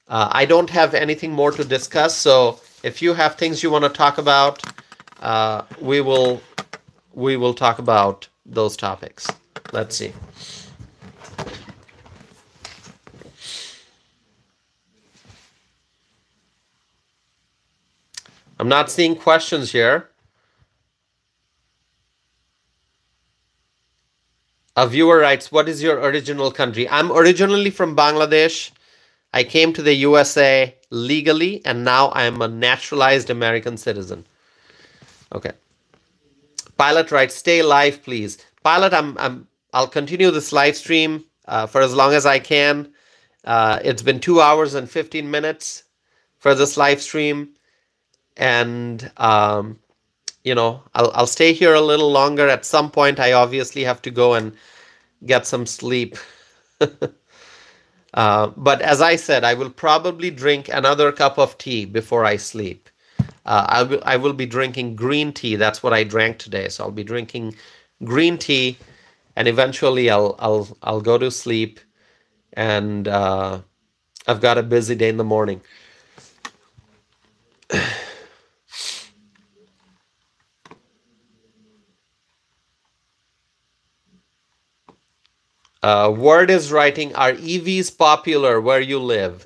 I don't have anything more to discuss, so if you have things you want to talk about, we will talk about those topics. Let's see. I'm not seeing questions here. A viewer writes, what is your original country? I'm originally from Bangladesh. I came to the USA legally, and now I'm a naturalized American citizen. Okay. Pilot writes, stay live, please. Pilot, I'll continue this live stream for as long as I can. It's been 2 hours and 15 minutes for this live stream. And, I'll stay here a little longer. At some point, I obviously have to go and get some sleep. But as I said, I will probably drink another cup of tea before I sleep. I will be drinking green tea. That's what I drank today. So I'll be drinking green tea, and eventually I'll go to sleep. And I've got a busy day in the morning. Word is writing, are EVs popular where you live?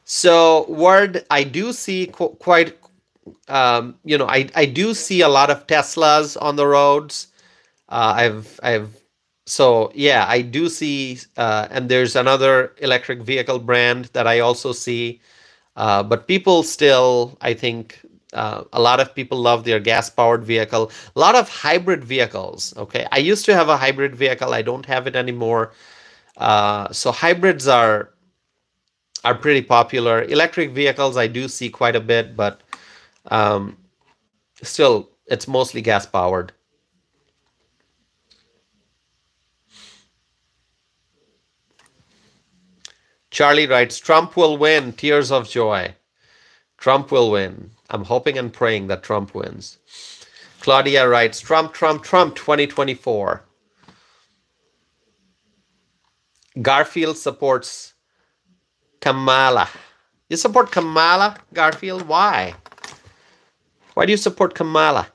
So Word, I do see quite, I do see a lot of Teslas on the roads. So yeah, I do see, and there's another electric vehicle brand that I also see. But people still, I think, a lot of people love their gas-powered vehicle. A lot of hybrid vehicles, okay? I used to have a hybrid vehicle. I don't have it anymore. So hybrids are pretty popular. Electric vehicles, I do see quite a bit, but still, it's mostly gas-powered. Charlie writes, Trump will win. Tears of joy. Trump will win. I'm hoping and praying that Trump wins. Claudia writes, Trump 2024. Garfield supports Kamala. You support Kamala, Garfield? Why? Why do you support Kamala?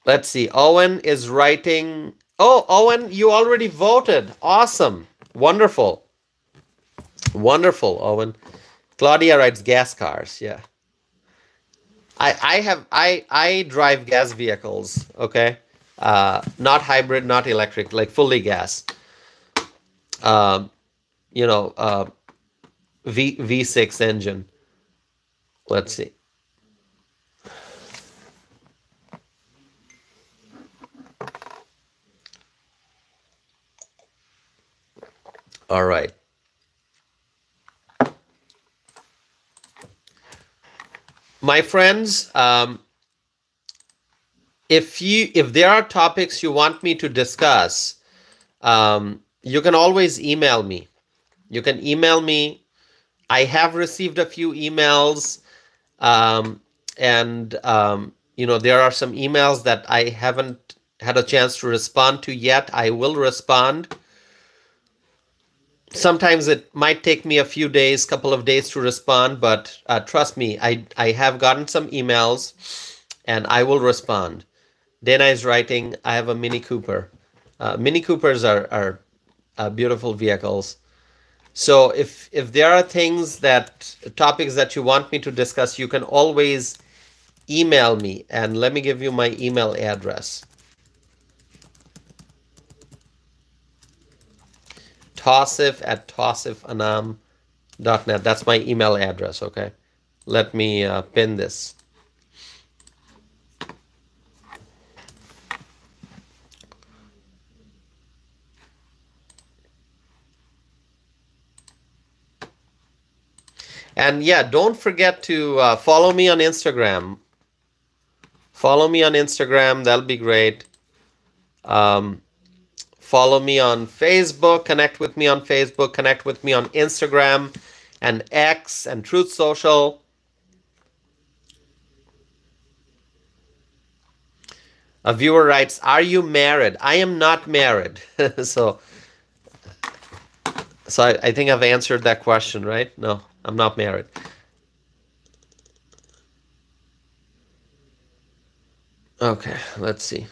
Let's see. Owen is writing. Oh, Owen, you already voted. Awesome. Wonderful. Wonderful, Owen. Claudia writes gas cars. Yeah. I drive gas vehicles, okay? Not hybrid, not electric, like fully gas. V6 engine. Let's see. All right. My friends, if there are topics you want me to discuss, you can always email me. You can email me. I have received a few emails, and there are some emails that I haven't had a chance to respond to yet. I will respond. Sometimes it might take me a few days, couple of days to respond, but trust me, I have gotten some emails and I will respond. Dana is writing, I have a Mini Cooper. Mini Coopers are beautiful vehicles. So if there are topics that you want me to discuss, you can always email me, and let me give you my email address. Tosif@tosifanam.net. That's my email address, okay? Let me pin this. And yeah, don't forget to follow me on Instagram. Follow me on Instagram. That'll be great. Um, Follow me on Facebook. Connect with me on Facebook. Connect with me on Instagram and X and Truth Social. A viewer writes, "Are you married?" I am not married. so I think I've answered that question, right? No, I'm not married. Okay, let's see.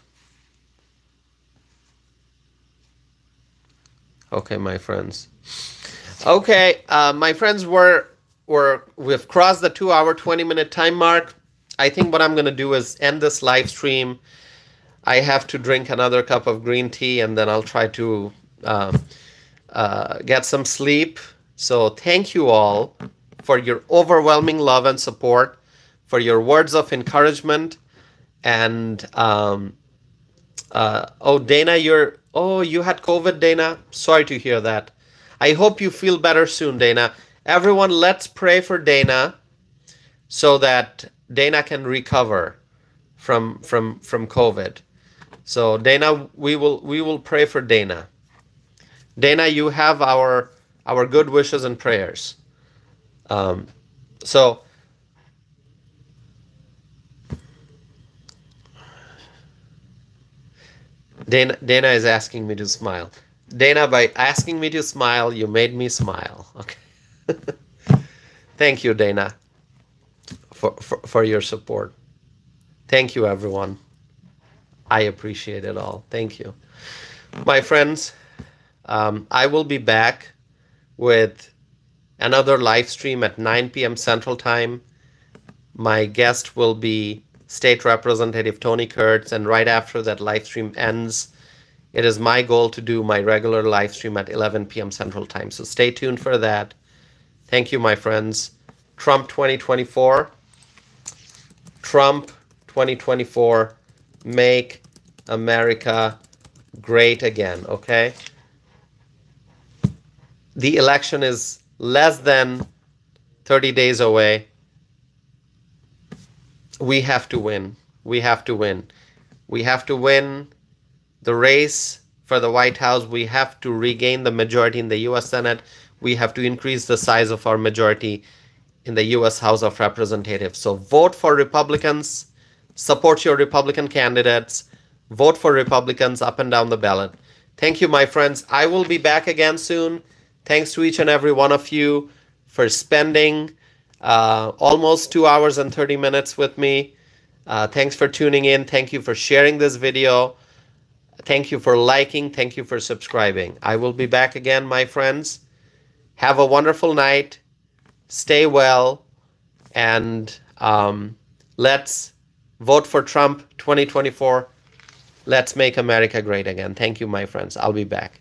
Okay, my friends. Okay, my friends, we've crossed the 2 hour, 20-minute time mark. I think what I'm going to do is end this live stream. I have to drink another cup of green tea, and then I'll try to get some sleep. So thank you all for your overwhelming love and support, for your words of encouragement. And Dana, you had COVID, Dana. Sorry to hear that. I hope you feel better soon, Dana. Everyone, let's pray for Dana so that Dana can recover from COVID. So Dana, we will pray for Dana. Dana, you have our good wishes and prayers. So Dana is asking me to smile. Dana, by asking me to smile, you made me smile. Okay. Thank you, Dana, for your support. Thank you, everyone. I appreciate it all. Thank you. My friends, I will be back with another live stream at 9 p.m. Central Time. My guest will be State Representative Tony Kurtz, and right after that live stream ends, it is my goal to do my regular live stream at 11 p.m. Central Time. So stay tuned for that. Thank you, my friends. Trump 2024. Trump 2024. Make America great again, okay? The election is less than 30 days away. We have to win. We have to win. We have to win the race for the White House. We have to regain the majority in the U.S. Senate. We have to increase the size of our majority in the U.S. House of Representatives. So vote for Republicans. Support your Republican candidates. Vote for Republicans up and down the ballot. Thank you, my friends. I will be back again soon. Thanks to each and every one of you for spending almost 2 hours and 30 minutes with me. Thanks for tuning in. Thank you for sharing this video. Thank you for liking. Thank you for subscribing. I will be back again, my friends. Have a wonderful night. Stay well. And let's vote for Trump 2024. Let's make America great again. Thank you, my friends. I'll be back.